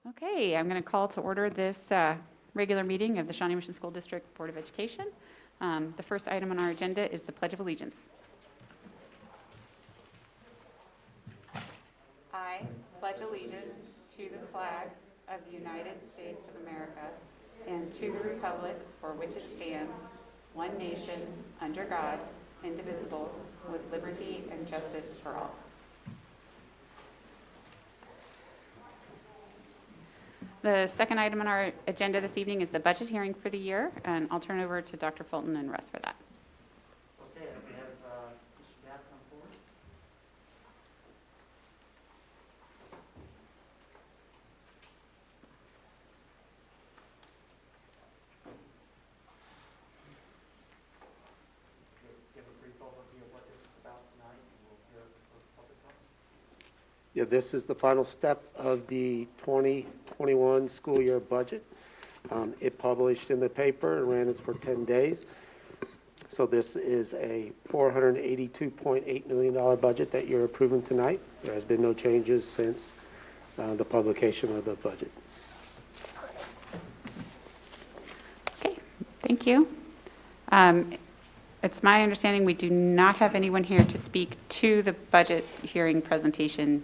Okay, I'm going to call to order this regular meeting of the Shawnee Mission School District Board of Education. The first item on our agenda is the Pledge of Allegiance. I pledge allegiance to the flag of the United States of America and to the republic for which it stands, one nation, under God, indivisible, with liberty and justice for all. The second item on our agenda this evening is the budget hearing for the year, and I'll turn over to Dr. Fulton and Russ for that. Okay, we have Mr. Gabb come forward. Give a brief overview of what this is about tonight, and we'll hear from public comments. Yeah, this is the final step of the 2021 school year budget. It published in the paper and ran us for 10 days. So this is a $482.8 million budget that you're approving tonight. There has been no changes since the publication of the budget. Okay, thank you. It's my understanding we do not have anyone here to speak to the budget hearing presentation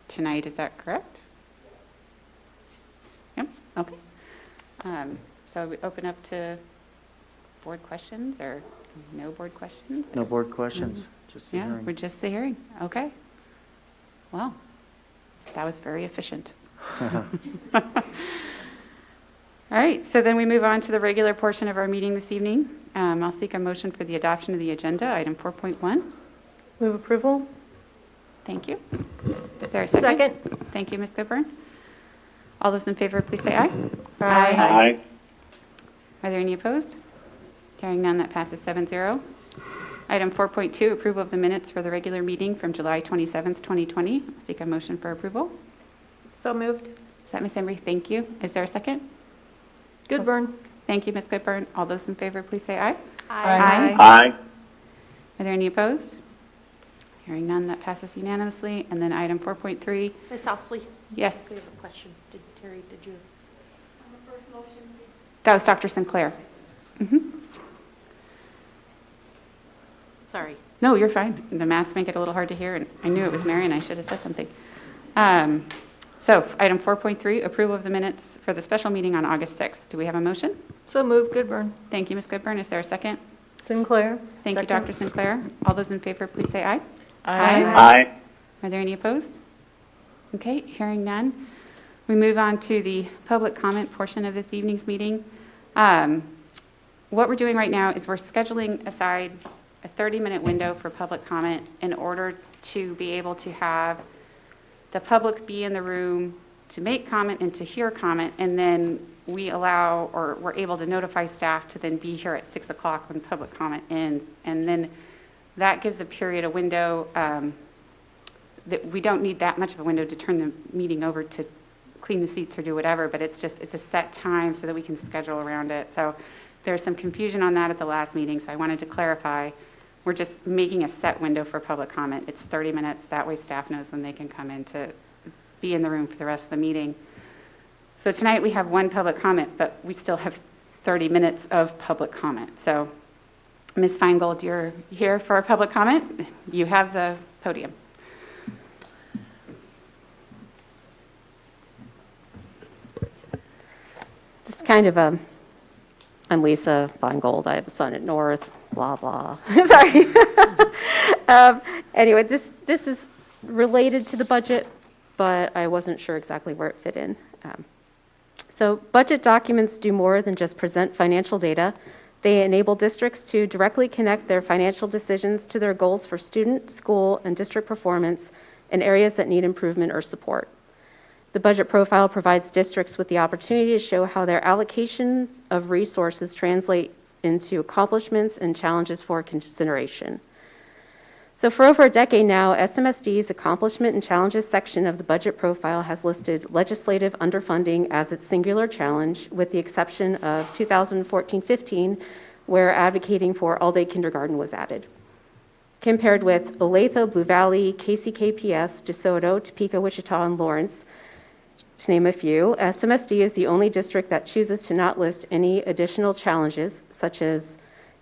tonight. Is that correct? Yep, okay. So we open up to board questions or no board questions? No board questions, just the Yeah, hearing. we're just the hearing. Okay. Well, that was very efficient. All right, so then we move on to the regular portion of our meeting this evening. I'll seek a motion for the adoption of the agenda, item 4.1. Move approval. Thank you. Is there a second? Second. Thank you, Ms. Goodburn. All those in favor, please say aye. Aye. Are there any opposed? Hearing none, that passes 7-0. Item 4.2, approval of the minutes for the regular meeting from July 27th, 2020. I'll seek a motion for approval. So moved. Is that Ms. Embry? Thank you. Is there a second? Goodburn. Thank you, Ms. Goodburn. All those in favor, please say aye. Aye. Aye. Are there any opposed? Hearing none, that passes unanimously. And then item 4.3, Ms. Ousley, yes, we have a question. Terry, did you? On the first motion, that was Dr. Sinclair. Sorry. No, you're fine. The masks make it a little hard to hear, and I knew it was Mary, and I should have said something. So item 4.3, approval of the minutes for the special meeting on August 6th. Do we have a motion? So moved. Goodburn. Thank you, Ms. Goodburn. Is there a second? Sinclair. Thank you, Second. Dr. Sinclair. All those in favor, please say aye. Aye. Are there any opposed? Okay, hearing none. We move on to the public comment portion of this evening's meeting. What we're doing right now is we're scheduling aside a 30-minute window for public comment in order to be able to have the public be in the room to make comment and to hear comment, and then we allow, or we're able to notify staff to then be here at 6 o'clock when public comment ends. And then that gives a period, a window, that we don't need that much of a window to turn the meeting over to clean the seats or do whatever, but it's a set time so that we can schedule around it. So there's some confusion on that at the last meeting, so I wanted to clarify. We're just making a set window for public comment. It's 30 minutes. That way staff knows when they can come in to be in the room for the rest of the meeting. So tonight we have one public comment, but we still have 30 minutes of public comment. So Ms. Feingold, you're here for a public comment. You have the podium. It's kind of a, I'm Lisa Feingold. I have a son at North, blah, blah. Sorry. Anyway, this is related to the budget, but I wasn't sure exactly where it fit in. So budget documents do more than just present financial data. They enable districts to directly connect their financial decisions to their goals for student, school, and district performance in areas that need improvement or support. The budget profile provides districts with the opportunity to show how their allocations of resources translates into accomplishments and challenges for consideration. So for over a decade now, SMSD's Accomplishment and Challenges section of the budget profile has listed legislative underfunding as its singular challenge, with the exception of 2014-15, where advocating for all-day kindergarten was added. Compared with Olathe, Blue Valley, KCKPS, DeSoto, Topeka, Wichita, and Lawrence, To name a few, SMSD is the only district that chooses to not list any additional challenges, such as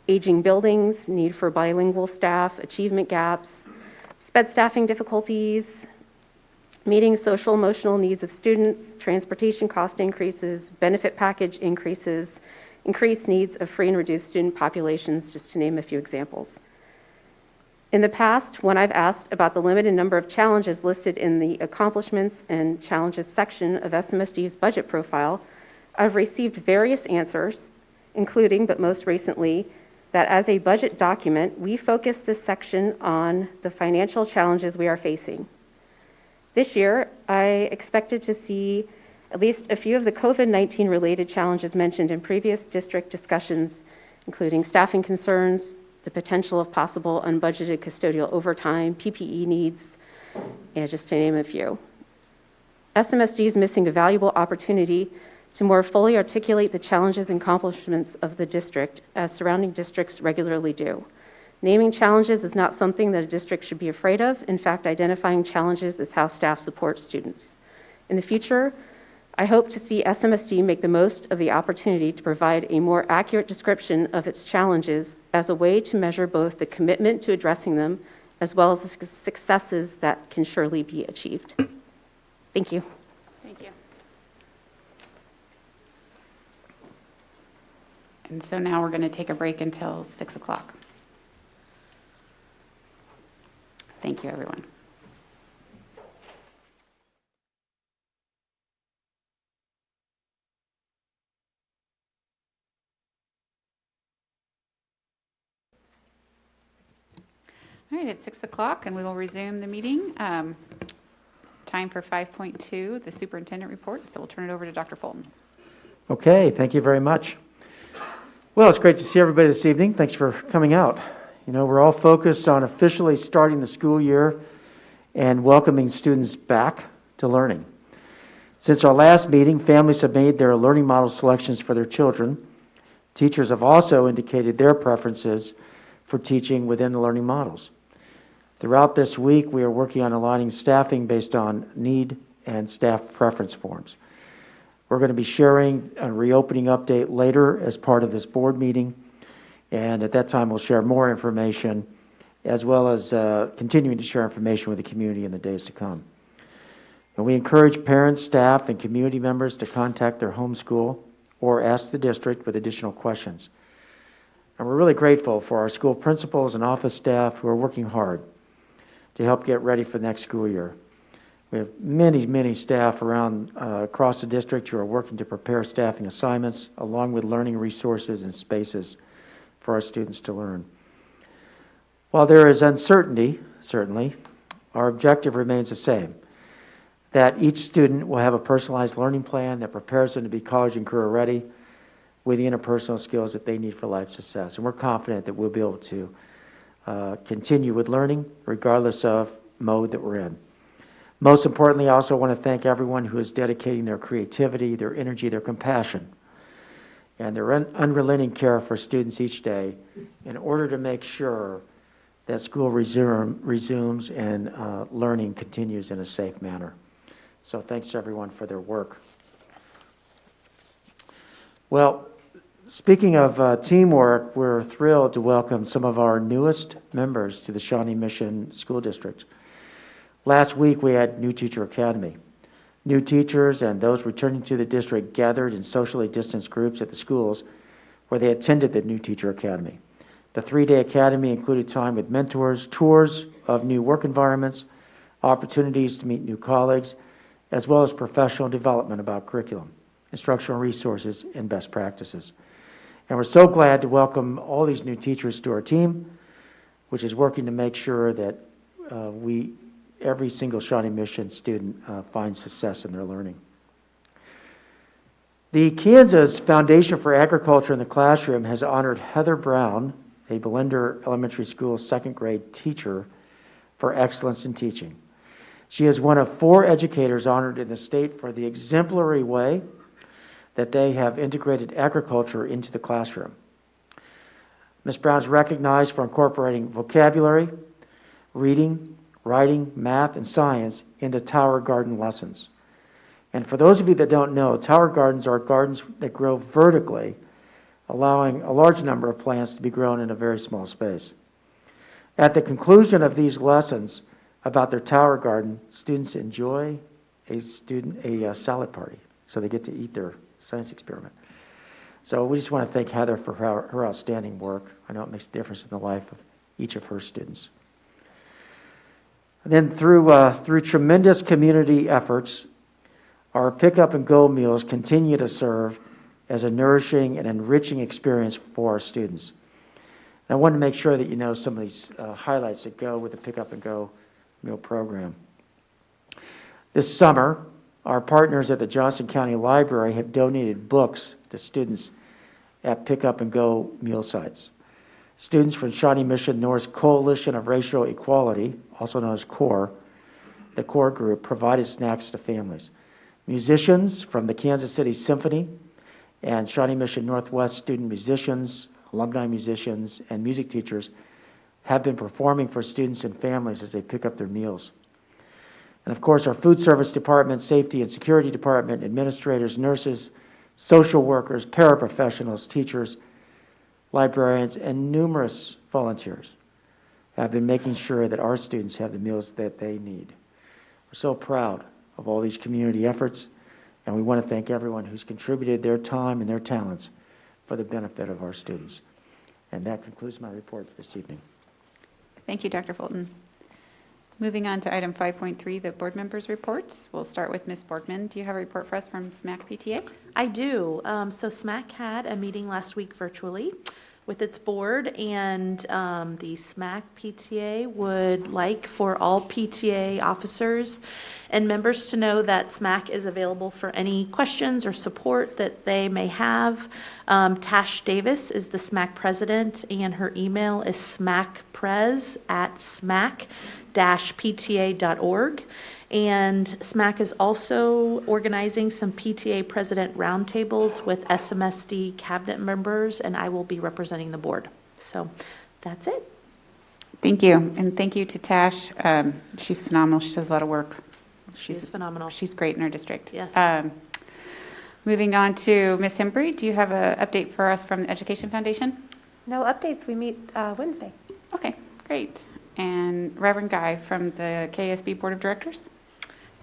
aging buildings, need for bilingual staff, achievement gaps, sped staffing difficulties, meeting social emotional needs of students, transportation cost increases, benefit package increases, increased needs of free and reduced student populations, just to name a few examples. In the past, when I've asked about the limited number of challenges listed in the accomplishments and challenges section of SMSD's budget profile, I've received various answers, including, but most recently, that as a budget document, we focus this section on the financial challenges we are facing. This year, I expected to see at least a few of the COVID-19 related challenges mentioned in previous district discussions, including staffing concerns, the potential of possible unbudgeted custodial overtime, PPE needs, and just to name a few. SMSD is missing a valuable opportunity to more fully articulate the challenges and accomplishments of the district, as surrounding districts regularly do. Naming challenges is not something that a district should be afraid of. In fact, identifying challenges is how staff supports students. In the future, I hope to see SMSD make the most of the opportunity to provide a more accurate description of its challenges as a way to measure both the commitment to addressing them as well as the successes that can surely be achieved. Thank you. Thank you. And so now we're going to take a break until 6 o'clock. Thank you, everyone. All right, it's 6 o'clock, and we will resume the meeting. Time for 5.2, the Superintendent Report, so we'll turn it over to Dr. Fulton. Okay, thank you very much. Well, it's great to see everybody this evening. Thanks for coming out. You know, we're all focused on officially starting the school year and welcoming students back to learning. Since our last meeting, families have made their learning model selections for their children. Teachers have also indicated their preferences for teaching within the learning models. Throughout this week, we are working on aligning staffing based on need and staff preference forms. We're going to be sharing a reopening update later as part of this board meeting, and at that time we'll share more information as well as continuing to share information with the community in the days to come. And we encourage parents, staff, and community members to contact their home school or ask the district with additional questions. And we're really grateful for our school principals and office staff who are working hard to help get ready for the next school year. We have many staff around across the district who are working to prepare staffing assignments along with learning resources and spaces for our students to learn. While there is uncertainty, certainly, our objective remains the same, that each student will have a personalized learning plan that prepares them to be college and career ready with the interpersonal skills that they need for life success. And we're confident that we'll be able to continue with learning regardless of mode that we're in. Most importantly, I also want to thank everyone who is dedicating their creativity, their energy, their compassion, and their unrelenting care for students each day in order to make sure that school resumes and learning continues in a safe manner. So thanks to everyone for their work. Well, speaking of teamwork, we're thrilled to welcome some of our newest members to the Shawnee Mission School District. Last week, we had New Teacher Academy. New teachers and those returning to the district gathered in socially distanced groups at the schools where they attended the New Teacher Academy. The 3-day academy included time with mentors, tours of new work environments, opportunities to meet new colleagues, as well as professional development about curriculum, instructional resources, and best practices. And we're so glad to welcome all these new teachers to our team, which is working to make sure that every single Shawnee Mission student finds success in their learning. The Kansas Foundation for Agriculture in the Classroom has honored Heather Brown, a Belinder Elementary School second grade teacher, for excellence in teaching. She is one of 4 educators honored in the state for the exemplary way that they have integrated agriculture into the classroom. Ms. Brown is recognized for incorporating vocabulary, reading, writing, math, and science into Tower Garden lessons. And for those of you that don't know, tower gardens are gardens that grow vertically, allowing a large number of plants to be grown in a very small space. At the conclusion of these lessons about their tower garden, students enjoy a salad party, so they get to eat their science experiment. So we just want to thank Heather for her outstanding work. I know it makes a difference in the life of each of her students. And then through tremendous community efforts, our Pick Up and Go meals continue to serve as a nourishing and enriching experience for our students. And I want to make sure that you know some of these highlights that go with the Pick Up and Go meal program. This summer, our partners at the Johnson County Library have donated books to students at Pick Up and Go meal sites. Students from Shawnee Mission North's Coalition of Racial Equality, also known as CORE, the CORE group, provided snacks to families. Musicians from the Kansas City Symphony and Shawnee Mission Northwest student musicians, alumni musicians, and music teachers have been performing for students and families as they pick up their meals. And of course, our food service department, safety and security department, administrators, nurses, social workers, paraprofessionals, teachers, librarians, and numerous volunteers have been making sure that our students have the meals that they need. We're so proud of all these community efforts, and we want to thank everyone who's contributed their time and their talents for the benefit of our students. And that concludes my report for this evening. Thank you, Dr. Fulton. Moving on to item 5.3, the board members' reports. We'll start with Ms. Borgman. Do you have a report for us from SMAC PTA? I do. So SMAC had a meeting last week virtually with its board, and the SMAC PTA would like for all PTA officers and members to know that SMAC is available for any questions or support that they may have. Tash Davis is the SMAC president, and her email is smacprez@smac-pta.org. And SMAC is also organizing some PTA president roundtables with SMSD cabinet members, and I will be representing the board. So that's it. Thank you, and thank you to Tash. She's phenomenal. She does a lot of work. She is phenomenal. She's great in her district. Yes. Moving on to Ms. Hembry, do you have an update for us from the Education Foundation? No updates. We meet Wednesday. Okay, great. And Reverend Guy from the KSB Board of Directors?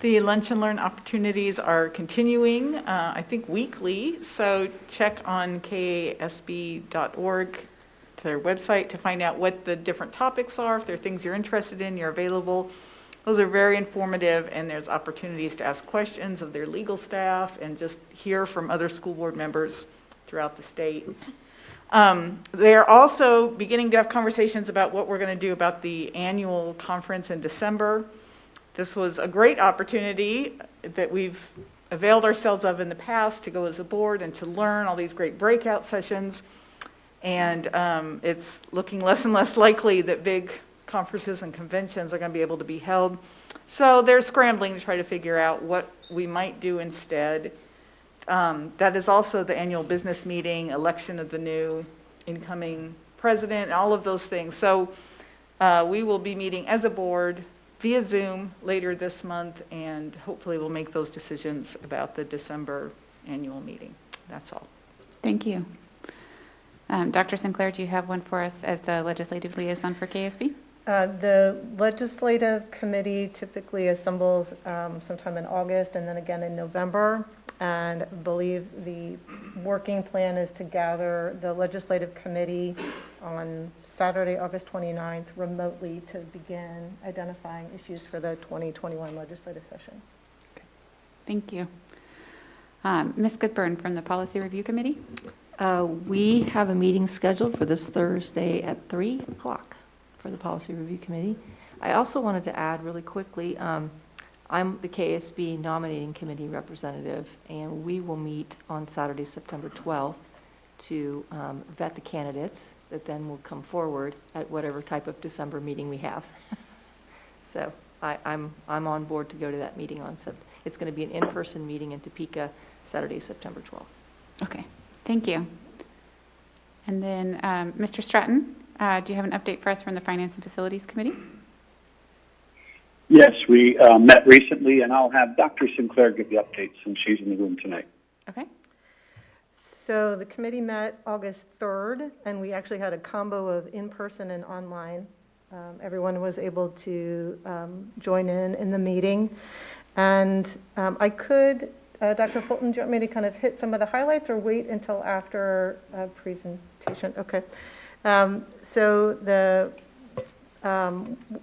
The Lunch and Learn opportunities are continuing, I think weekly, so check on kasb.org, their website, to find out what the different topics are. If there are things you're interested in, you're available. Those are very informative, and there's opportunities to ask questions of their legal staff and just hear from other school board members throughout the state. They're also beginning to have conversations about what we're going to do about the annual conference in December. This was a great opportunity that we've availed ourselves of in the past to go as a board and to learn all these great breakout sessions. And it's looking less and less likely that big conferences and conventions are going to be able to be held. So they're scrambling to try to figure out what we might do instead. That is also the annual business meeting, election of the new incoming president, all of those things. So we will be meeting as a board via Zoom later this month, and hopefully we'll make those decisions about the December annual meeting. That's all. Thank you. Dr. Sinclair, do you have one for us as the legislative liaison for KSB? The legislative committee typically assembles sometime in August and then again in November. And I believe the working plan is to gather the legislative committee on Saturday, August 29th, remotely to begin identifying issues for the 2021 legislative session. Thank you. Ms. Goodburn from the Policy Review Committee? We have a meeting scheduled for this Thursday at 3 o'clock for the Policy Review Committee. I also wanted to add really quickly, I'm the KSB nominating committee representative, and we will meet on Saturday, September 12th to vet the candidates that then will come forward at whatever type of December meeting we have. So I'm on board to go to that meeting on it's going to be an in-person meeting in Topeka, Saturday, September 12th. Okay, thank you. And then Mr. Stratton, do you have an update for us from the Finance and Facilities Committee? Yes, we met recently, and I'll have Dr. Sinclair give the update since she's in the room tonight. Okay. So the committee met August 3rd, and we actually had a combo of in-person and online. Everyone was able to join in the meeting. And Dr. Fulton, do you want me to kind of hit some of the highlights or wait until after presentation? Okay.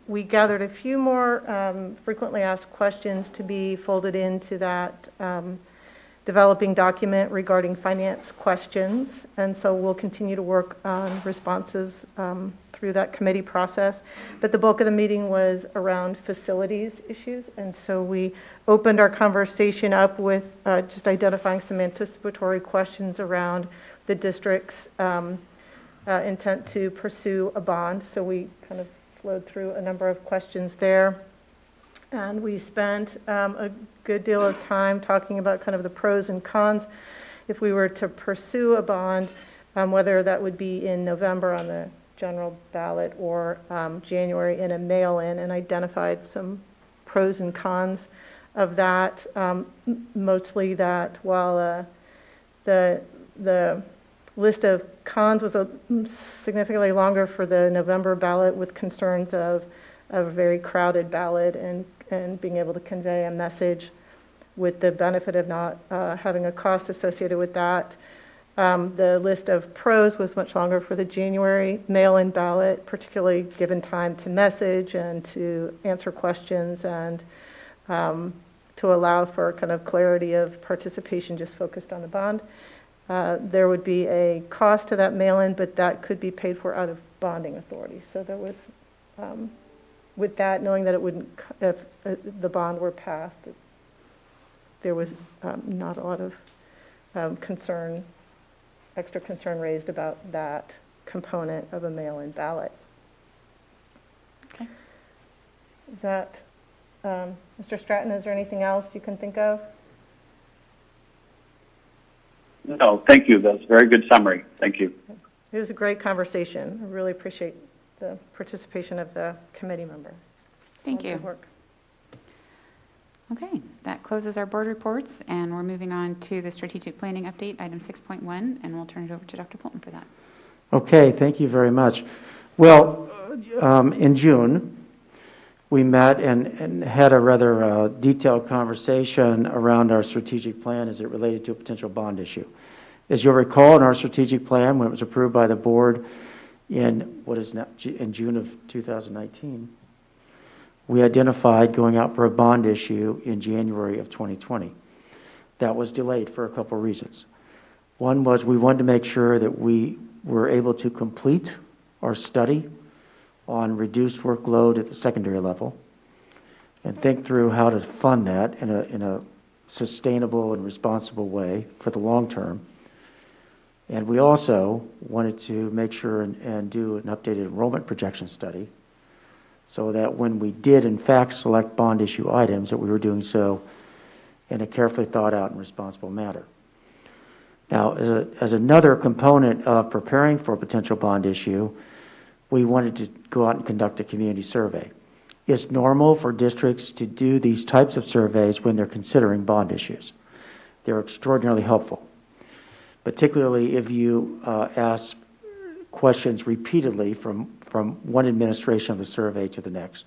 We gathered a few more frequently asked questions to be folded into that developing document regarding finance questions. And so we'll continue to work on responses through that committee process. But the bulk of the meeting was around facilities issues. And so we opened our conversation up with just identifying some anticipatory questions around the district's intent to pursue a bond. So we kind of flowed through a number of questions there. And we spent a good deal of time talking about kind of the pros and cons if we were to pursue a bond, whether that would be in November on the general ballot or January in a mail-in, and identified some pros and cons of that. Mostly that while the list of cons was significantly longer for the November ballot, with concerns of a very crowded ballot and being able to convey a message with the benefit of not having a cost associated with that. The list of pros was much longer for the January mail-in ballot, particularly given time to message and to answer questions and to allow for kind of clarity of participation just focused on the bond. There would be a cost to that mail-in, but that could be paid for out of bonding authority. So there was, with that, knowing that it wouldn't, if the bond were passed, that there was not a lot of extra concern raised about that component of a mail-in ballot. Okay. Is that, Mr. Stratton, is there anything else you can think of? No, thank you. That's a very good summary. Thank you. It was a great conversation. I really appreciate the participation of the committee members. Thank All you. good work. Okay, that closes our board reports, and we're moving on to the strategic planning update, item 6.1, and we'll turn it over to Dr. Fulton for that. Okay, thank you very much. Well, in June, we met and had a rather detailed conversation around our strategic plan as it related to a potential bond issue. As you'll recall, in our strategic plan, when it was approved by the board in June of 2019, we identified going out for a bond issue in January of 2020. That was delayed for a couple of reasons. One was we wanted to make sure that we were able to complete our study on reduced workload at the secondary level and think through how to fund that in a sustainable and responsible way for the long term. And we also wanted to make sure and do an updated enrollment projection study so that when we did in fact select bond issue items, that we were doing so in a carefully thought out and responsible manner. Now, as another component of preparing for a potential bond issue, we wanted to go out and conduct a community survey. It's normal for districts to do these types of surveys when they're considering bond issues. They're extraordinarily helpful, particularly if you ask questions repeatedly from one administration of the survey to the next.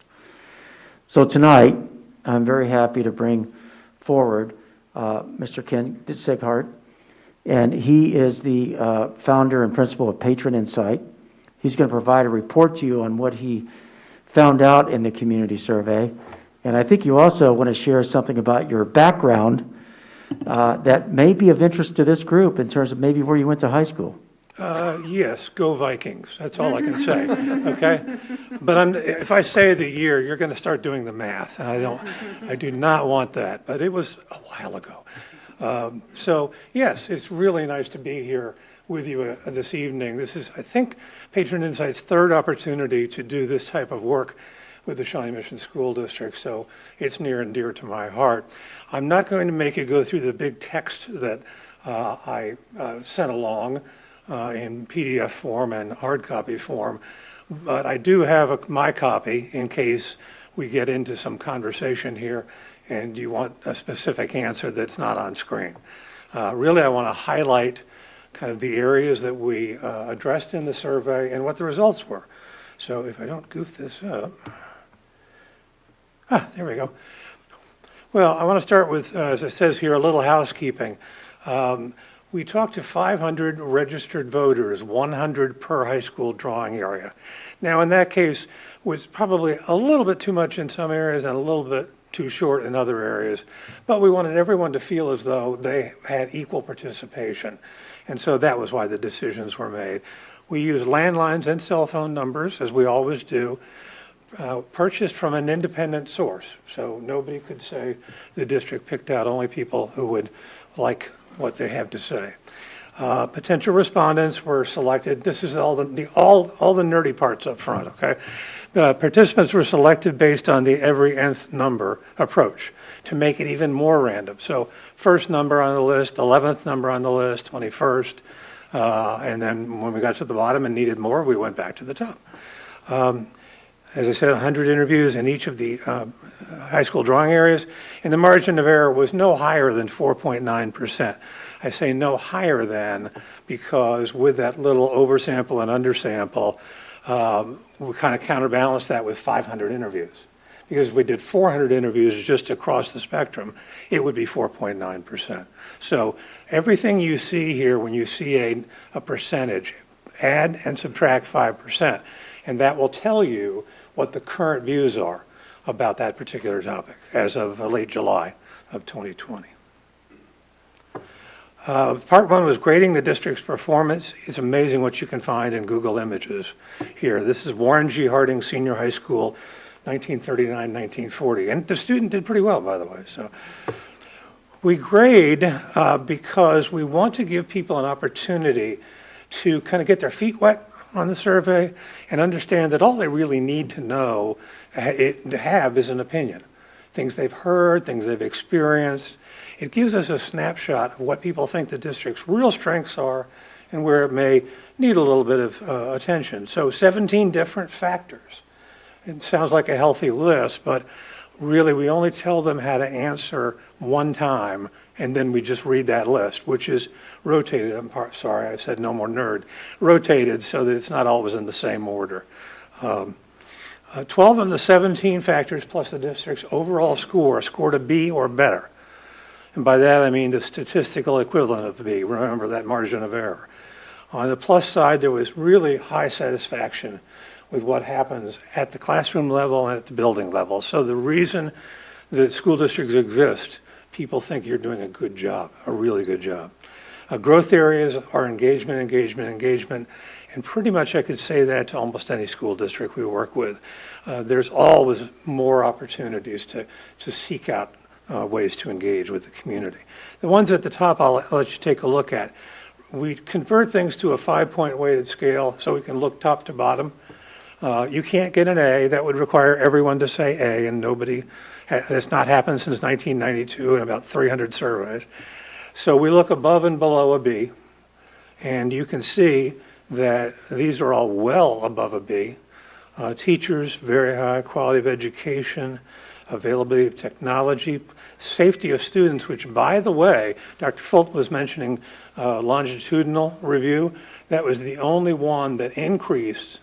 So tonight, I'm very happy to bring forward Mr. Ken Sighart, and he is the founder and principal of Patron Insight. He's going to provide a report to you on what he found out in the community survey. And I think you also want to share something about your background that may be of interest to this group in terms of maybe where you went to high school. Yes, go Vikings. That's all I can say, okay? But if I say the year, you're going to start doing the math. I do not want that, but it was a while ago. So yes, it's really nice to be here with you this evening. This is, I think, Patron Insight's third opportunity to do this type of work with the Shawnee Mission School District, so it's near and dear to my heart. I'm not going to make you go through the big text that I sent along in PDF form and hard copy form, but I do have my copy in case we get into some conversation here and you want a specific answer that's not on screen. Really, I want to highlight kind of the areas that we addressed in the survey and what the results were. So if I don't goof this up, there we go. Well, I want to start with, as it says here, a little housekeeping. We talked to 500 registered voters, 100 per high school drawing area. Now, in that case, was probably a little bit too much in some areas and a little bit too short in other areas. But we wanted everyone to feel as though they had equal participation. And so that was why the decisions were made. We used landlines and cell phone numbers, as we always do, purchased from an independent source. So nobody could say the district picked out only people who would like what they have to say. Potential respondents were selected. This is all the nerdy parts up front, okay? Participants were selected based on the every nth number approach to make it even more random. So first number on the list, 11th number on the list, 21st, and then when we got to the bottom and needed more, we went back to the top. As I said, 100 interviews in each of the high school drawing areas, and the margin of error was no higher than 4.9%. I say no higher than because with that little oversample and undersample, we kind of counterbalanced that with 500 interviews. Because if we did 400 interviews just across the spectrum, it would be 4.9%. So everything you see here, when you see a percentage, add and subtract 5%, and that will tell you what the current views are about that particular topic as of late July of 2020. Part one was grading the district's performance. It's amazing what you can find in Google Images here. This is Warren G. Harding Senior High School, 1939-1940. And the student did pretty well, by the way. So we grade because we want to give people an opportunity to kind of get their feet wet on the survey and understand that all they really need to know to have is an opinion. Things they've heard, things they've experienced. It gives us a snapshot of what people think the district's real strengths are and where it may need a little bit of attention. So 17 different factors. It sounds like a healthy list, but really we only tell them how to answer one time, and then we just read that list, which is rotated. Sorry, I said no more nerd. Rotated so that it's not always in the same order. 12 of the 17 factors plus the district's overall score scored a B or better. And by that I mean the statistical equivalent of B. Remember that margin of error. On the plus side, there was really high satisfaction with what happens at the classroom level and at the building level. So the reason that school districts exist, people think you're doing a good job, a really good job. Growth areas are engagement, engagement, engagement, and pretty much I could say that to almost any school district we work with. There's always more opportunities to seek out ways to engage with the community. The ones at the top I'll let you take a look at. We convert things to a 5-point weighted scale so we can look top to bottom. You can't get an A. That would require everyone to say A, and that's not happened since 1992 in about 300 surveys. So we look above and below a B, and you can see that these are all well above a B. Teachers, very high quality of education, availability of technology, safety of students, which, by the way, Dr. Fulton was mentioning longitudinal review. That was the only one that increased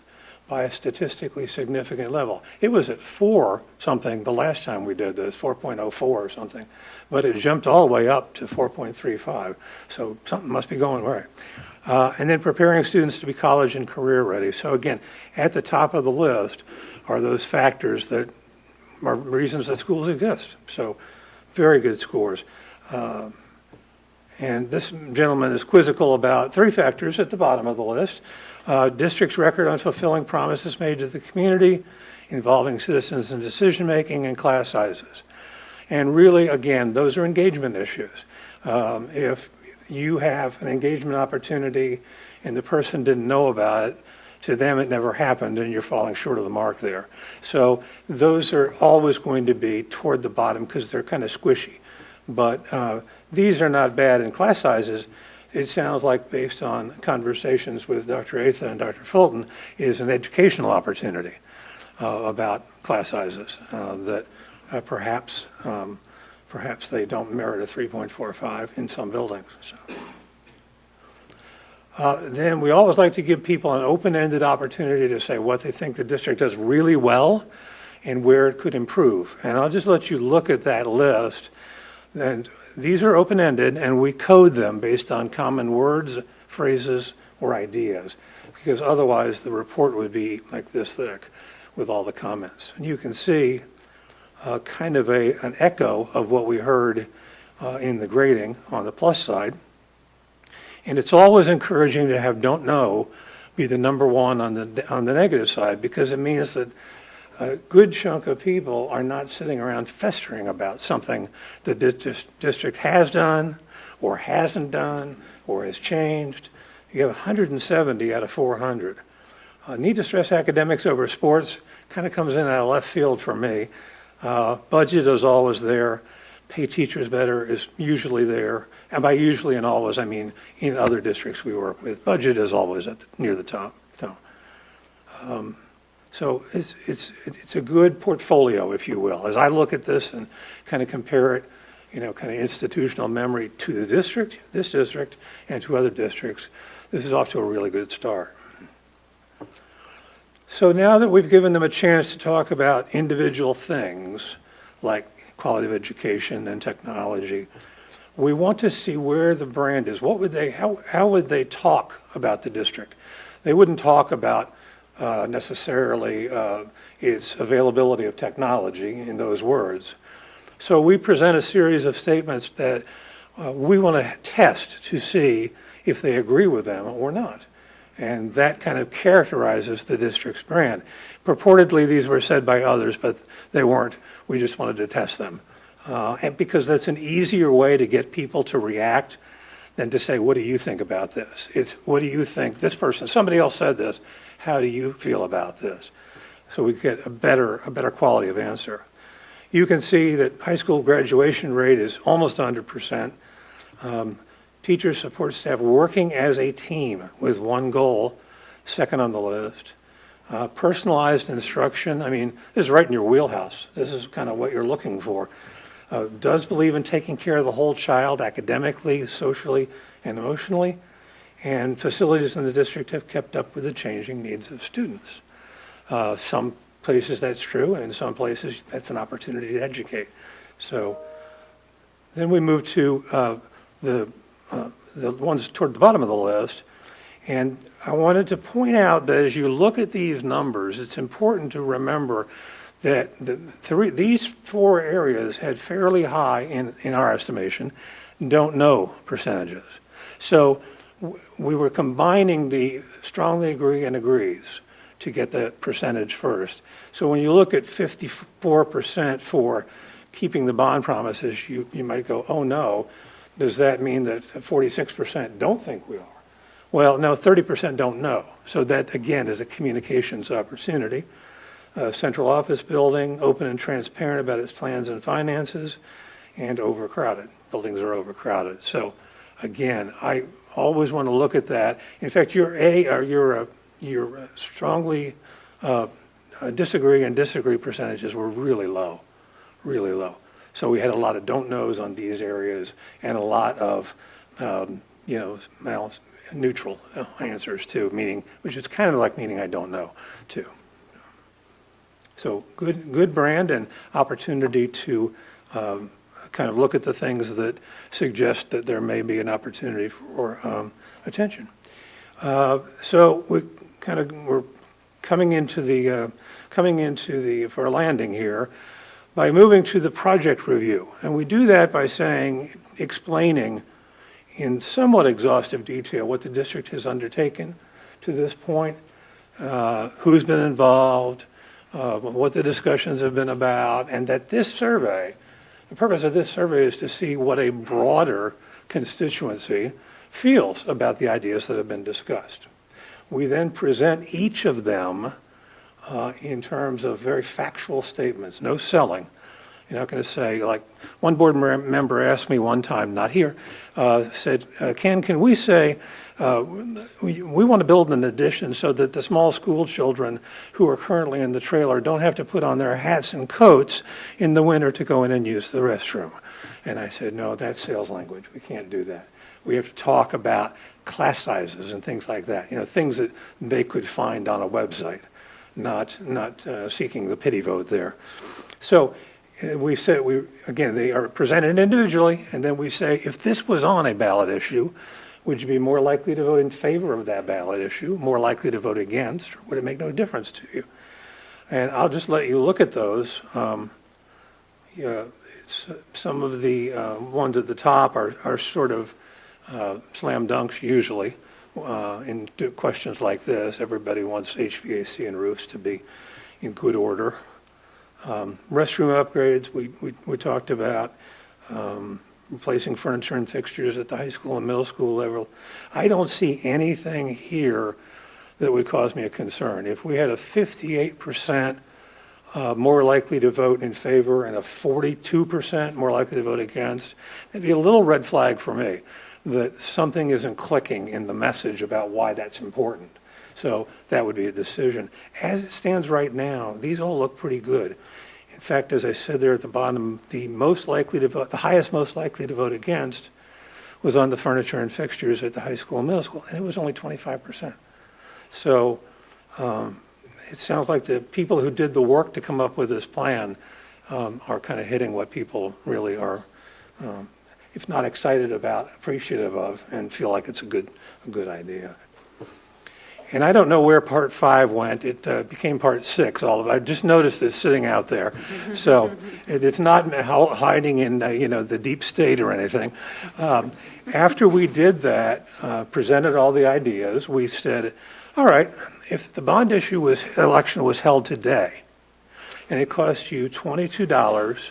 by a statistically significant level. It was at 4 something the last time we did this, 4.04 or something, but it jumped all the way up to 4.35. So something must be going right. And then preparing students to be college and career ready. So again, at the top of the list are those factors that are reasons that schools exist. So very good scores. And this gentleman is quizzical about 3 factors at the bottom of the list. District's record on fulfilling promises made to the community, involving citizens in decision-making, and class sizes. And really, again, those are engagement issues. If you have an engagement opportunity and the person didn't know about it, to them it never happened and you're falling short of the mark there. So those are always going to be toward the bottom because they're kind of squishy. But these are not bad in class sizes. It sounds like, based on conversations with Dr. Atha and Dr. Fulton, is an educational opportunity. about class sizes, that perhaps they don't merit a 3.45 in some buildings. So. Then we always like to give people an open-ended opportunity to say what they think the district does really well and where it could improve. And I'll just let you look at that list. And these are open-ended, and we code them based on common words, phrases, or ideas, because otherwise the report would be like this thick with all the comments. And you can see kind of an echo of what we heard in the grading on the plus side. And it's always encouraging to have don't know be the number one on the negative side, because it means that a good chunk of people are not sitting around festering about something that this district has done or hasn't done or has changed. You have 170 out of 400. Need to stress academics over sports kind of comes in out of left field for me. Budget is always there. Pay teachers better is usually there. And by usually and always, I mean in other districts we work with. Budget is always near the top. So it's a good portfolio, if you will. As I look at this and kind of compare it, kind of institutional memory to the district, this district, and to other districts, this is off to a really good start. So now that we've given them a chance to talk about individual things like quality of education and technology, we want to see where the brand is. How would they talk about the district? They wouldn't talk about necessarily its availability of technology in those words. So we present a series of statements that we want to test to see if they agree with them or not. And that kind of characterizes the district's brand. Purportedly, these were said by others, but they weren't. We just wanted to test them. And because that's an easier way to get people to react than to say, what do you think about this? It's, what do you think? This person, somebody else said this. How do you feel about this? So we get a better quality of answer. You can see that high school graduation rate is almost 100%. Teachers support staff working as a team with one goal, second on the list. Personalized instruction, I mean, this is right in your wheelhouse. This is kind of what you're looking for. Does believe in taking care of the whole child academically, socially, and emotionally. And facilities in the district have kept up with the changing needs of students. Some places that's true, and in some places that's an opportunity to educate. So then we move to the ones toward the bottom of the list. And I wanted to point out that as you look at these numbers, it's important to remember that these four areas had fairly high, in our estimation, don't know percentages. So we were combining the strongly agree and agrees to get that percentage first. So when you look at 54% for keeping the bond promises, you might go, oh no, does that mean that 46% don't think we are? Well, no, 30% don't know. So that, again, is a communications opportunity. Central office building, open and transparent about its plans and finances, and overcrowded. Buildings are overcrowded. So, again, I always want to look at that. In fact, your strongly disagree and disagree percentages were really low, really low. So we had a lot of don't knows on these areas and a lot of, neutral answers too, which is kind of like meaning I don't know too. So good brand and opportunity to kind of look at the things that suggest that there may be an opportunity for attention. So we're coming into the for a landing here by moving to the project review, and we do that by explaining in somewhat exhaustive detail what the district has undertaken to this point, who's been involved, what the discussions have been about, and that this survey, the purpose of this survey is to see what a broader constituency feels about the ideas that have been discussed. We then present each of them in terms of very factual statements, no selling, You're not going to say, like, one board member asked me one time, not here, said, Ken, can we say, we want to build an addition so that the small school children who are currently in the trailer don't have to put on their hats and coats in the winter to go in and use the restroom. And I said, no, that's sales language. We can't do that. We have to talk about class sizes and things like that, things that they could find on a website, not seeking the pity vote there. So we said, again, they are presented individually, and then we say, if this was on a ballot issue, would you be more likely to vote in favor of that ballot issue, more likely to vote against, or would it make no difference to you? And I'll just let you look at those. Some of the ones at the top are sort of slam dunks usually in questions like this. Everybody wants HVAC and roofs to be in good order. Restroom upgrades, we talked about. Replacing furniture and fixtures at the high school and middle school level. I don't see anything here that would cause me a concern. If we had a 58% more likely to vote in favor and a 42% more likely to vote against, that'd be a little red flag for me that something isn't clicking in the message about why that's important. So that would be a decision. As it stands right now, these all look pretty good. In fact, as I said there at the bottom, the highest most likely to vote against was on the furniture and fixtures at the high school and middle school, and it was only 25%. So it sounds like the people who did the work to come up with this plan are kind of hitting what people really are, if not excited about, appreciative of, and feel like it's a good idea. And I don't know where part 5 went. It became part 6. I just noticed it sitting out there. So it's not hiding in the deep state or anything. After we did that, presented all the ideas, we said, all right, if the bond election was held today, and it cost you $22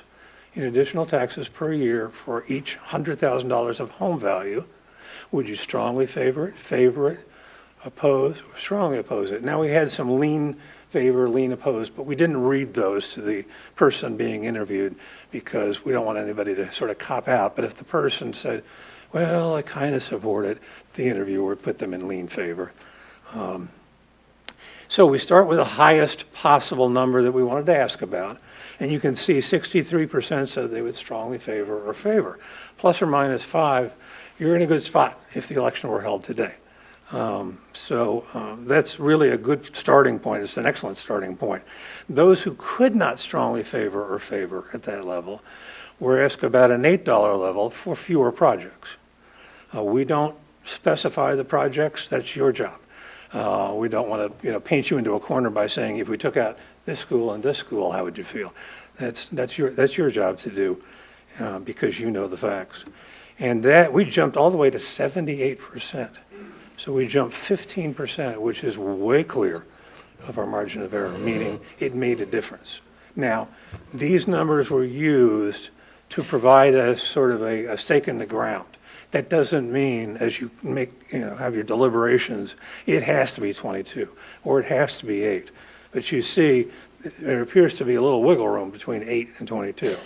in additional taxes per year for each $100,000 of home value, would you strongly favor it, oppose, or strongly oppose it? Now, we had some lean favor, lean oppose, but we didn't read those to the person being interviewed because we don't want anybody to sort of cop out. But if the person said, well, I kind of support it, the interviewer would put them in lean favor. So we start with the highest possible number that we wanted to ask about. And you can see 63% said they would strongly favor or favor. Plus or minus 5, you're in a good spot if the election were held today. So that's really a good starting point. It's an excellent starting point. Those who could not strongly favor or favor at that level were asked about an $8 level for fewer projects. We don't specify the projects. That's your job. We don't want to paint you into a corner by saying, if we took out this school and this school, how would you feel? That's your job to do because you know the facts. And that we jumped all the way to 78%. So we jumped 15%, which is way clear of our margin of error, meaning it made a difference. Now, these numbers were used to provide us sort of a stake in the ground. That doesn't mean, as you have your deliberations, it has to be 22 or it has to be 8. But you see, there appears to be a little wiggle room between 8 and 22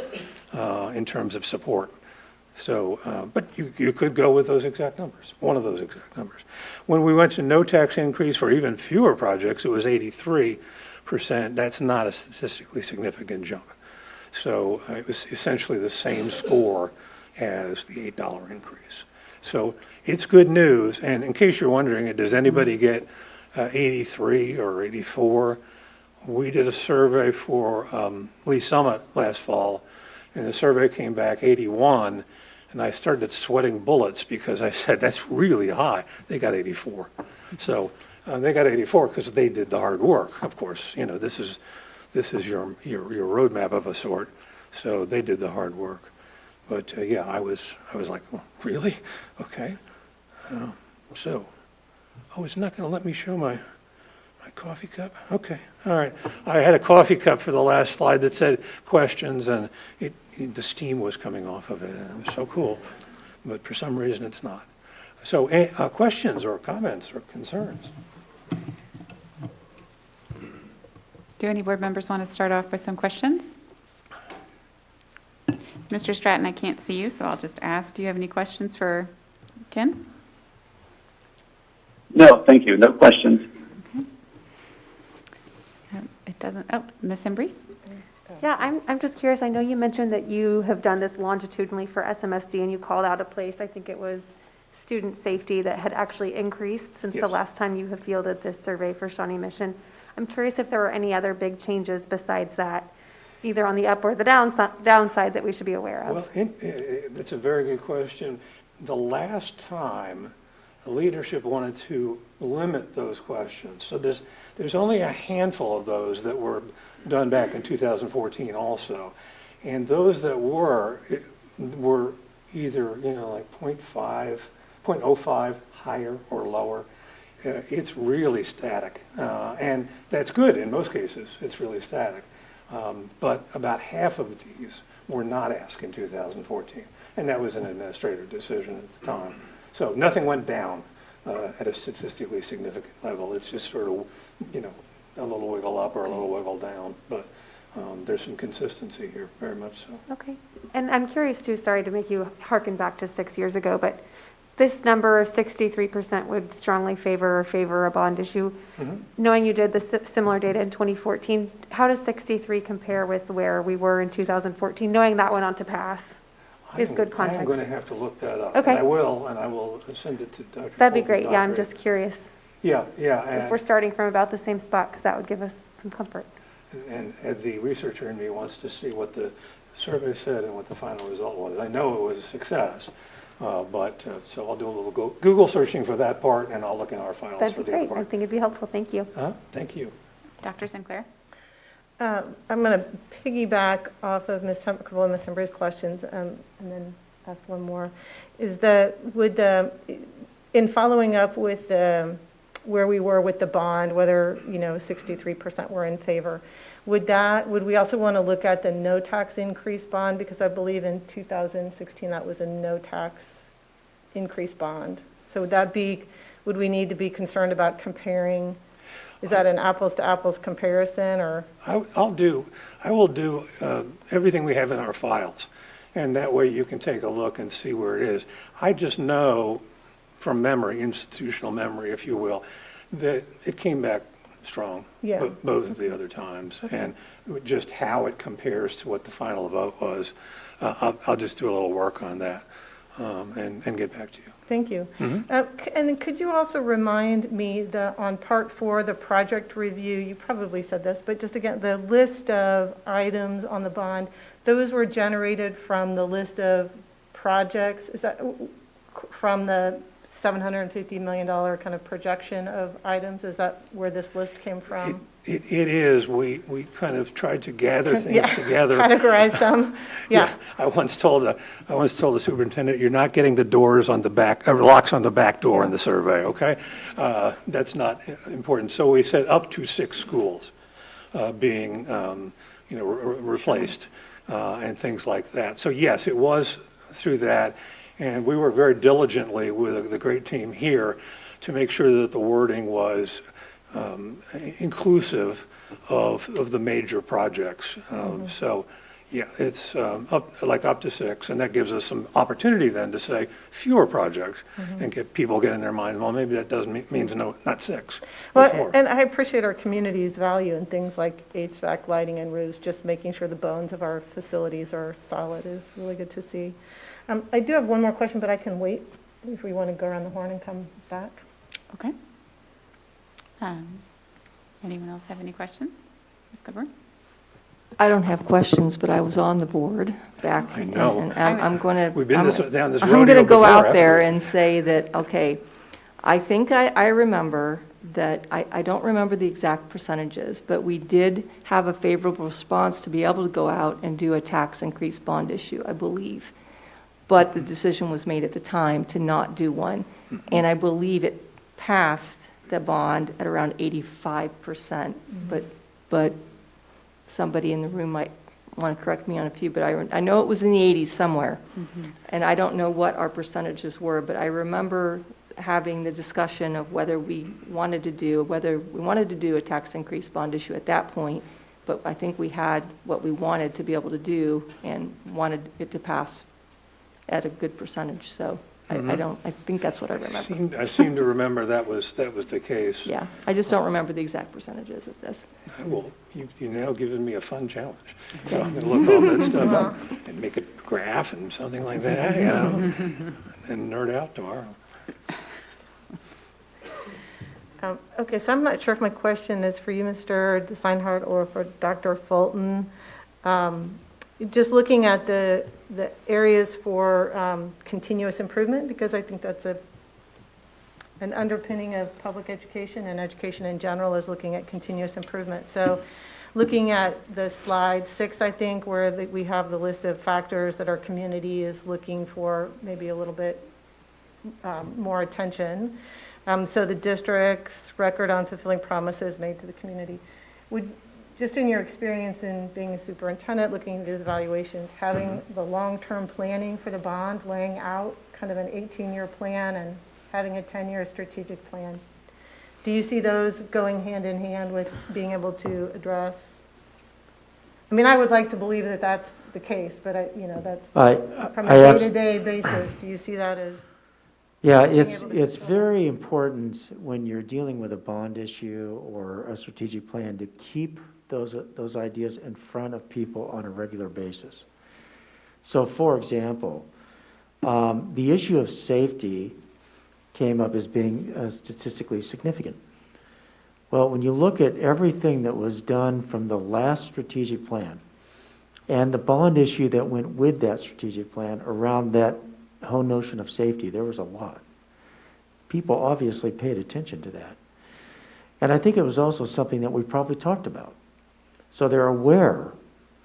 in terms of support. So, but you could go with those exact numbers, one of those exact numbers. When we went to no tax increase for even fewer projects, it was 83%. That's not a statistically significant jump. So it was essentially the same score as the $8 increase. So it's good news. And in case you're wondering, does anybody get 83 or 84? We did a survey for Lee Summit last fall, and the survey came back 81. And I started sweating bullets because I said, that's really high. They got 84. So they got 84 because they did the hard work, of course. This is your roadmap of a sort. So they did the hard work. But yeah, I was like, oh, really? Okay. It's not going to let me show my coffee cup? Okay, all right. I had a coffee cup for the last slide that said questions, and the steam was coming off of it, and it was so cool. But for some reason, it's not. So questions or comments or concerns? Do any board members want to start off with some questions? Mr. Stratton, I can't see you, so I'll just ask, do you have any questions for Ken? No, thank you. No questions. It doesn't, oh, Ms. Embry? Yeah, I'm just curious, I know you mentioned that you have done this longitudinally for SMSD, and you called out a place, I think it was student safety, that had actually increased since the Yes. last time you have fielded this survey for Shawnee Mission. I'm curious if there were any other big changes besides that, either on the up or the downside that we should be aware of. Well, that's a very good question. The last time, leadership wanted to limit those questions. So there's only a handful of those that were done back in 2014 also. And those that were either, like 0.05 higher or lower. It's really static. And that's good in most cases. It's really static. But about half of these were not asked in 2014. And that was an administrative decision at the time. So nothing went down at a statistically significant level. It's just sort of, a little wiggle up or a little wiggle down. But there's some consistency here, very much so. Okay. And I'm curious too, sorry to make you harken back to 6 years ago, but this number of 63% would strongly favor a bond issue. Mm-hmm. Knowing you did the similar data in 2014, how does 63 compare with where we were in 2014, knowing that went on to pass? Is good context. I am going to have to look that up. Okay. And I will send it to Dr. That'd be Fulton great. Yeah, I'm Dougherty. just curious Yeah. if we're starting from about the same spot, because that would give us some comfort. And the researcher in me wants to see what the survey said and what the final result was. I know it was a success, so I'll do a little Google searching for that part, and I'll look in our files That'd for be the other great. I part. think it'd be helpful. Thank you. Thank you. Dr. Sinclair? I'm going to piggyback off of a couple of Ms. Embry's questions and then ask one more. In following up with where we were with the bond, whether 63% were in favor, would we also want to look at the no tax increase bond? Because I believe in 2016 that was a no tax increase bond. So would we need to be concerned about comparing? Is that an apples to apples comparison, or? I will do everything we have in our files, and that way you can take a look and see where it is. I just know from memory, institutional memory, if you will, that it came back strong, Yeah. both of the other times. Okay. And just how it compares to what the final vote was, I'll just do a little work on that and get back to you. Thank you. Mm-hmm. And then could you also remind me on part 4, the project review, you probably said this, but just again, the list of items on the bond, those were generated from the list of projects? Is that from the $750 million kind of projection of items? Is that where this list came from? It is. We kind of tried to gather things together. Categorize them. Yeah. I once told the superintendent, "You're not getting the doors on the back, locks on the back door in the survey." Okay, that's not important. So we said up to 6 schools being, replaced and things like that. So yes, it was through that, and we worked very diligently with the great team here to make sure that the wording was inclusive of the major projects. So, yeah, it's up to 6, and that gives us some opportunity then to say fewer projects and get people get in their mind, well, maybe that doesn't means no, not 6. Well, 4. and I appreciate our community's value in things like HVAC, lighting, and roofs. Just making sure the bones of our facilities are solid is really good to see. I do have one more question, but I can wait if we want to go around the horn and come back. Okay. Anyone else have any questions? Ms. Coburn? I don't have questions, but I was on the board back. I know. And I'm going to. We've been down this rodeo I'm going to go before, out haven't there we? and say that, okay, I think I remember that, I don't remember the exact percentages, but we did have a favorable response to be able to go out and do a tax increase bond issue, I believe. But the decision was made at the time to not do one. And I believe it passed the bond at around 85%, but somebody in the room might want to correct me on a few, but I know it was in the 80s somewhere. And I don't know what our percentages were, but I remember having the discussion of whether we wanted to do a tax increase bond issue at that point, but I think we had what we wanted to be able to do and wanted it to pass at a good percentage, so I think that's what I remember. I seem to remember that was the case. Yeah, I just don't remember the exact percentages of this. Well, you now given me a fun challenge. So I'm going to look all that stuff up and make a graph and something like that, and nerd out tomorrow. Okay, so I'm not sure if my question is for you, Mr. DeSignhart, or for Dr. Fulton. Just looking at the areas for continuous improvement, because I think that's an underpinning of public education and education in general is looking at continuous improvement. So looking at the slide 6, I think, where we have the list of factors that our community is looking for maybe a little bit more attention. So the district's record on fulfilling promises made to the community. Just in your experience in being a superintendent, looking at these evaluations, having the long-term planning for the bond, laying out kind of an 18-year plan and having a 10-year strategic plan, do you see those going hand in hand with being able to address? I mean, I would like to believe that that's the case, but that's from a day-to-day basis. Do you see that as? Yeah, it's very important when you're dealing with a bond issue or a strategic plan to keep those ideas in front of people on a regular basis. So, for example, the issue of safety came up as being statistically significant. Well, when you look at everything that was done from the last strategic plan and the bond issue that went with that strategic plan around that whole notion of safety, there was a lot. People obviously paid attention to that. And I think it was also something that we probably talked about. So they're aware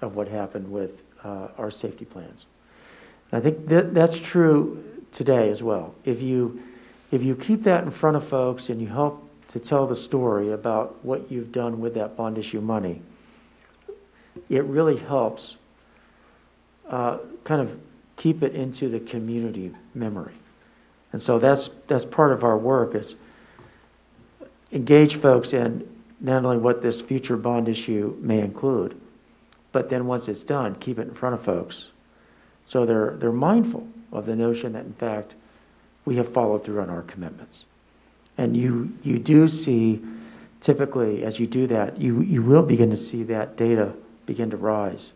of what happened with our safety plans. And I think that's true today as well. If you keep that in front of folks and you help to tell the story about what you've done with that bond issue money, it really helps kind of keep it into the community memory. And so that's part of our work is engage folks in not only what this future bond issue may include, but then once it's done, keep it in front of folks so they're mindful of the notion that, in fact, we have followed through on our commitments. And you do see, typically, as you do that, you will begin to see that data begin to rise.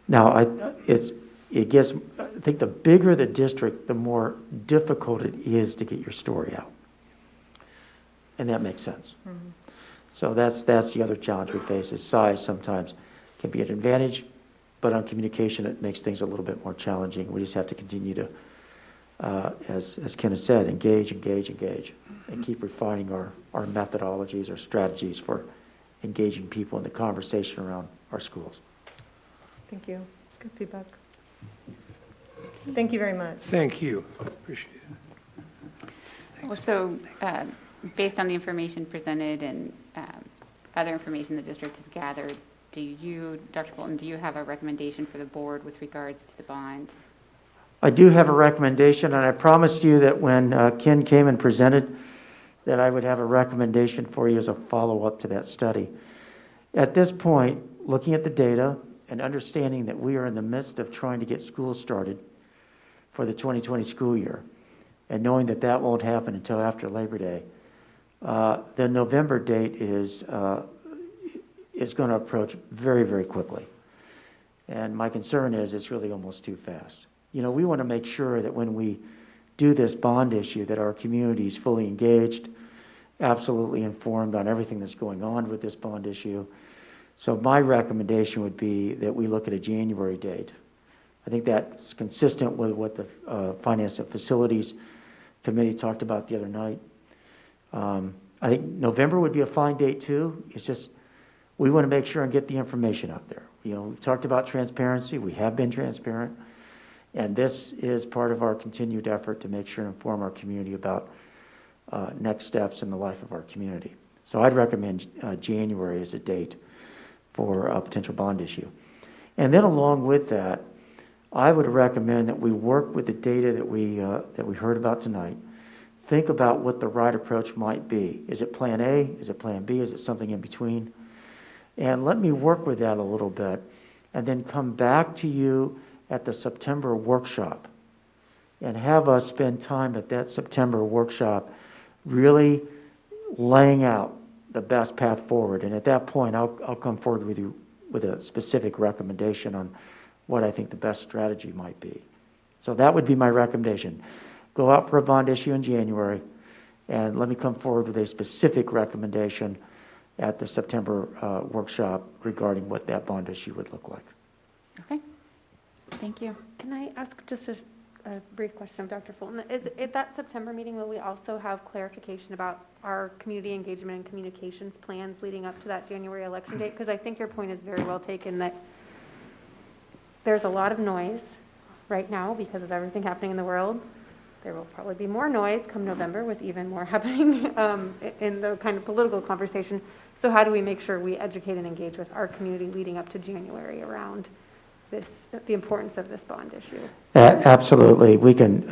Now, it gets, I think the bigger the district, the more difficult it is to get your story out. And that makes sense. Mm-hmm. So that's the other challenge we face is size sometimes can be an advantage, but on communication it makes things a little bit more challenging. We just have to continue to, as Ken has said, engage, and keep refining our methodologies, our strategies for engaging people in the conversation around our schools. Thank you. It's good feedback. Thank you very much. Thank you. I appreciate it. Well, so based on the information presented and other information the district has gathered, do you, Dr. Bolton, do you have a recommendation for the board with regards to the bond? I do have a recommendation, and I promised you that when Ken came and presented that I would have a recommendation for you as a follow-up to that study. At this point, looking at the data and understanding that we are in the midst of trying to get schools started for the 2020 school year, and knowing that that won't happen until after Labor Day, the November date is going to approach very, very quickly. And my concern is it's really almost too fast. You know, we want to make sure that when we do this bond issue that our community is fully engaged, absolutely informed on everything that's going on with this bond issue. So my recommendation would be that we look at a January date. I think that's consistent with what the Finance and Facilities Committee talked about the other night. I think November would be a fine date too. It's just we want to make sure and get the information out there. You know, we've talked about transparency. We have been transparent. And this is part of our continued effort to make sure and inform our community about next steps in the life of our community. So I'd recommend January as a date for a potential bond issue. And then along with that, I would recommend that we work with the data that we heard about tonight. Think about what the right approach might be. Is it plan A? Is it plan B? Is it something in between? And let me work with that a little bit, and then come back to you at the September workshop, and have us spend time at that September workshop really laying out the best path forward. And at that point, I'll come forward with you with a specific recommendation on what I think the best strategy might be. So that would be my recommendation. Go out for a bond issue in January, and let me come forward with a specific recommendation at the September workshop regarding what that bond issue would look like. Okay, thank you. Can I ask just a brief question of Dr. Fulton? At that September meeting, will we also have clarification about our community engagement and communications plans leading up to that January election date? Because I think your point is very well taken, that there's a lot of noise right now because of everything happening in the world. There will probably be more noise come November with even more happening in the kind of political conversation. So how do we make sure we educate and engage with our community leading up to January around this, the importance of this bond issue? Absolutely. We can,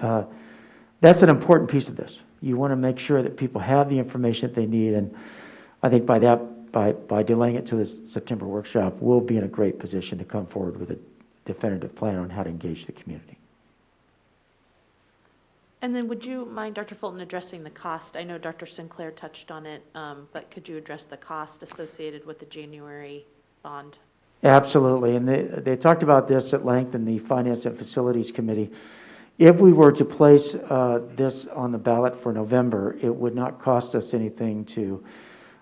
that's an important piece of this. You want to make sure that people have the information that they need, and I think by delaying it to the September workshop, we'll be in a great position to come forward with a definitive plan on how to engage the community. And then would you mind, Dr. Fulton, addressing the cost? I know Dr. Sinclair touched on it, but could you address the cost associated with the January bond? Absolutely, and they talked about this at length in the Finance and Facilities Committee. If we were to place this on the ballot for November, it would not cost us anything to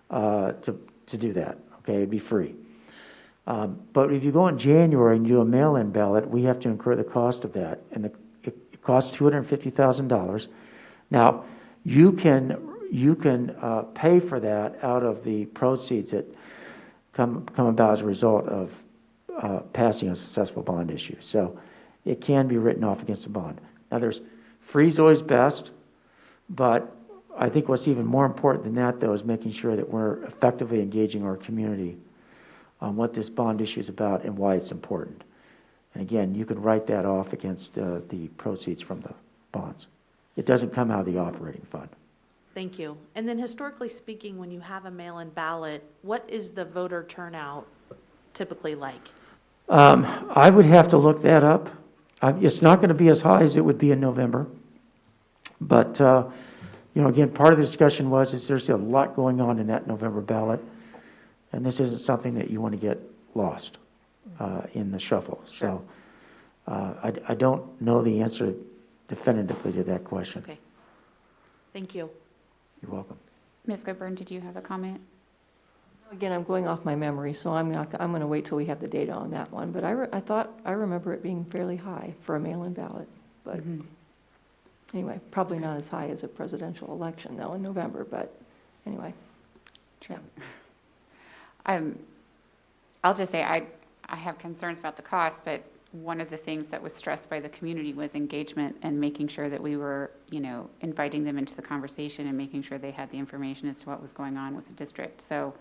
do that. Okay, it'd be free. But if you go in January and do a mail-in ballot, we have to incur the cost of that, and it costs $250,000. Now, you can pay for that out of the proceeds that come about as a result of passing a successful bond issue. So it can be written off against a bond. Now, free is always best, but I think what's even more important than that, though, is making sure that we're effectively engaging our community on what this bond issue is about and why it's important. And again, you can write that off against the proceeds from the bonds. It doesn't come out of the operating fund. Thank you. And then historically speaking, when you have a mail-in ballot, what is the voter turnout typically like? I would have to look that up. It's not going to be as high as it would be in November. But, again, part of the discussion is there's a lot going on in that November ballot, and this isn't something that you want to get lost in the shuffle. Sure. So I don't know the answer definitively to that question. Okay. Thank you. You're welcome. Ms. Goodburn, did you have a comment? Again, I'm going off my memory, so I'm going to wait till we have the data on that one. But I remember it being fairly high for a mail-in ballot. But anyway, probably not as high as a presidential election, though, in November. But anyway. True. I'll just say I have concerns about the cost, but one of the things that was stressed by the community was engagement and making sure that we were, inviting them into the conversation and making sure they had the information as to what was going on with the district. So,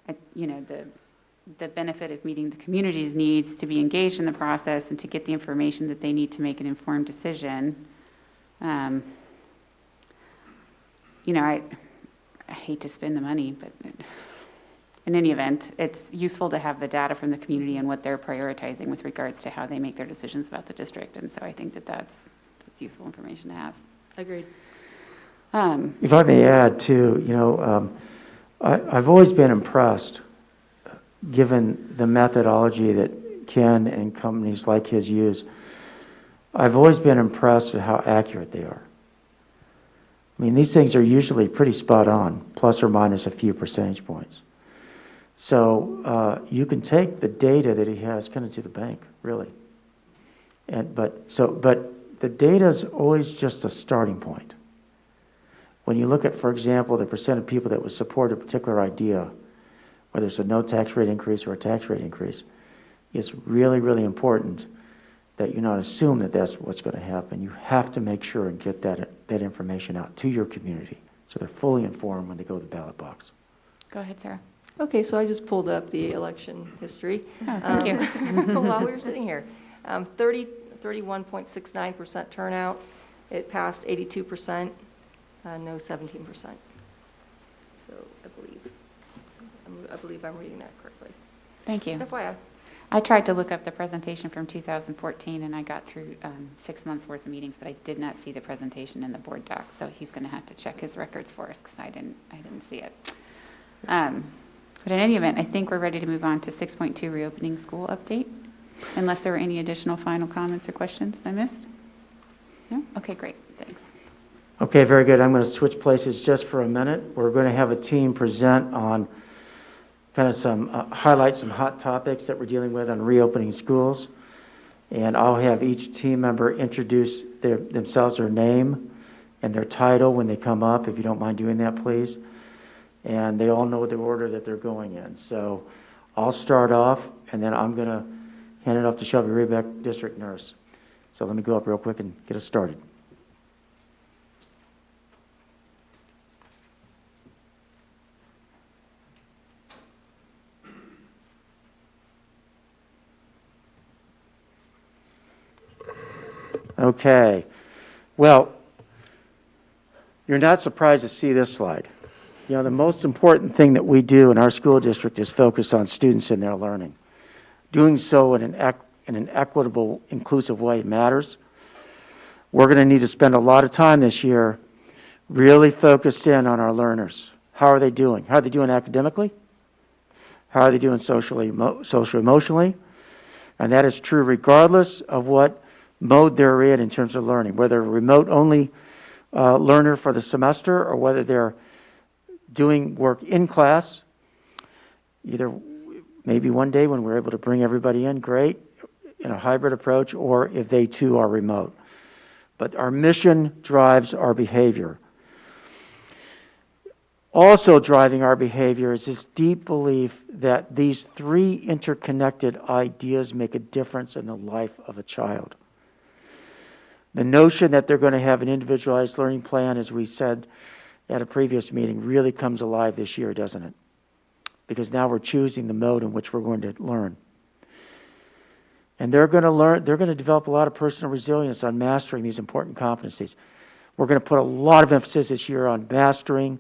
the benefit of meeting the community's needs to be engaged in the process and to get the information that they need to make an informed decision. I hate to spend the money, but in any event, it's useful to have the data from the community and what they're prioritizing with regards to how they make their decisions about the district. And so I think that's useful information to have. Agreed. If I may add, too, I've always been impressed, given the methodology that Ken and companies like his use. I've always been impressed at how accurate they are. I mean, these things are usually pretty spot on, plus or minus a few percentage points. So you can take the data that he has kind of to the bank, really. But the data is always just a starting point. When you look at, for example, the percent of people that would support a particular idea, whether it's a no tax rate increase or a tax rate increase, it's really, really important that you not assume that that's what's going to happen. You have to make sure and get that information out to your community so they're fully informed when they go to the ballot box. Go ahead, Sarah. Okay, so I just pulled up the election history. Oh, thank you. While we were sitting here. 31.69% turnout. It passed 82%, no 17%. So I believe I believe I'm reading that correctly. Thank you. FYI. I tried to look up the presentation from 2014, and I got through 6 months' worth of meetings, but I did not see the presentation in the board doc, so he's going to have to check his records for us, because I didn't see it. But in any event, I think we're ready to move on to 6.2, reopening school update, unless there were any additional final comments or questions I missed? No? Okay, great, thanks. Okay, very good. I'm going to switch places just for a minute. We're going to have a team present on kind of some highlight some hot topics that we're dealing with on reopening schools. And I'll have each team member introduce themselves, their name and their title when they come up, if you don't mind doing that, please. And they all know the order that they're going in. So I'll start off, and then I'm going to hand it off to Shelby Rebeck, district nurse. So let me go up real quick and get us started. Okay. Well, you're not surprised to see this slide. You know, the most important thing that we do in our school district is focus on students and their learning. Doing so in an equitable, inclusive way matters. We're going to need to spend a lot of time this year really focused in on our learners. How are they doing? How are they doing academically? How are they doing socially, emotionally? And that is true regardless of what mode they're in terms of learning, whether a remote-only learner for the semester or whether they're doing work in class. Either maybe one day when we're able to bring everybody in, great, in a hybrid approach, or if they too are remote. But our mission drives our behavior. Also driving our behavior is this deep belief that these three interconnected ideas make a difference in the life of a child. The notion that they're going to have an individualized learning plan, as we said at a previous meeting, really comes alive this year, doesn't it? Because now we're choosing the mode in which we're going to learn. And they're going to develop a lot of personal resilience on mastering these important competencies. We're going to put a lot of emphasis this year on mastering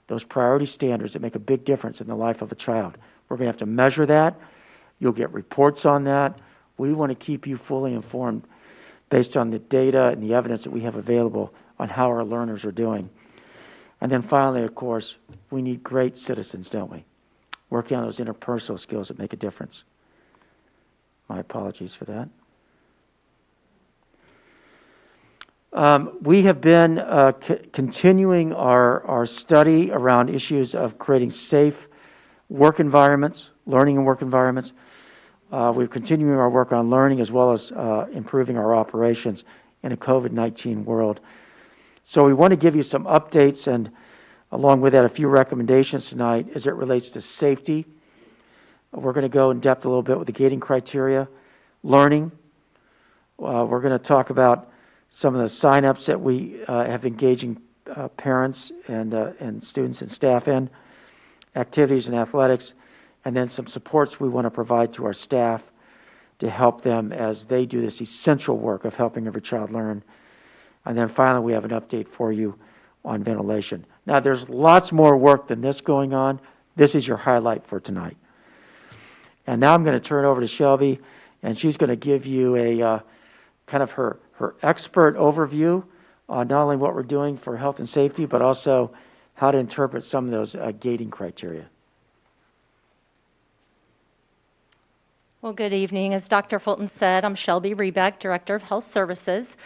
those priority standards that make a big difference in the life of a child. We're going to have to measure that. You'll get reports on that. We want to keep you fully informed based on the data and the evidence that we have available on how our learners are doing. And then finally, of course, we need great citizens, don't we? Working on those interpersonal skills that make a difference. My apologies for that. We have been continuing our study around issues of creating safe work environments, learning and work environments. We're continuing our work on learning as well as improving our operations in a COVID-19 world. So we want to give you some updates and along with that a few recommendations tonight as it relates to safety. We're going to go in depth a little bit with the gating criteria, learning. We're going to talk about some of the sign-ups that we have engaging parents and students and staff in, activities and athletics, and then some supports we want to provide to our staff to help them as they do this essential work of helping every child learn. And then finally, we have an update for you on ventilation. Now, there's lots more work than this going on. This is your highlight for tonight. And now I'm going to turn it over to Shelby, and she's going to give you a kind of her expert overview on not only what we're doing for health and safety, but also how to interpret some of those gating criteria. Well, good evening. As Dr. Fulton said, I'm Shelby Rebeck, Director of Health Services.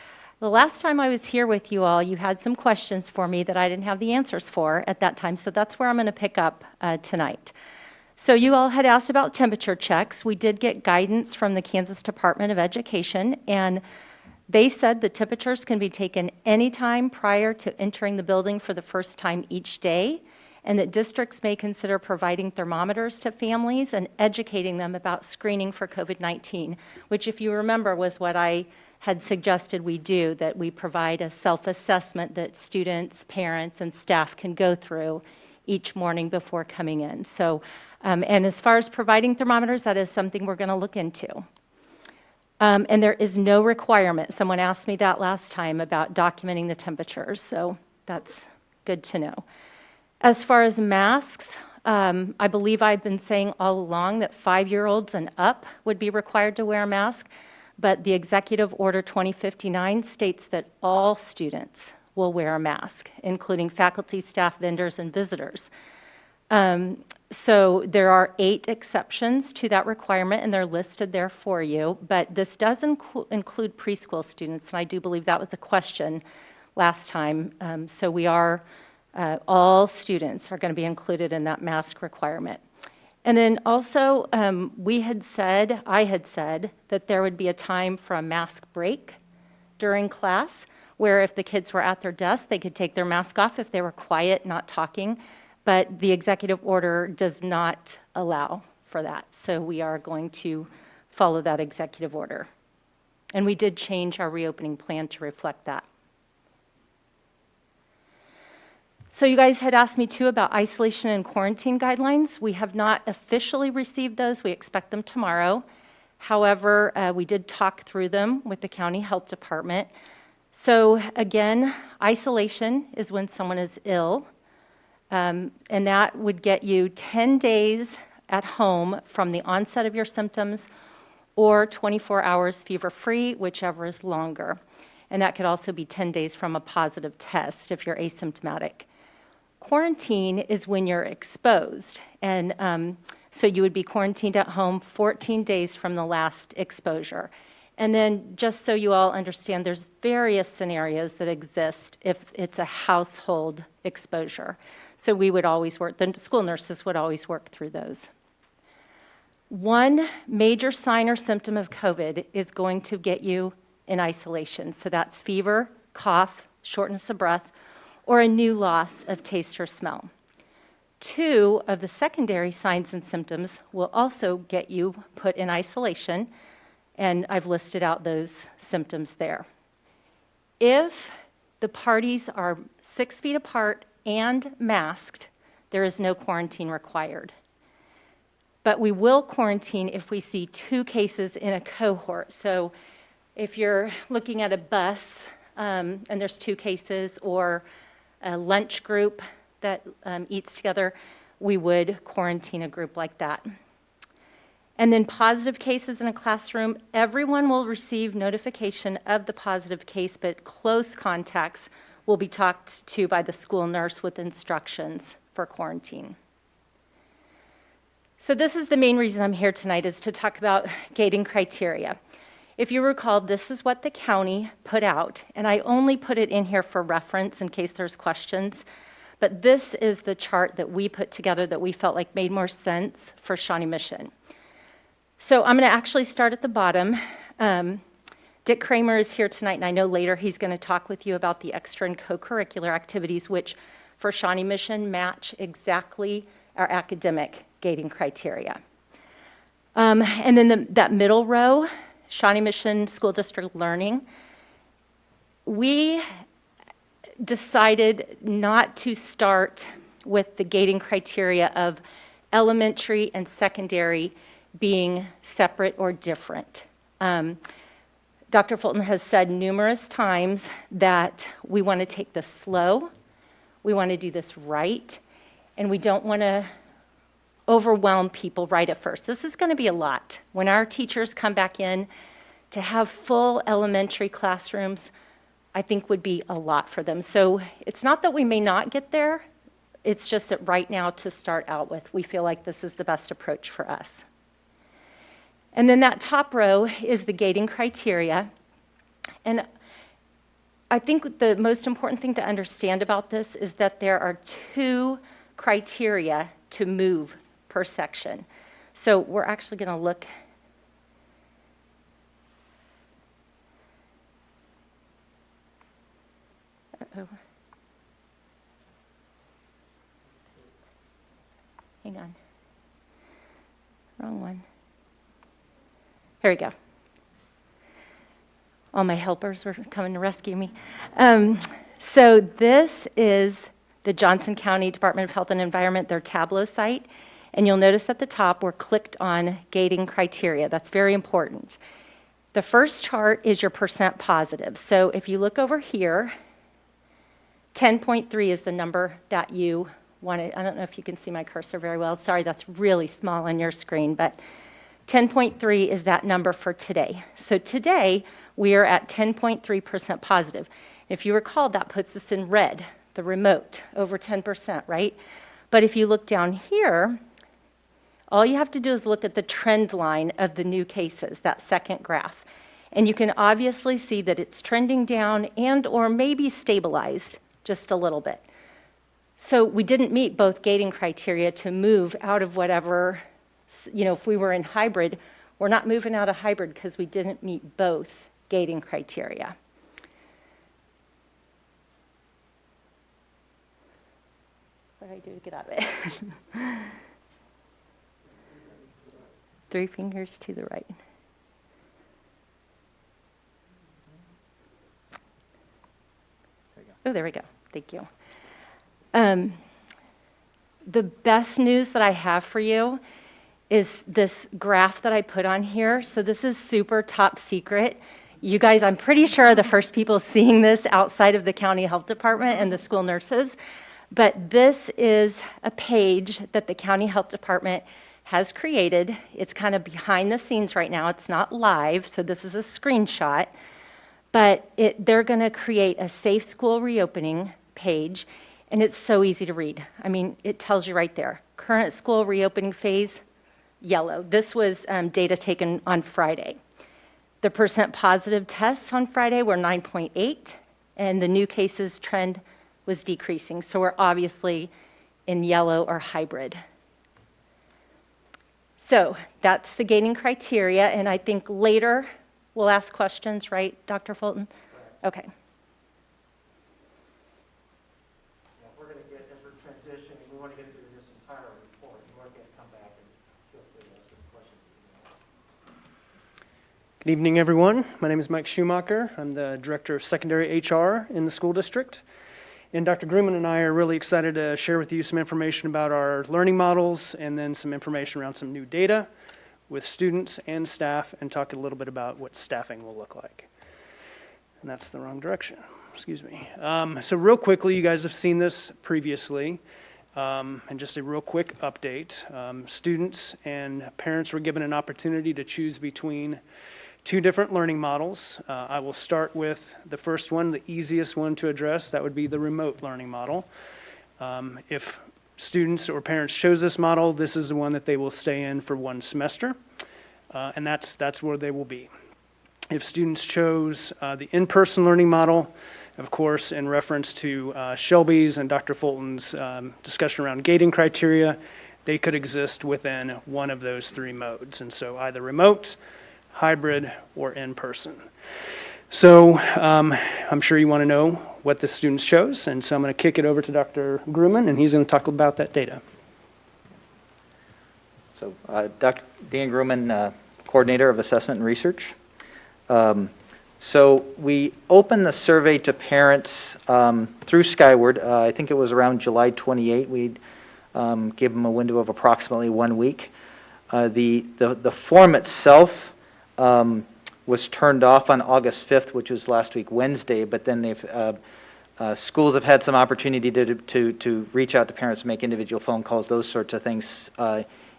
The last time I was here with you all, you had some questions for me that I didn't have the answers for at that time, so that's where I'm going to pick up tonight. So you all had asked about temperature checks. We did get guidance from the Kansas Department of Education, and they said the temperatures can be taken anytime prior to entering the building for the first time each day, and that districts may consider providing thermometers to families and educating them about screening for COVID-19, which, if you remember, was what I had suggested we do, that we provide a self-assessment that students, parents, and staff can go through each morning before coming in. So, and as far as providing thermometers, that is something we're going to look into. And there is no requirement. Someone asked me that last time about documenting the temperatures, so that's good to know. As far as masks, I believe I've been saying all along that 5-year-olds and up would be required to wear a mask, but the Executive Order 2059 states that all students will wear a mask, including faculty, staff, vendors, and visitors. So there are 8 exceptions to that requirement, and they're listed there for you, but this does include preschool students, and I do believe that was a question last time. So we are, all students are going to be included in that mask requirement. And then also, I had said that there would be a time for a mask break during class, where if the kids were at their desk, they could take their mask off if they were quiet, not talking. But the executive order does not allow for that. So we are going to follow that executive order. And we did change our reopening plan to reflect that. So you guys had asked me too about isolation and quarantine guidelines. We have not officially received those. We expect them tomorrow. However, we did talk through them with the county health department. So again, isolation is when someone is ill. And that would get you 10 days at home from the onset of your symptoms or 24 hours fever-free, whichever is longer. And that could also be 10 days from a positive test if you're asymptomatic. Quarantine is when you're exposed. And so you would be quarantined at home 14 days from the last exposure. And then just so you all understand, there's various scenarios that exist if it's a household exposure. So we would always work, the school nurses would always work through those. One major sign or symptom of COVID is going to get you in isolation. So that's fever, cough, shortness of breath, or a new loss of taste or smell. 2 of the secondary signs and symptoms will also get you put in isolation, and I've listed out those symptoms there. If the parties are 6 feet apart and masked, there is no quarantine required. But we will quarantine if we see 2 cases in a cohort. So if you're looking at a bus and there's 2 cases, or a lunch group that eats together, we would quarantine a group like that. And then positive cases in a classroom, everyone will receive notification of the positive case, but close contacts will be talked to by the school nurse with instructions for quarantine. So this is the main reason I'm here tonight, is to talk about gating criteria. If you recall, this is what the county put out, and I only put it in here for reference in case there's questions, but this is the chart that we put together that we felt like made more sense for Shawnee Mission. So I'm going to actually start at the bottom. Dick Kramer is here tonight, and I know later he's going to talk with you about the extra and co-curricular activities, which for Shawnee Mission match exactly our academic gating criteria. And then that middle row, Shawnee Mission School District Learning, we decided not to start with the gating criteria of elementary and secondary being separate or different. Dr. Fulton has said numerous times that we want to take this slow, we want to do this right, and we don't want to overwhelm people right at first. This is going to be a lot. When our teachers come back in, to have full elementary classrooms, I think would be a lot for them. So it's not that we may not get there, it's just that right now to start out with, we feel like this is the best approach for us. And then that top row is the gating criteria. And I think the most important thing to understand about this is that there are 2 criteria to move per section. So we're actually going to look. Uh-oh. Hang on. Wrong one. Here we go. All my helpers were coming to rescue me. So this is the Johnson County Department of Health and Environment, their tableau site. And you'll notice at the top, we're clicked on gating criteria. That's very important. The first chart is your percent positive. So if you look over here, 10.3 is the number that you I don't know if you can see my cursor very well. Sorry, that's really small on your screen, but 10.3 is that number for today. So today, we are at 10.3% positive. If you recall, that puts us in red, the remote, over 10%, right? But if you look down here, all you have to do is look at the trend line of the new cases, that second graph. And you can obviously see that it's trending down and or maybe stabilized just a little bit. So we didn't meet both gating criteria to move out of whatever, if we were in hybrid, we're not moving out of hybrid because we didn't meet both gating criteria. What do I do to get out of it? 3 fingers to the right. Oh, there we go. Thank you. The best news that I have for you is this graph that I put on here. So this is super top secret. You guys, I'm pretty sure, are the first people seeing this outside of the county health department and the school nurses. But this is a page that the county health department has created. It's kind of behind the scenes right now. It's not live, so this is a screenshot. But they're going to create a safe school reopening page, and it's so easy to read. I mean, it tells you right there. Current school reopening phase, yellow. This was data taken on Friday. The percent positive tests on Friday were 9.8, and the new cases trend was decreasing. So we're obviously in yellow or hybrid. So that's the gating criteria, and I think later we'll ask questions, right, Dr. Fulton? Okay. Yeah, we're going to get, as we're transitioning, we want to get into this entire report. We're going to come back and feel free to ask any questions that you have. Good evening, everyone. My name is Mike Schumacher. I'm the Director of Secondary HR in the school district. And Dr. Grumman and I are really excited to share with you some information about our learning models and then some information around some new data with students and staff, and talk a little bit about what staffing will look like. And that's the wrong direction, excuse me. So real quickly, you guys have seen this previously, and just a real quick update. Students and parents were given an opportunity to choose between 2 different learning models. I will start with the first one, the easiest one to address. That would be the remote learning model. If students or parents chose this model, this is the one that they will stay in for 1 semester, and that's where they will be. If students chose the in-person learning model, of course, in reference to Shelby's and Dr. Fulton's discussion around gating criteria, they could exist within one of those 3 modes, and so either remote, hybrid, or in-person. So I'm sure you want to know what the students chose, and so I'm going to kick it over to Dr. Grumman, and he's going to talk about that data. So Dr. Dan Grumman, Coordinator of Assessment and Research. So we opened the survey to parents through Skyward. I think it was around July 28. We'd give them a window of approximately 1 week. The form itself was turned off on August 5th, which was last week Wednesday, but then schools have had some opportunity to reach out to parents, make individual phone calls, those sorts of things,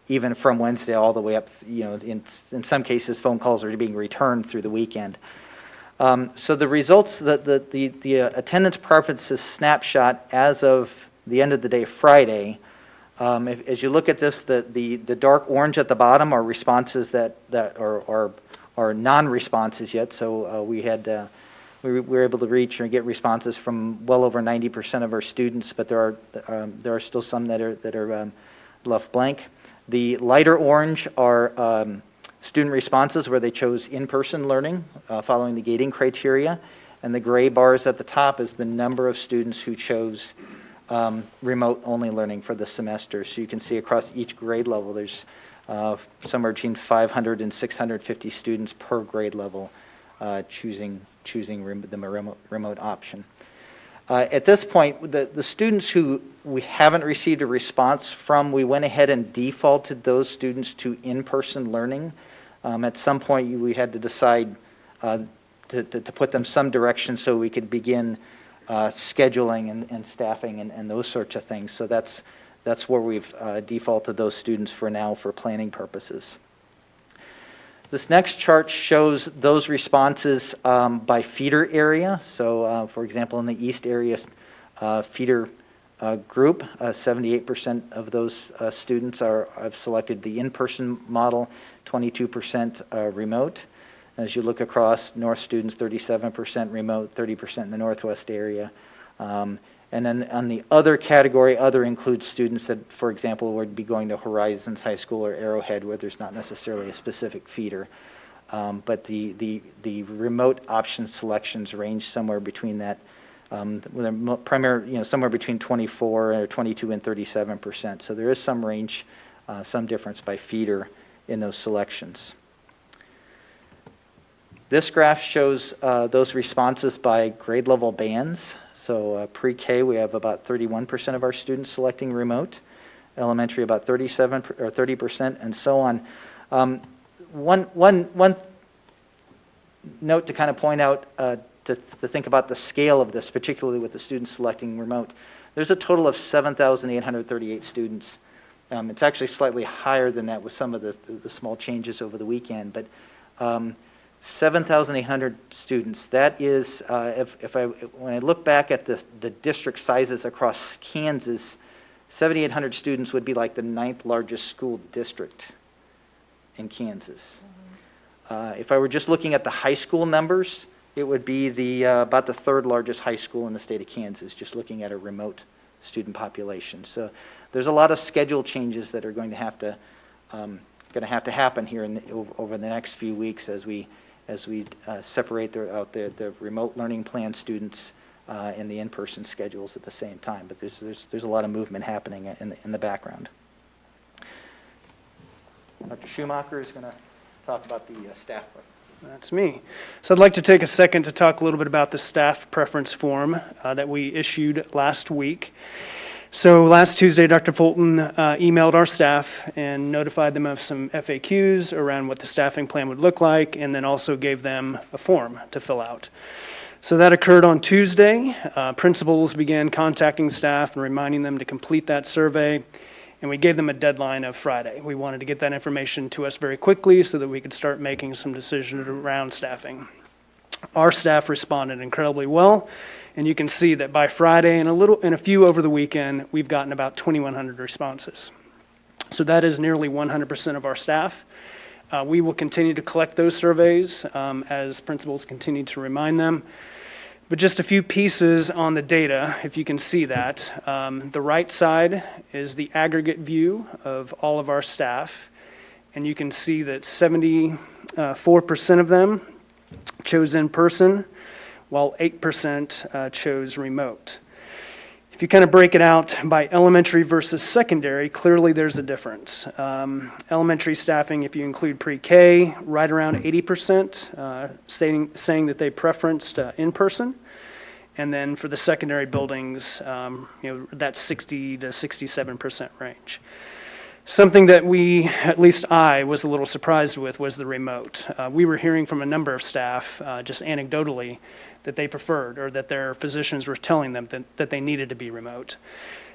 even from Wednesday all the way up. In some cases, phone calls are being returned through the weekend. So the results, the attendance preferences snapshot as of the end of the day Friday. As you look at this, the dark orange at the bottom are responses that are non-responses yet. So we were able to reach or get responses from well over 90% of our students, but there are still some that are left blank. The lighter orange are student responses where they chose in-person learning following the gating criteria, and the gray bars at the top is the number of students who chose remote-only learning for the semester. So you can see across each grade level, there's somewhere between 500 and 650 students per grade level choosing the remote option. At this point, the students who we haven't received a response from, we went ahead and defaulted those students to in-person learning. At some point, we had to decide to put them some direction so we could begin scheduling and staffing and those sorts of things. So that's where we've defaulted those students for now for planning purposes. This next chart shows those responses by feeder area. So, for example, in the East area feeder group, 78% of those students have selected the in-person model, 22% remote. As you look across, North students, 37% remote, 30% in the Northwest area. And then on the other category, other includes students that, for example, would be going to Horizons High School or Arrowhead, where there's not necessarily a specific feeder. But the remote option selections range somewhere between that, somewhere between 24 or 22 and 37%. So there is some range, some difference by feeder in those selections. This graph shows those responses by grade level bands. So pre-K, we have about 31% of our students selecting remote. Elementary, about 37 or 30%, and so on. One note to kind of point out, to think about the scale of this, particularly with the students selecting remote. There's a total of 7,838 students. It's actually slightly higher than that with some of the small changes over the weekend, but 7,800 students. That is, when I look back at the district sizes across Kansas, 7,800 students would be like the 9th largest school district in Kansas. If I were just looking at the high school numbers, it would be about the 3rd largest high school in the state of Kansas, just looking at a remote student population. So there's a lot of schedule changes that are going to have to happen here over the next few weeks as we separate out the remote learning plan students and the in-person schedules at the same time. But there's a lot of movement happening in the background. Dr. Schumacher is going to talk about the staff preferences. That's me. So I'd like to take a second to talk a little bit about the staff preference form that we issued last week. So last Tuesday, Dr. Fulton emailed our staff and notified them of some FAQs around what the staffing plan would look like, and then also gave them a form to fill out. So that occurred on Tuesday. Principals began contacting staff and reminding them to complete that survey, and we gave them a deadline of Friday. We wanted to get that information to us very quickly so that we could start making some decisions around staffing. Our staff responded incredibly well, and you can see that by Friday and a few over the weekend, we've gotten about 2,100 responses. So that is nearly 100% of our staff. We will continue to collect those surveys as principals continue to remind them. But just a few pieces on the data, if you can see that. The right side is the aggregate view of all of our staff, and you can see that 74% of them chose in person, while 8% chose remote. If you kind of break it out by elementary versus secondary, clearly there's a difference. Elementary staffing, if you include pre-K, right around 80%, saying that they preferenced in person. And then for the secondary buildings, that's 60 to 67% range. Something that at least I was a little surprised with was the remote. We were hearing from a number of staff, just anecdotally, that they preferred, or that their physicians were telling them that they needed to be remote.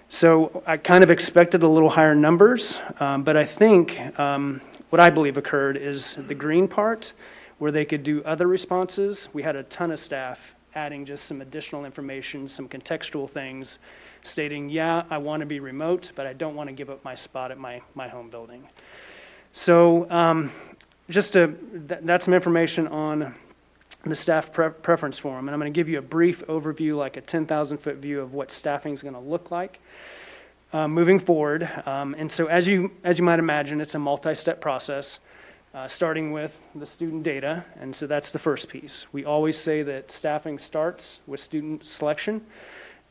So I kind of expected a little higher numbers, but I think what I believe occurred is the green part, where they could do other responses. We had a ton of staff adding just some additional information, some contextual things, stating, yeah, I want to be remote, but I don't want to give up my spot at my home building. So that's some information on the staff preference form, and I'm going to give you a brief overview, like a 10,000-foot view of what staffing is going to look like moving forward. And so as you might imagine, it's a multi-step process. Starting with the student data, and so that's the first piece. We always say that staffing starts with student selection.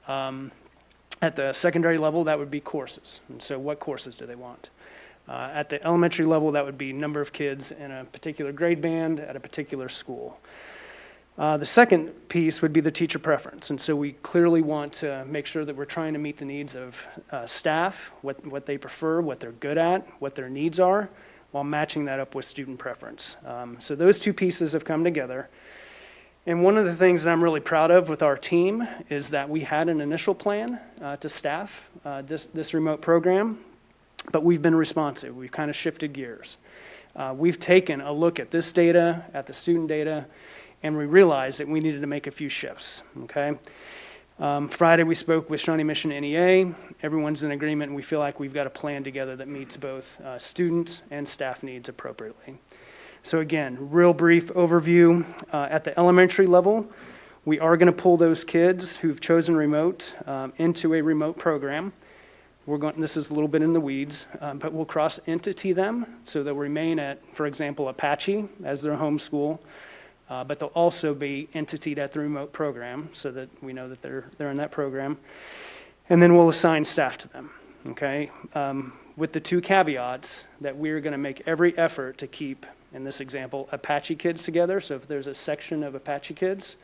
At the secondary level, that would be courses, and so what courses do they want? At the elementary level, that would be number of kids in a particular grade band at a particular school. The second piece would be the teacher preference, and so we clearly want to make sure that we're trying to meet the needs of staff, what they prefer, what they're good at, what their needs are, while matching that up with student preference. So those two pieces have come together. And one of the things that I'm really proud of with our team is that we had an initial plan to staff this remote program, but we've been responsive. We've kind of shifted gears. We've taken a look at this data, at the student data, and we realized that we needed to make a few shifts, okay? Friday, we spoke with Shawnee Mission NEA. Everyone's in agreement, and we feel like we've got a plan together that meets both students and staff needs appropriately. So again, real brief overview. At the elementary level, we are going to pull those kids who've chosen remote into a remote program. This is a little bit in the weeds, but we'll cross-entity them, so they'll remain at, for example, Apache as their home school, but they'll also be entitied at the remote program, so that we know that they're in that program. And then we'll assign staff to them, okay? With the two caveats that we're going to make every effort to keep, in this example, Apache kids together. So if there's a section of Apache kids,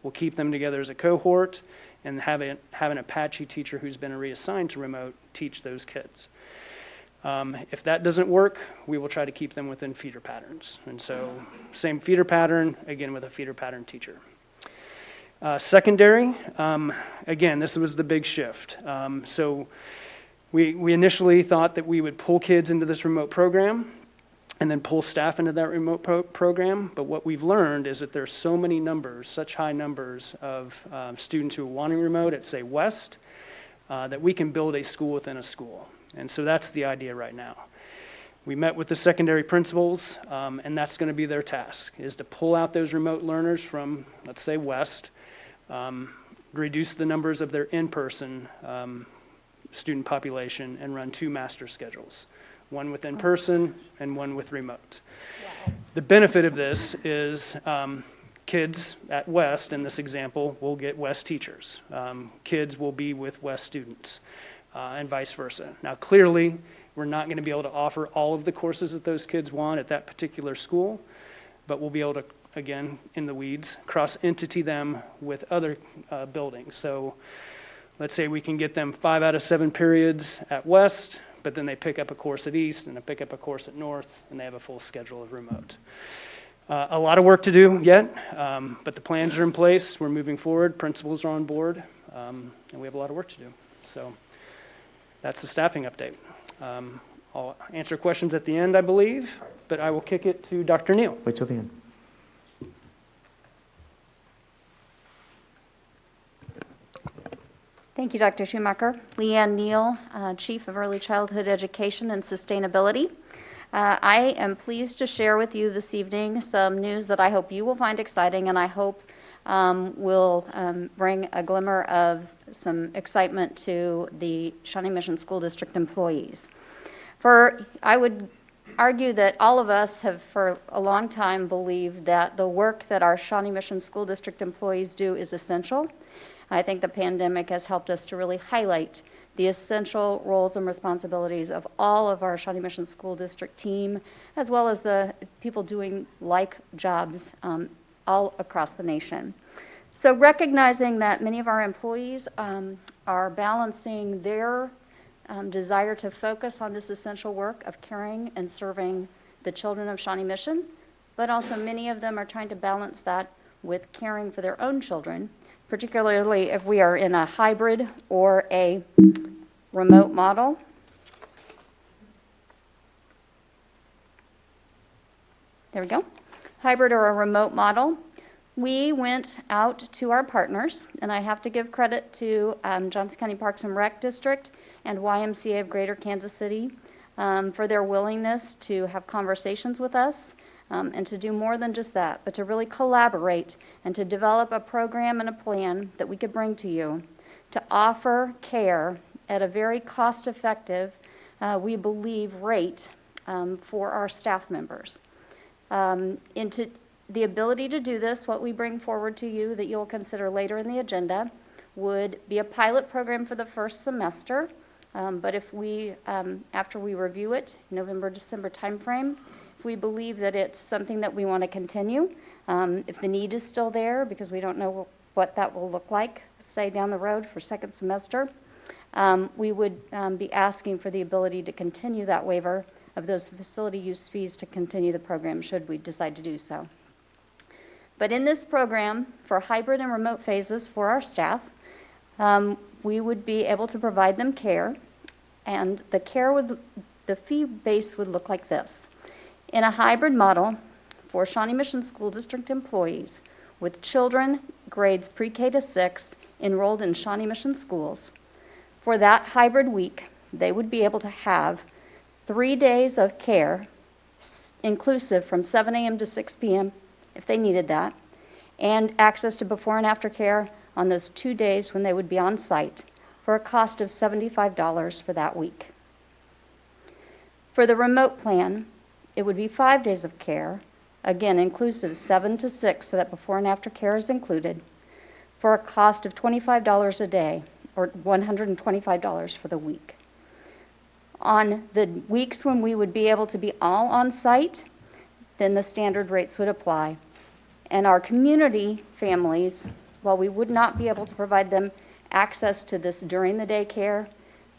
we'll keep them together as a cohort and have an Apache teacher who's been reassigned to remote teach those kids. If that doesn't work, we will try to keep them within feeder patterns. And so same feeder pattern, again with a feeder pattern teacher. Secondary, again, this was the big shift. So we initially thought that we would pull kids into this remote program and then pull staff into that remote program. But what we've learned is that there's so many numbers, such high numbers of students who are wanting remote at, say, West, that we can build a school within a school. And so that's the idea right now. We met with the secondary principals, and that's going to be their task, is to pull out those remote learners from, let's say, West, reduce the numbers of their in-person student population, and run 2 master schedules. One with in-person and one with remote. Wow. The benefit of this is kids at West, in this example, will get West teachers. Kids will be with West students and vice versa. Now, clearly, we're not going to be able to offer all of the courses that those kids want at that particular school, but we'll be able to, again, in the weeds, cross-entity them with other buildings. So let's say we can get them 5 out of 7 periods at West, but then they pick up a course at East and they pick up a course at North, and they have a full schedule of remote. A lot of work to do yet, but the plans are in place. We're moving forward. Principals are on board, and we have a lot of work to do. So that's the staffing update. I'll answer questions at the end, I believe, but I will kick it to Dr. Neal. Wait till the end. Thank you, Dr. Schumacher. Leanne Neal, Chief of Early Childhood Education and Sustainability. I am pleased to share with you this evening some news that I hope you will find exciting, and I hope will bring a glimmer of some excitement to the Shawnee Mission School District employees. I would argue that all of us have for a long time believed that the work that our Shawnee Mission School District employees do is essential. I think the pandemic has helped us to really highlight the essential roles and responsibilities of all of our Shawnee Mission School District team, as well as the people doing like jobs all across the nation. So recognizing that many of our employees are balancing their desire to focus on this essential work of caring and serving the children of Shawnee Mission, but also many of them are trying to balance that with caring for their own children, particularly if we are in a hybrid or a remote model. There we go. Hybrid or a remote model. We went out to our partners, and I have to give credit to Johnson County Parks and Rec District and YMCA of Greater Kansas City for their willingness to have conversations with us and to do more than just that, but to really collaborate and to develop a program and a plan that we could bring to you to offer care at a very cost-effective, we believe, rate for our staff members. Into the ability to do this, what we bring forward to you that you'll consider later in the agenda would be a pilot program for the first semester, but if we, after we review it, November, December timeframe, if we believe that it's something that we want to continue, if the need is still there, because we don't know what that will look like, say down the road for second semester, we would be asking for the ability to continue that waiver of those facility use fees to continue the program should we decide to do so. But in this program, for hybrid and remote phases for our staff, we would be able to provide them care, and the fee base would look like this. In a hybrid model for Shawnee Mission School District employees with children grades pre-K to 6 enrolled in Shawnee Mission schools, for that hybrid week, they would be able to have 3 days of care, inclusive from 7 a.m. to 6 p.m. if they needed that, and access to before and after care on those 2 days when they would be on site for a cost of $75 for that week. For the remote plan, it would be 5 days of care, again inclusive 7 to 6 so that before and after care is included, for a cost of $25 a day or $125 for the week. On the weeks when we would be able to be all on site, then the standard rates would apply. And our community families, while we would not be able to provide them access to this during the day care,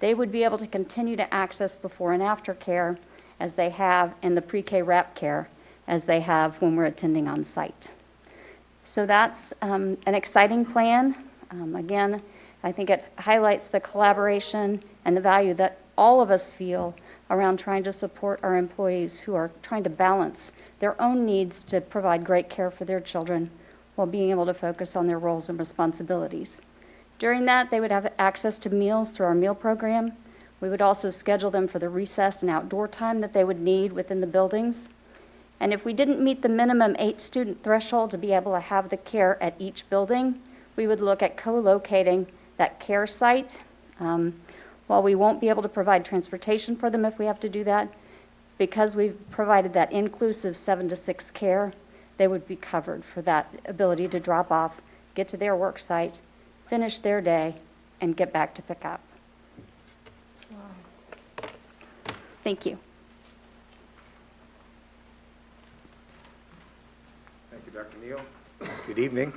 they would be able to continue to access before and after care as they have, and the pre-K wrap care as they have when we're attending on site. So that's an exciting plan. Again, I think it highlights the collaboration and the value that all of us feel around trying to support our employees who are trying to balance their own needs to provide great care for their children while being able to focus on their roles and responsibilities. During that, they would have access to meals through our meal program. We would also schedule them for the recess and outdoor time that they would need within the buildings. And if we didn't meet the minimum 8 student threshold to be able to have the care at each building, we would look at co-locating that care site. While we won't be able to provide transportation for them if we have to do that, because we've provided that inclusive 7 to 6 care, they would be covered for that ability to drop off, get to their work site, finish their day, and get back to pick up. Wow. Thank you. Thank you, Dr. Neal. Good evening.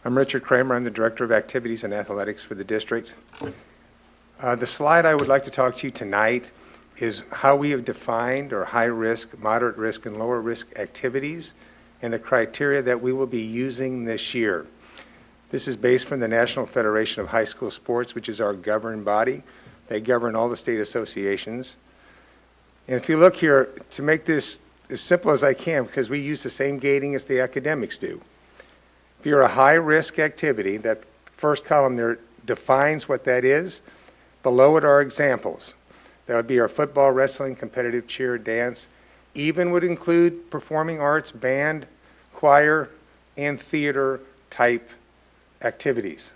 I'm Richard Kramer. I'm the Director of Activities and Athletics for the district. The slide I would like to talk to you tonight is how we have defined our high risk, moderate risk, and lower risk activities and the criteria that we will be using this year. This is based from the National Federation of High School Sports, which is our governing body. They govern all the state associations. And if you look here, to make this as simple as I can, because we use the same gating as the academics do. If you're a high-risk activity, that first column there defines what that is. Below it are examples. That would be our football, wrestling, competitive cheer, dance. Even would include performing arts, band, choir, and theater type activities.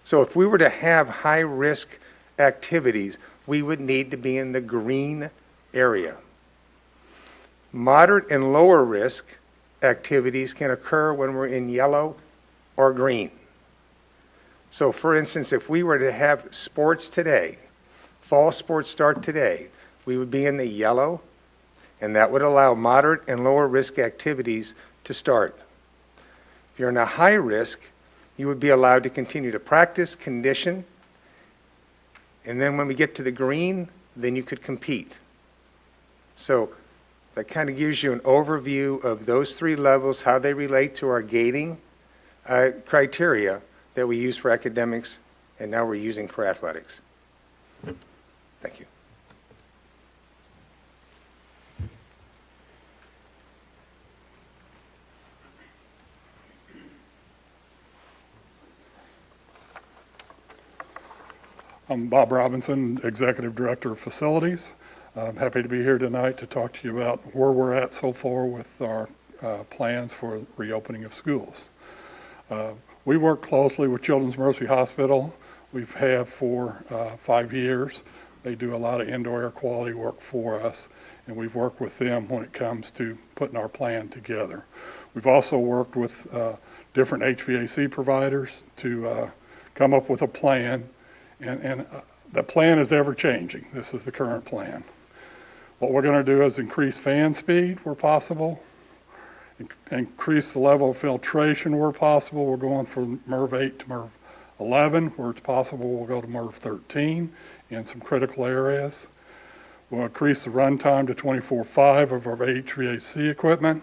So if we were to have high-risk activities, we would need to be in the green area. Moderate and lower risk activities can occur when we're in yellow or green. So for instance, if we were to have sports today, fall sports start today, we would be in the yellow, and that would allow moderate and lower risk activities to start. If you're in a high risk, you would be allowed to continue to practice, condition, and then when we get to the green, then you could compete. So that kind of gives you an overview of those 3 levels, how they relate to our gating criteria that we use for academics, and now we're using for athletics. Thank you. I'm Bob Robinson, Executive Director of Facilities. I'm happy to be here tonight to talk to you about where we're at so far with our plans for reopening of schools. We work closely with Children's Mercy Hospital. We've had for 5 years. They do a lot of indoor air quality work for us, and we've worked with them when it comes to putting our plan together. We've also worked with different HVAC providers to come up with a plan, and the plan is ever changing. This is the current plan. What we're going to do is increase fan speed where possible, increase the level of filtration where possible. We're going from MERV 8 to MERV 11. Where it's possible, we'll go to MERV 13 in some critical areas. We'll increase the runtime to 24/5 of our HVAC equipment.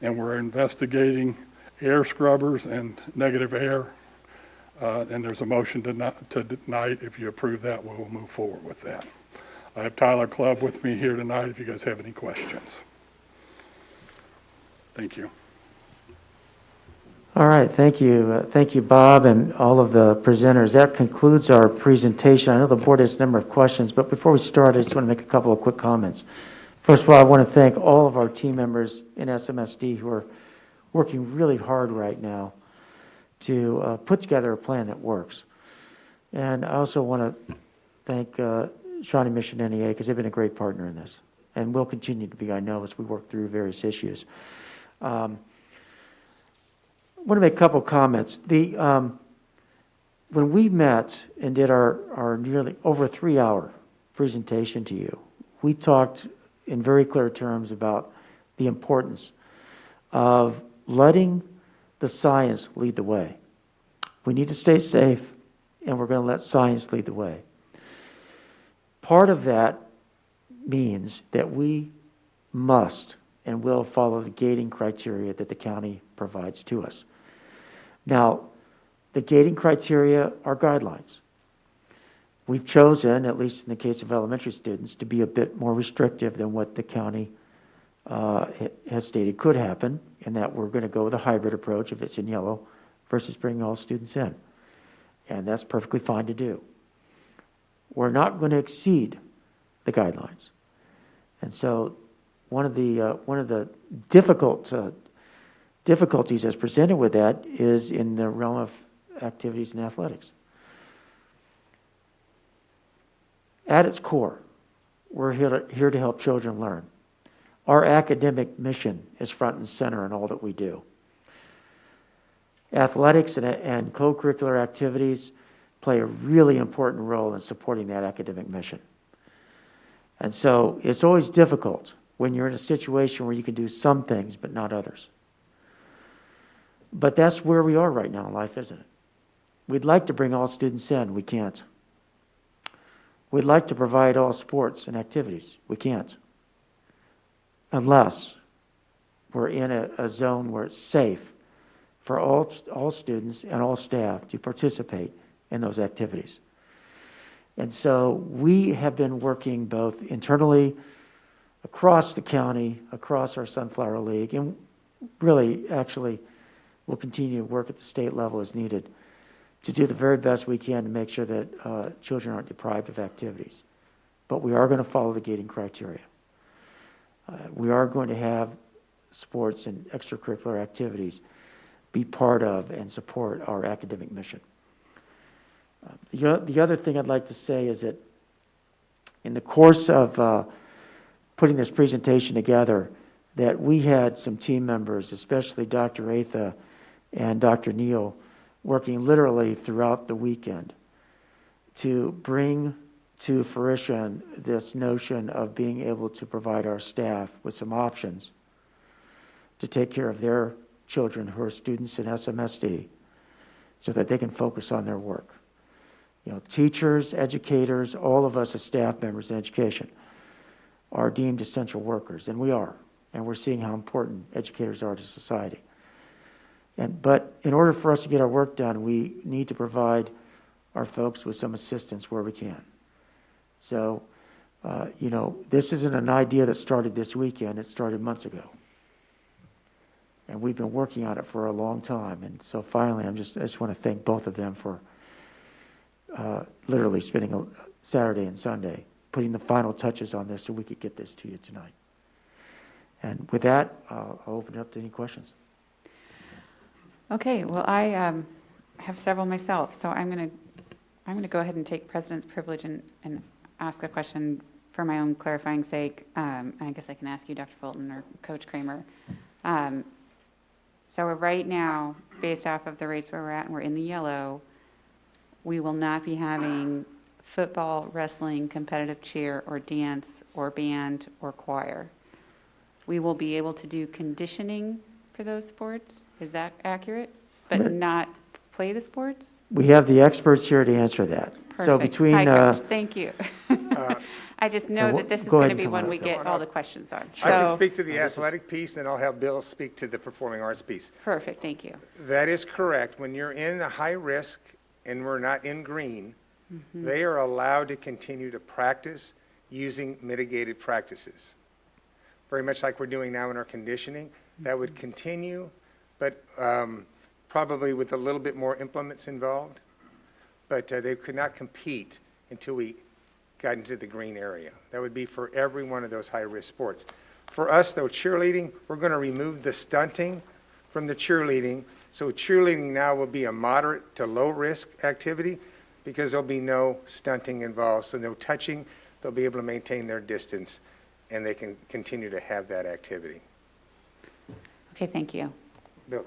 and we're investigating air scrubbers and negative air. And there's a motion tonight. If you approve that, we'll move forward with that. I have Tyler Clubb with me here tonight if you guys have any questions. Thank you. All right, thank you. Thank you, Bob, and all of the presenters. That concludes our presentation. I know the board has a number of questions, but before we start, I just want to make a couple of quick comments. First of all, I want to thank all of our team members in SMSD who are working really hard right now to put together a plan that works. And I also want to thank Shawnee Mission NEA because they've been a great partner in this and will continue to be, I know, as we work through various issues. I want to make a couple comments. When we met and did our nearly over 3-hour presentation to you, we talked in very clear terms about the importance of letting the science lead the way. We need to stay safe, and we're going to let science lead the way. Part of that means that we must and will follow the gating criteria that the county provides to us. Now, the gating criteria are guidelines. We've chosen, at least in the case of elementary students, to be a bit more restrictive than what the county has stated could happen, in that we're going to go with a hybrid approach if it's in yellow versus bringing all students in. And that's perfectly fine to do. We're not going to exceed the guidelines. And so one of the difficulties as presented with that is in the realm of activities and athletics. At its core, we're here to help children learn. Our academic mission is front and center in all that we do. Athletics and co-curricular activities play a really important role in supporting that academic mission. And so it's always difficult when you're in a situation where you can do some things but not others. But that's where we are right now in life, isn't it? We'd like to bring all students in. We can't. We'd like to provide all sports and activities. We can't. Unless we're in a zone where it's safe for all students and all staff to participate in those activities. And so we have been working both internally, across the county, across our Sunflower League, and really, actually, we'll continue to work at the state level as needed to do the very best we can to make sure that children aren't deprived of activities. But we are going to follow the gating criteria. We are going to have sports and extracurricular activities be part of and support our academic mission. The other thing I'd like to say is that in the course of putting this presentation together, that we had some team members, especially Dr. Atha and Dr. Neal, working literally throughout the weekend to bring to fruition this notion of being able to provide our staff with some options to take care of their children who are students in SMSD so that they can focus on their work. You know, teachers, educators, all of us as staff members in education are deemed essential workers, and we are. And we're seeing how important educators are to society. But in order for us to get our work done, we need to provide our folks with some assistance where we can. So, this isn't an idea that started this weekend. It started months ago. And we've been working on it for a long time. And so finally, I just want to thank both of them for literally spending a Saturday and Sunday putting the final touches on this so we could get this to you tonight. And with that, I'll open it up to any questions. Okay, well, I have several myself, so I'm going to go ahead and take president's privilege and ask a question for my own clarifying sake. And I guess I can ask you, Dr. Fulton or Coach Kramer. So we're right now, based off of the rates where we're at, and we're in the yellow, we will not be having football, wrestling, competitive cheer, or dance, or band, or choir. We will be able to do conditioning for those sports. Is that accurate? But not play the sports? We have the experts here to answer that. Perfect. So between Hi, Coach. Thank you. I just know that this is Go going ahead to and be come one on we up. get all the questions on. I can So, speak to the athletic piece, and I'll have Bill speak to the performing arts piece. perfect, thank you. That is correct. When you're in the high risk and we're not in green, they are allowed to continue to practice using mitigated practices. Very much like we're doing now in our conditioning. That would continue, but probably with a little bit more implements involved. But they could not compete until we got into the green area. That would be for every one of those high-risk sports. For us, though, cheerleading, we're going to remove the stunting from the cheerleading. So cheerleading now will be a moderate to low-risk activity because there'll be no stunting involved, so no touching. They'll be able to maintain their distance, and they can continue to have that activity. Okay, thank you. Bill.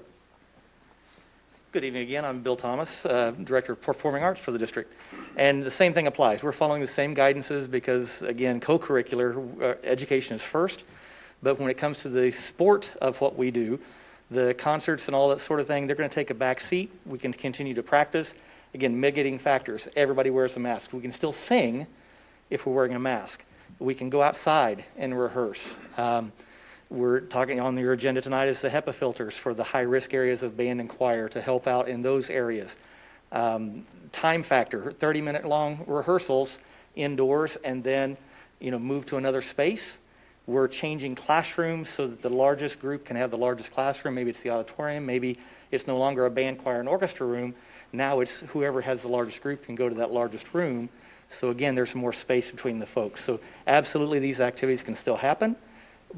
Good evening again. I'm Bill Thomas, Director of Performing Arts for the district. And the same thing applies. We're following the same guidances because, again, co-curricular education is first. But when it comes to the sport of what we do, the concerts and all that sort of thing, they're going to take a back seat. We can continue to practice. Again, mitigating factors. Everybody wears a mask. We can still sing if we're wearing a mask. We can go outside and rehearse. We're talking on your agenda tonight is the HEPA filters for the high-risk areas of band and choir to help out in those areas. Time factor, 30-minute long rehearsals indoors and then, move to another space. We're changing classrooms so that the largest group can have the largest classroom. Maybe it's the auditorium. Maybe it's no longer a band, choir, and orchestra room. Now it's whoever has the largest group can go to that largest room. So again, there's more space between the folks. So absolutely these activities can still happen.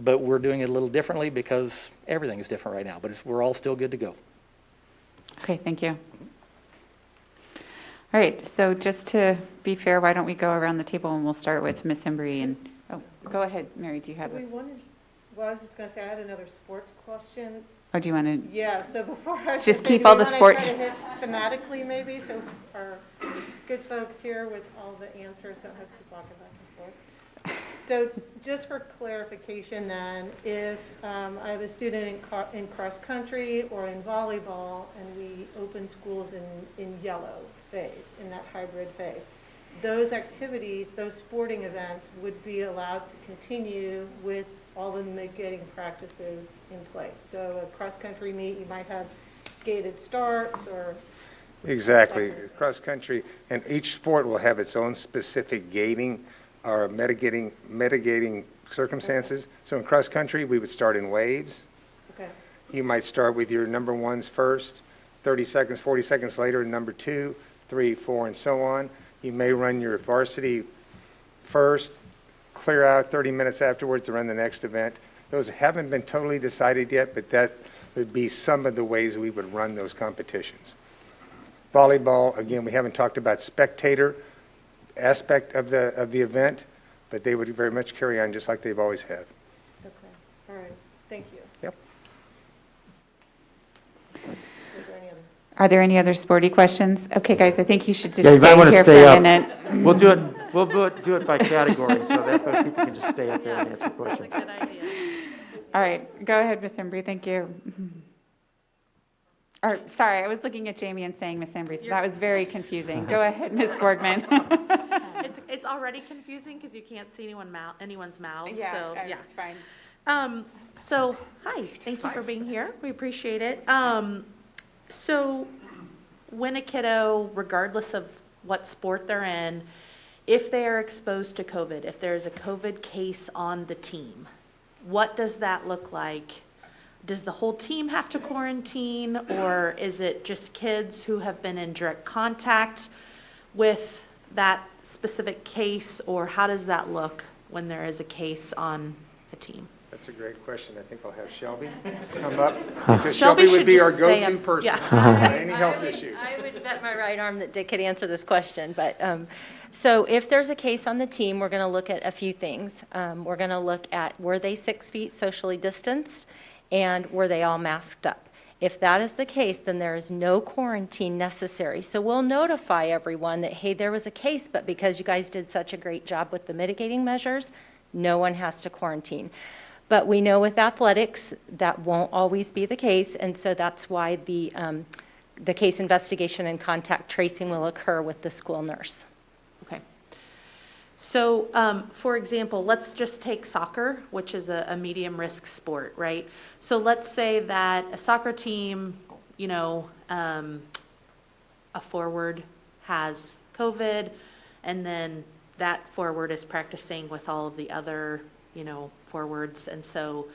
But we're doing it a little differently because everything is different right now, but we're all still good to go. Okay, thank you. All right, so just to be fair, why don't we go around the table and we'll start with Ms. Embry and, go ahead, Mary, do you have We a, wanted, well, I was just going to say, I had another sports question. or do you want to? Yeah, so before I. Just keep all the sport- Try to hit thematically maybe, so our good folks here with all the answers don't have to keep walking back and forth. So just for clarification then, if I have a student in cross-country or in volleyball and we open schools in yellow phase, in that hybrid phase, those activities, those sporting events would be allowed to continue with all the mitigating practices in place. So a cross-country meet, you might have gated starts or... Exactly. Cross-country, and each sport will have its own specific gating or mitigating circumstances. So in cross-country, we would start in waves. Okay. You might start with your number ones first, 30 seconds, 40 seconds later, number 2, 3, 4, and so on. You may run your varsity first, clear out 30 minutes afterwards to run the next event. Those haven't been totally decided yet, but that would be some of the ways we would run those competitions. Volleyball, again, we haven't talked about spectator aspect of the event, but they would very much carry on just like they've always have. Okay, all right, thank you. Yep. Are there any other sporty questions? Okay, guys, I think you should just Yeah, you might stay want to here for stay a up. minute. We'll do it by category, so that way people can just stay up there and answer questions. That's a good idea. All right, go ahead, Ms. Embry, thank you. Or, sorry, I was looking at Jamie and saying Ms. Embry, so that was very confusing. Go ahead, Ms. Boardman. It's already confusing because you can't see anyone's mouths, so, yeah. That's fine. So, hi, thank you for being here. We appreciate it. So, when a kiddo, regardless of what sport they're in, if they are exposed to COVID, if there's a COVID case on the team, what does that look like? Does the whole team have to quarantine, or is it just kids who have been in direct contact with that specific case, or how does that look when there is a case on a team? That's a great question. I think I'll have Shelby come up, because Shelby Shelby would should be our just stay go-to up. person Yeah. for any health issue. I would bet my right arm that Dick could answer this question, but so if there's a case on the team, we're going to look at a few things. We're going to look at, were they 6 feet socially distanced, and were they all masked up? If that is the case, then there is no quarantine necessary. So we'll notify everyone that, hey, there was a case, but because you guys did such a great job with the mitigating measures, no one has to quarantine. But we know with athletics, that won't always be the case, and so that's why the case investigation and contact tracing will occur with the school nurse. Okay. So, for example, let's just take soccer, which is a medium risk sport, right? So let's say that a soccer team, you know, a forward has COVID, and then that forward is practicing with all of the other, you know, forwards. And so,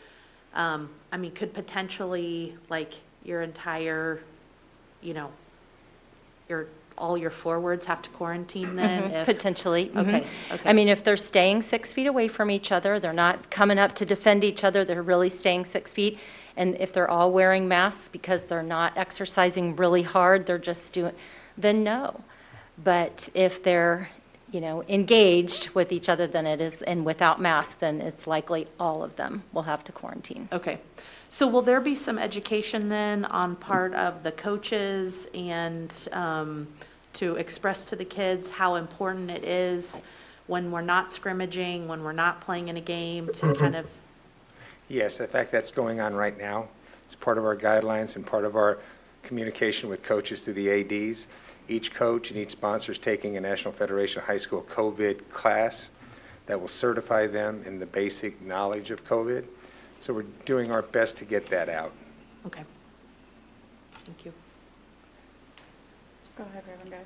I mean, could potentially, like, your entire, you know, all your forwards have to quarantine then? If Potentially. Okay, okay. I mean, if they're staying 6 feet away from each other, they're not coming up to defend each other, they're really staying 6 feet. And if they're all wearing masks because they're not exercising really hard, they're just doing, then no. But if they're, you know, engaged with each other, then it is, and without masks, then it's likely all of them will have to quarantine. Okay. So will there be some education then on part of the coaches and to express to the kids how important it is when we're not scrimmaging, when we're not playing in a game, to kind of... Yes, in fact, that's going on right now. It's part of our guidelines and part of our communication with coaches through the ADs. Each coach and each sponsor is taking a National Federation of High School COVID class that will certify them in the basic knowledge of COVID. So we're doing our best to get that out. Okay. Thank you. Go ahead, Reverend Guy.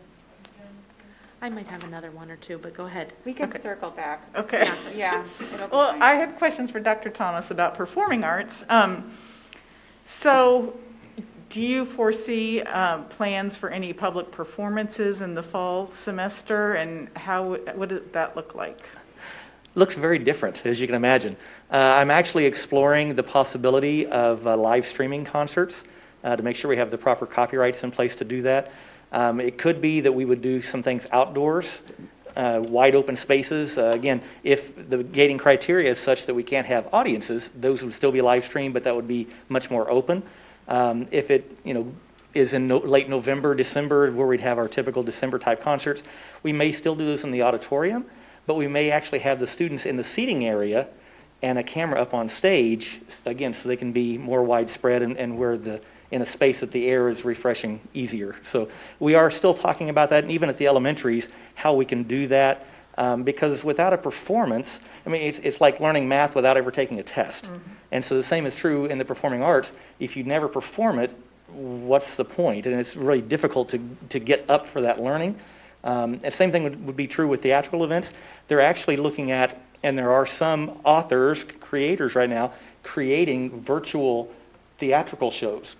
I might have another one or two, but go ahead. We can circle back. Okay. Yeah. It'll be Well, fine. I had questions for Dr. Thomas about performing arts. So do you foresee plans for any public performances in the fall semester, and what did that look like? Looks very different, as you can imagine. I'm actually exploring the possibility of live streaming concerts to make sure we have the proper copyrights in place to do that. It could be that we would do some things outdoors, wide open spaces. Again, if the gating criteria is such that we can't have audiences, those would still be live streamed, but that would be much more open. If it, you know, is in late November, December, where we'd have our typical December type concerts, we may still do this in the auditorium, but we may actually have the students in the seating area and a camera up on stage, again, so they can be more widespread and where in a space that the air is refreshing easier. So we are still talking about that, and even at the elementaries, how we can do that, because without a performance, I mean, it's like learning math without ever taking a test. Mm-hmm. And so the same is true in the performing arts. If you never perform it, what's the point? And it's really difficult to get up for that learning. And same thing would be true with theatrical events. They're actually looking at, and there are some authors, creators right now, creating virtual theatrical shows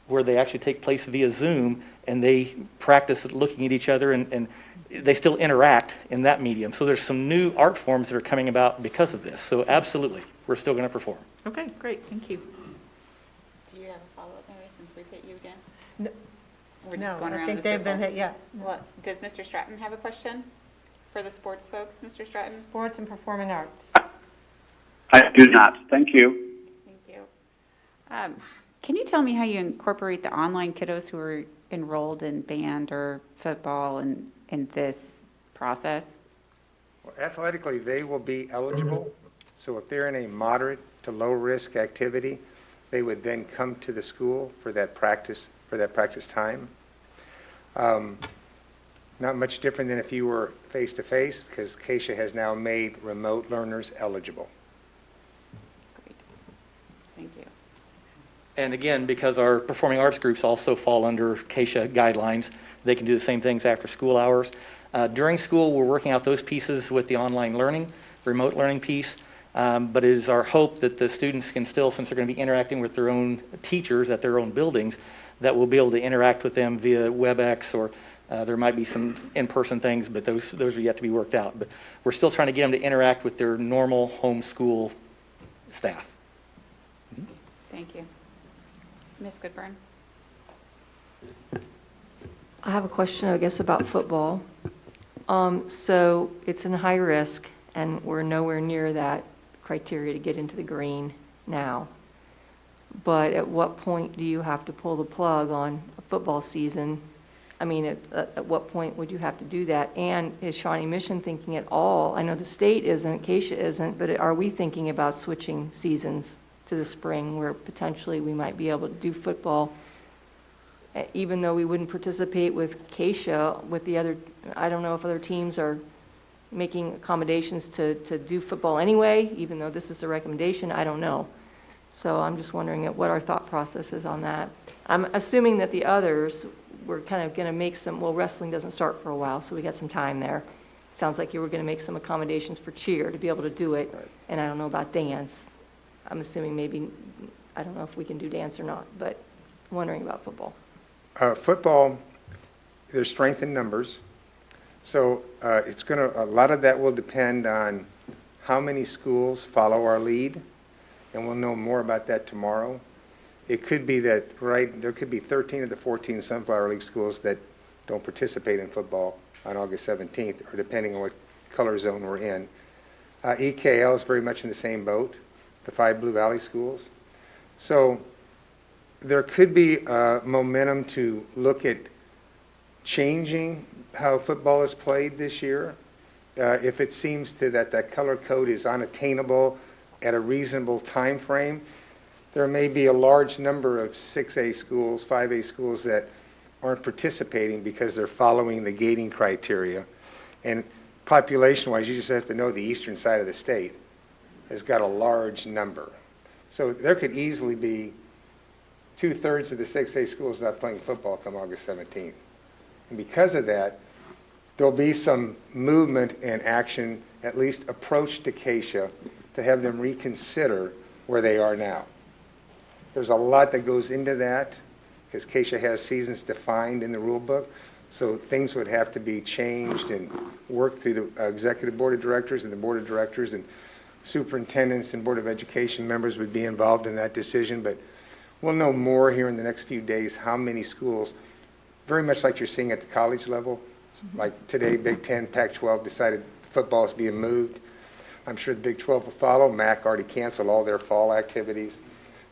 where they actually take place via Zoom, and they practice looking at each other, and they still interact in that medium. So there's some new art forms that are coming about because of this. So absolutely, we're still going to perform. Okay, great, thank you. Do you have a follow-up, Mary, since we've hit you again? No. We're just No, going I around think in a they've been circle. hit, yeah. Well, does Mr. Stratton have a question for the sports folks, Mr. Stratton? Sports and performing arts. I do not. Thank you. Thank you. Can you tell me how you incorporate the online kiddos who are enrolled in band or football in this process? Well, athletically, they will be eligible. So if they're in a moderate to low risk activity, they would then come to the school for that practice time. Not much different than if you were face to face, because Keisha has now made remote learners eligible. Great. Thank you. And again, because our performing arts groups also fall under CASHA guidelines, they can do the same things after school hours. During school, we're working out those pieces with the online learning, remote learning piece. But it is our hope that the students can still, since they're going to be interacting with their own teachers at their own buildings, that we'll be able to interact with them via WebEx, or there might be some in-person things, but those are yet to be worked out. But we're still trying to get them to interact with their normal home school staff. Thank you. Ms. Goodburn? I have a question, I guess, about football. So it's in high risk, and we're nowhere near that criteria to get into the green now. But at what point do you have to pull the plug on a football season? I mean, at what point would you have to do that? And is Shawnee Mission thinking at all? I know the state isn't, Keisha isn't, but are we thinking about switching seasons to the spring where potentially we might be able to do football, even though we wouldn't participate with Keisha, with the other, I don't know if other teams are, making accommodations to do football anyway, even though this is a recommendation, I don't know. So I'm just wondering what our thought process is on that. I'm assuming that the others, we're kind of going to make some, well, wrestling doesn't start for a while, so we got some time there. Sounds like you were going to make some accommodations for cheer to be able to do it, and I don't know about dance. I'm assuming maybe, I don't know if we can do dance or not, but I'm wondering about football. Football, there's strength in numbers. So a lot of that will depend on how many schools follow our lead, and we'll know more about that tomorrow. It could be that, there could be 13 of the 14 Sunflower League schools that don't participate in football on August 17th, or depending on what color zone we're in. EKL is very much in the same boat, the 5 Blue Valley schools. So there could be momentum to look at changing how football is played this year. If it seems that color code is unattainable at a reasonable time frame, there may be a large number of 6A schools, 5A schools that aren't participating because they're following the gating criteria. And population-wise, you just have to know the eastern side of the state has got a large number. So there could easily be 2/3 of the 6A schools not playing football come August 17th. And because of that, there'll be some movement and action, at least approach to Keisha, to have them reconsider where they are now. There's a lot that goes into that, because Keisha has seasons defined in the rule book, so things would have to be changed and worked through the executive board of directors and the board of directors, and superintendents and board of education members would be involved in that decision. But we'll know more here in the next few days how many schools, very much like you're seeing at the college level. Like today, Big Ten, Pac-12 decided football is being moved. I'm sure the Big 12 will follow. MAC already canceled all their fall activities.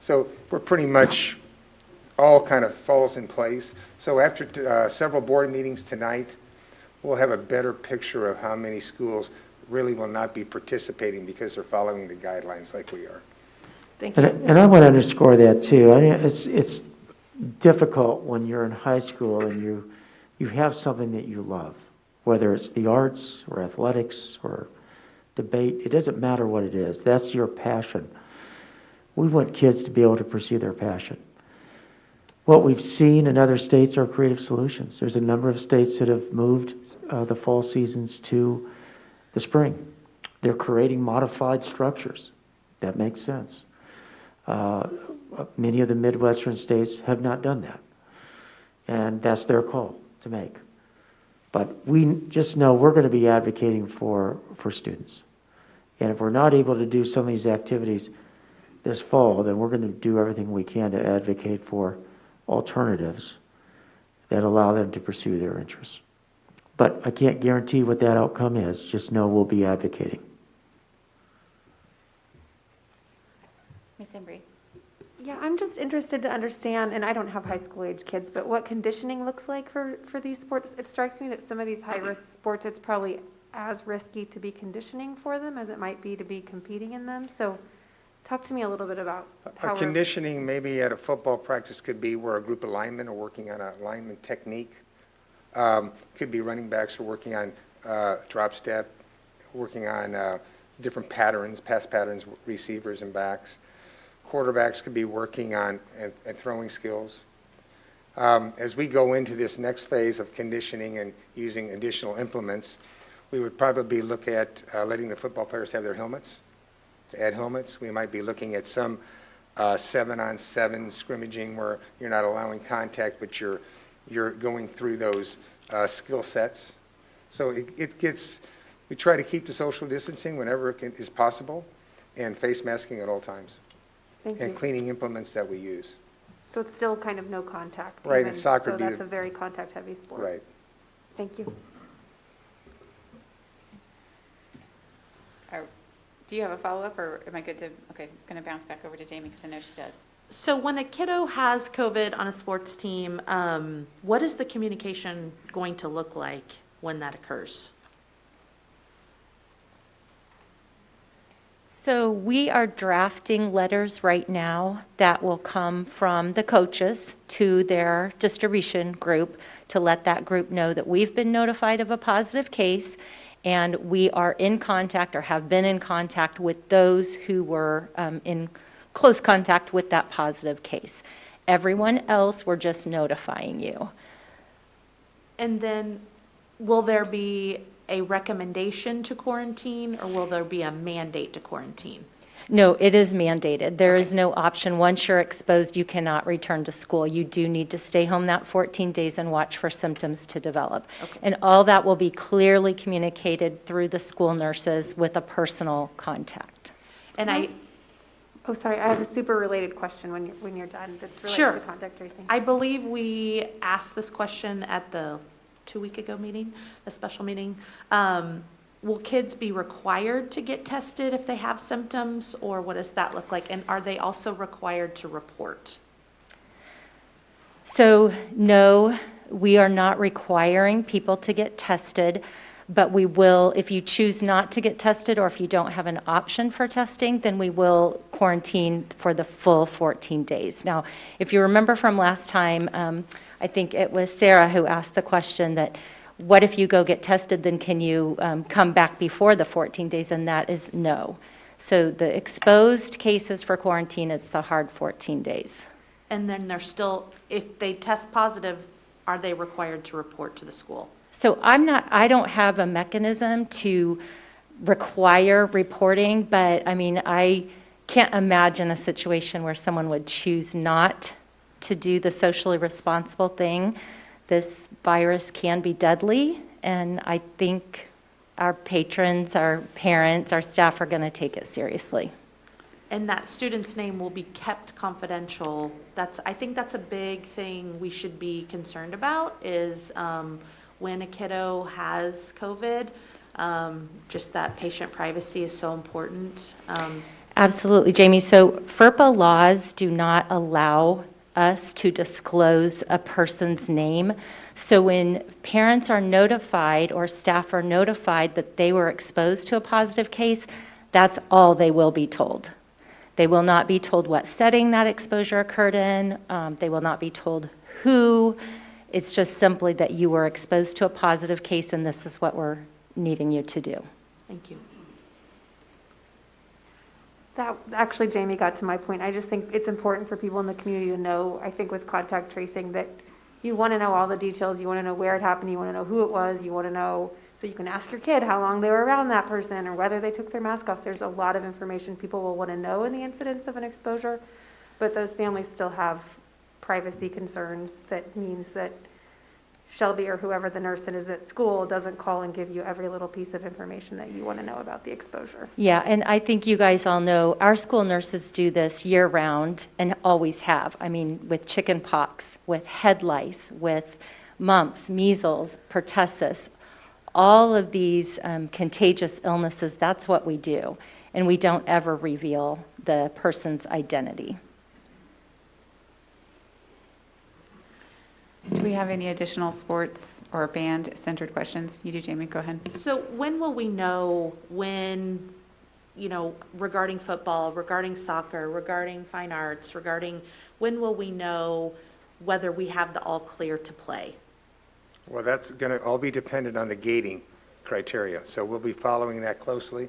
So we're pretty much all kind of falls in place. So after several board meetings tonight, we'll have a better picture of how many schools really will not be participating because they're following the guidelines like we are. Thank you. And I want to underscore that too. I mean, it's difficult when you're in high school and you have something that you love, whether it's the arts or athletics or debate. It doesn't matter what it is. That's your passion. We want kids to be able to pursue their passion. What we've seen in other states are creative solutions. There's a number of states that have moved the fall seasons to the spring. They're creating modified structures. That makes sense. Many of the Midwestern states have not done that. And that's their call to make. But we just know we're going to be advocating for students. And if we're not able to do some of these activities this fall, then we're going to do everything we can to advocate for alternatives that allow them to pursue their interests. But I can't guarantee what that outcome is. Just know we'll be advocating. Ms. Embry. Yeah, I'm just interested to understand, and I don't have high school age kids, but what conditioning looks like for these sports. It strikes me that some of these high-risk sports, it's probably as risky to be conditioning for them as it might be to be competing in them. So talk to me a little bit about how Conditioning maybe at a football practice could be where a group of linemen are working on a lineman technique. Could be running backs are working on drop step, working on different patterns, pass patterns, receivers and backs. Quarterbacks could be working on and throwing skills. As we go into this next phase of conditioning and using additional implements, we would probably look at letting the football players have their helmets, to add helmets. We might be looking at some 7-on-7 scrimmaging where you're not allowing contact, but you're going through those skill sets. So we try to keep the social distancing whenever it is possible, and face masking at all times. Thank and you. Cleaning implements that we use. So it's still kind of no contact. Right, even, and soccer so that's a very contact-heavy sport. Right. Thank you. Do you have a follow-up, or am I good to, okay, I'm going to bounce back over to Jamie because I know she does. So when a kiddo has COVID on a sports team, what is the communication going to look like when that occurs? So we are drafting letters right now that will come from the coaches to their distribution group to let that group know that we've been notified of a positive case And we are in contact or have been in contact with those who were in close contact with that positive case. Everyone else, we're just notifying you. And then, will there be a recommendation to quarantine, or will there be a mandate to quarantine? No, it is mandated. There is no option. Once you're exposed, you cannot return to school. You do need to stay home that 14 days and watch for symptoms to develop. Okay. And all that will be clearly communicated through the school nurses with a personal contact. And Oh, sorry, I have a super related question when you're done that's related Sure. to contact tracing. I believe we asked this question at the 2-week ago meeting, the special meeting. Will kids be required to get tested if they have symptoms, or what does that look like? And are they also required to report? So no, we are not requiring people to get tested, but we will, if you choose not to get tested or if you don't have an option for testing, then we will quarantine for the full 14 days. Now, if you remember from last time, I think it was Sarah who asked the question that, what if you go get tested, then can you come back before the 14 days? And that is no. So the exposed cases for quarantine, it's the hard 14 days. And then they're still, if they test positive, are they required to report to the school? So I don't have a mechanism to require reporting, but I mean, I can't imagine a situation where someone would choose not to do the socially responsible thing. This virus can be deadly, and I think our patrons, our parents, our staff are going to take it seriously. And that student's name will be kept confidential. I think that's a big thing we should be concerned about is when a kiddo has COVID, just that patient privacy is so important. Absolutely, Jamie. So FERPA laws do not allow us to disclose a person's name. So when parents are notified or staff are notified that they were exposed to a positive case, that's all they will be told. They will not be told what setting that exposure occurred in. They will not be told who. It's just simply that you were exposed to a positive case and this is what we're needing you to do. Thank you. That actually, Jamie, got to my point. I just think it's important for people in the community to know, I think with contact tracing, that you want to know all the details. You want to know where it happened. You want to know who it was. You want to know, so you can ask your kid how long they were around that person or whether they took their mask off. There's a lot of information people will want to know in the incidence of an exposure, but those families still have privacy concerns. That means that Shelby or whoever the nurse is at school doesn't call and give you every little piece of information that you want to know about the exposure. Yeah, and I think you guys all know our school nurses do this year round and always have. I mean, with chicken pox, with head lice, with mumps, measles, pertussis, all of these contagious illnesses, that's what we do. And we don't ever reveal the person's identity. Do we have any additional sports or band-centered questions? You do, Jamie, go ahead. So when will we know regarding football, regarding soccer, regarding fine arts, when will we know whether we have the all clear to play? Well, that's going to all be dependent on the gating criteria. So we'll be following that closely,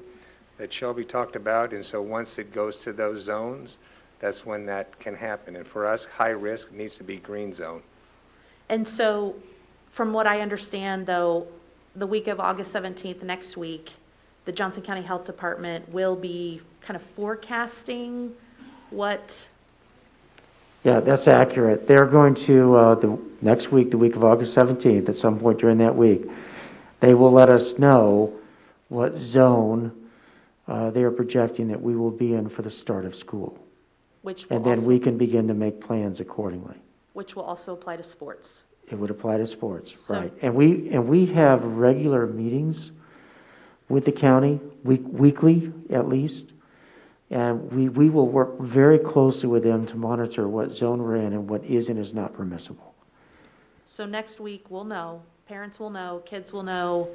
that Shelby talked about. And so once it goes to those zones, that's when that can happen. And for us, high risk needs to be green zone. And so, from what I understand, though, the week of August 17th, next week, the Johnson County Health Department will be kind of forecasting what? Yeah, that's accurate. They're going to, the next week, the week of August 17th, at some point during that week, they will let us know what zone they are projecting that we will be in for the start of school. And then we can begin to make plans accordingly. Which will also apply to sports. It would apply to sports, right. And we have regular meetings with the county, weekly at least, and we will work very closely with them to monitor what zone we're in and what is and is not permissible. So next week, we'll know, parents will know, kids will know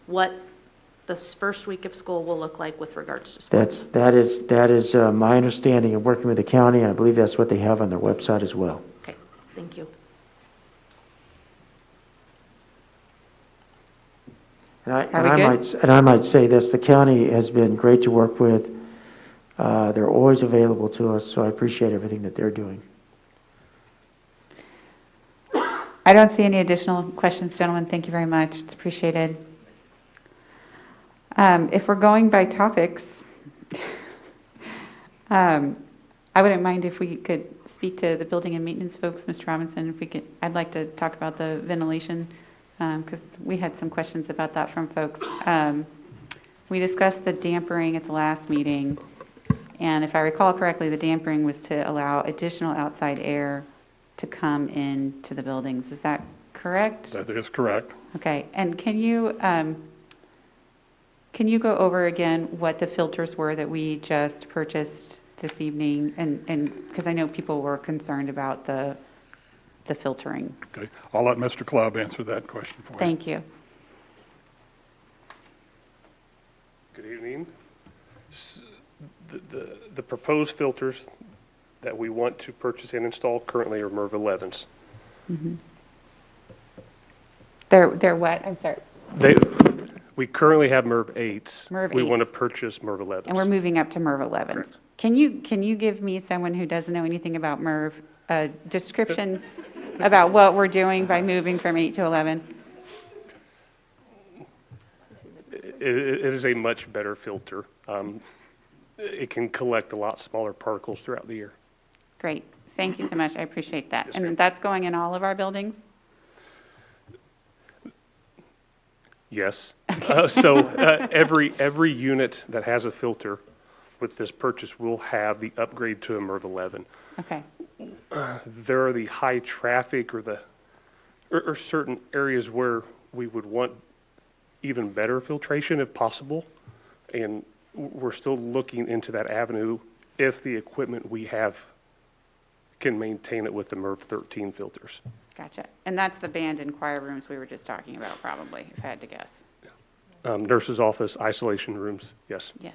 what this first week of school will look like with regards to sports. That is my understanding of working with the county, and I believe that's what they have on their website as well. Okay, thank you. And I might say this, the county has been great to work with. They're always available to us, so I appreciate everything that they're doing. I don't see any additional questions, gentlemen. Thank you very much. It's appreciated. If we're going by topics, I wouldn't mind if we could speak to the building and maintenance folks, Mr. Robinson. If we could, I'd like to talk about the ventilation because we had some questions about that from folks. We discussed the dampering at the last meeting, and if I recall correctly, the dampering was to allow additional outside air to come into the buildings. Is that correct? That is correct. Okay, and can you go over again what the filters were that we just purchased this evening? And because I know people were concerned about the filtering. Okay, I'll let Mr. Clubb answer that question for you. Thank you. Good evening. The proposed filters that we want to purchase and install currently are MERV 11s. Mm-hmm. They're what? I'm sorry. We currently have MERV 8s. MERV We 8s. want to purchase MERV 11s. And we're moving up to MERV 11s. Correct. Can you give me, someone who doesn't know anything about MERV, a description about what we're doing by moving from 8 to 11? It is a much better filter. It can collect a lot smaller particles throughout the year. Great. Thank you so much. I appreciate that. Yes, And ma'am. that's going in all of our buildings? Yes. Every unit that has a filter with this purchase will have the upgrade to a MERV 11. Okay. There are the high traffic or certain areas where we would want even better filtration if possible. And we're still looking into that avenue if the equipment we have can maintain it with the MERV 13 filters. Gotcha. And that's the band and choir rooms we were just talking about, probably, if I had to guess. Nurse's office, isolation rooms, yes. Yes.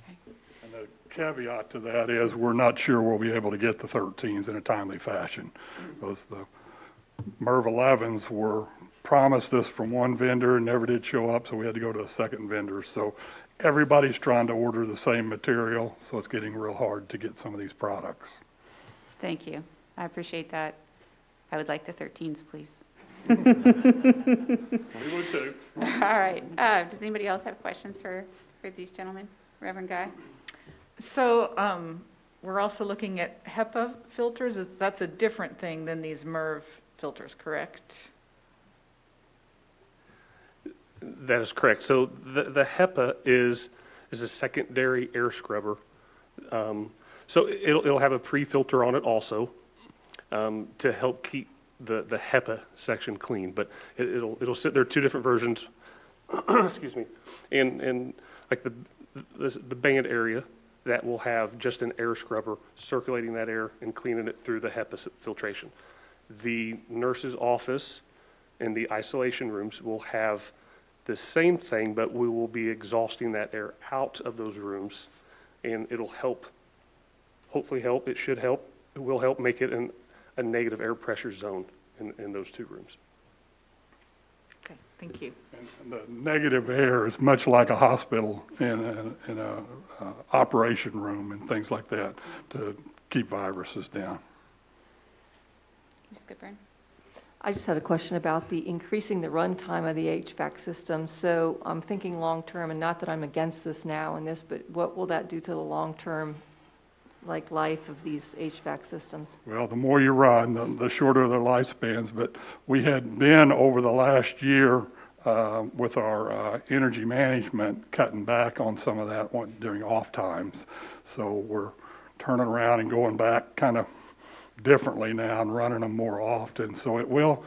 Okay. And the caveat to that is we're not sure we'll be able to get the 13s in a timely fashion because the MERV 11s were promised us from one vendor and never did show up, so we had to go to a second vendor. So everybody's trying to order the same material, so it's getting real hard to get some of these products. Thank you. I appreciate that. I would like the 13s, please. We would too. All right. Does anybody else have questions for these gentlemen? Reverend Guy? So we're also looking at HEPA filters. That's a different thing than these MERV filters, correct? That is correct. So the HEPA is a secondary air scrubber. So it'll have a pre-filter on it also to help keep the HEPA section clean. But it'll sit there, two different versions. Excuse me. And like the band area that will have just an air scrubber circulating that air and cleaning it through the HEPA filtration. The nurse's office and the isolation rooms will have the same thing, but we will be exhausting that air out of those rooms, and it'll help, hopefully help, it should help, it will help make it a negative air pressure zone in those two rooms. Okay, thank you. And the negative air is much like a hospital in a operation room and things like that to keep viruses down. Ms. Goodburn? I just had a question about the increasing the runtime of the HVAC system. So I'm thinking long-term, and not that I'm against this now and this, but what will that do to the long-term, like, life of these HVAC systems? Well, the more you run, the shorter their lifespans. But we had been over the last year with our energy management cutting back on some of that during off times. So we're turning around and going back kind of differently now and running them more often. So it will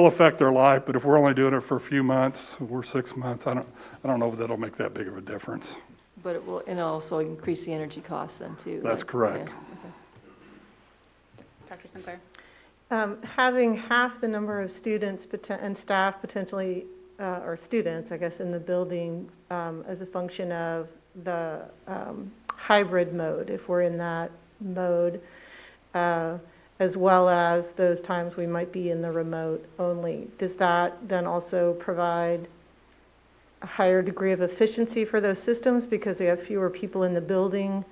affect their life, but if we're only doing it for a few months, we're 6 months, I don't know if that'll make that big of a difference. But it will, and also increase the energy costs then too. That's correct. Yeah, okay. Dr. Sinclair? Having half the number of students and staff potentially, or students, I guess, in the building as a function of the hybrid mode, if we're in that mode, as well as those times we might be in the remote only. Does that then also provide a higher degree of efficiency for those systems because they have fewer people in the building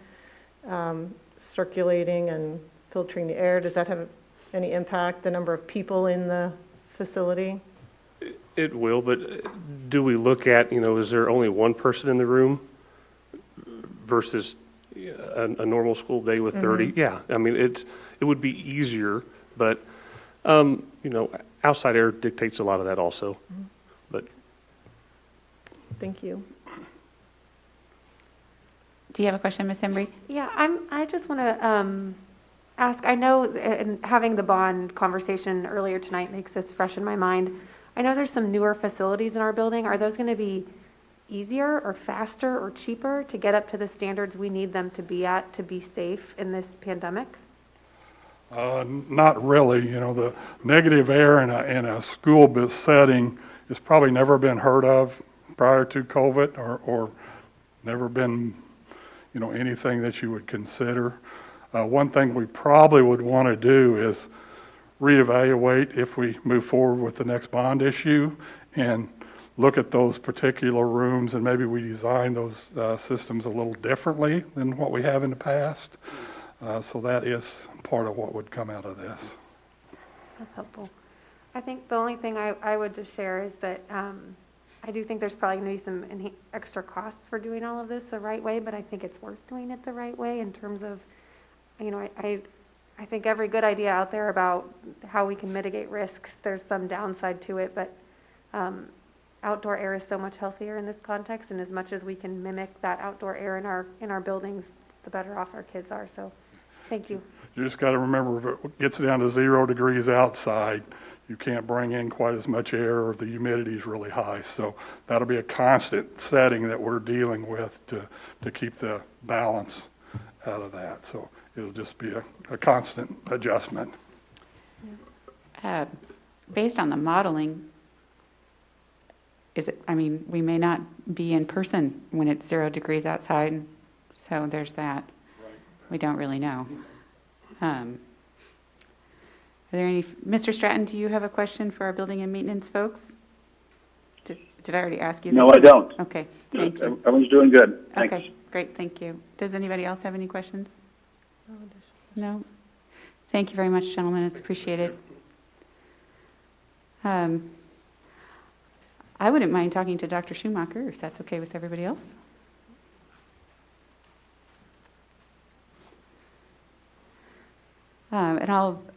circulating and filtering the air? Does that have any impact, the number of people in the facility? It will, but do we look at, is there only one person in the room versus a normal school day with 30? Yeah, I mean, it would be easier, but, outside air dictates a lot of that also. But Thank you. Do you have a question, Ms. Embry? Yeah, I just want to ask, I know, and having the bond conversation earlier tonight makes this fresh in my mind. I know there's some newer facilities in our building. Are those going to be easier or faster or cheaper to get up to the standards we need them to be at to be safe in this pandemic? Not really. The negative air in a school setting has probably never been heard of prior to COVID or never been, anything that you would consider. One thing we probably would want to do is reevaluate if we move forward with the next bond issue and look at those particular rooms, and maybe we design those systems a little differently than what we have in the past. So that is part of what would come out of this. That's helpful. I think the only thing I would just share is that I do think there's probably going to be some extra costs for doing all of this the right way, but I think it's worth doing it the right way in terms of, I think every good idea out there about how we can mitigate risks, there's some downside to it, but outdoor air is so much healthier in this context, and as much as we can mimic that outdoor air in our buildings, the better off our kids are. So thank you. You just got to remember, if it gets down to 0 degrees outside, you can't bring in quite as much air, or the humidity is really high. So that'll be a constant setting that we're dealing with to keep the balance out of that. So it'll just be a constant adjustment. Based on the modeling, we may not be in person when it's 0 degrees outside, so there's that. Right. We don't really know. Are there any, Mr. Stratton, do you have a question for our building and maintenance folks? Did I already ask you this? No, I don't. Okay, thank you. Everyone's doing good. Thanks. Okay, great, thank you. Does anybody else have any questions? No? Thank you very much, gentlemen, it's appreciated. I wouldn't mind talking to Dr. Schumacher, if that's okay with everybody else. And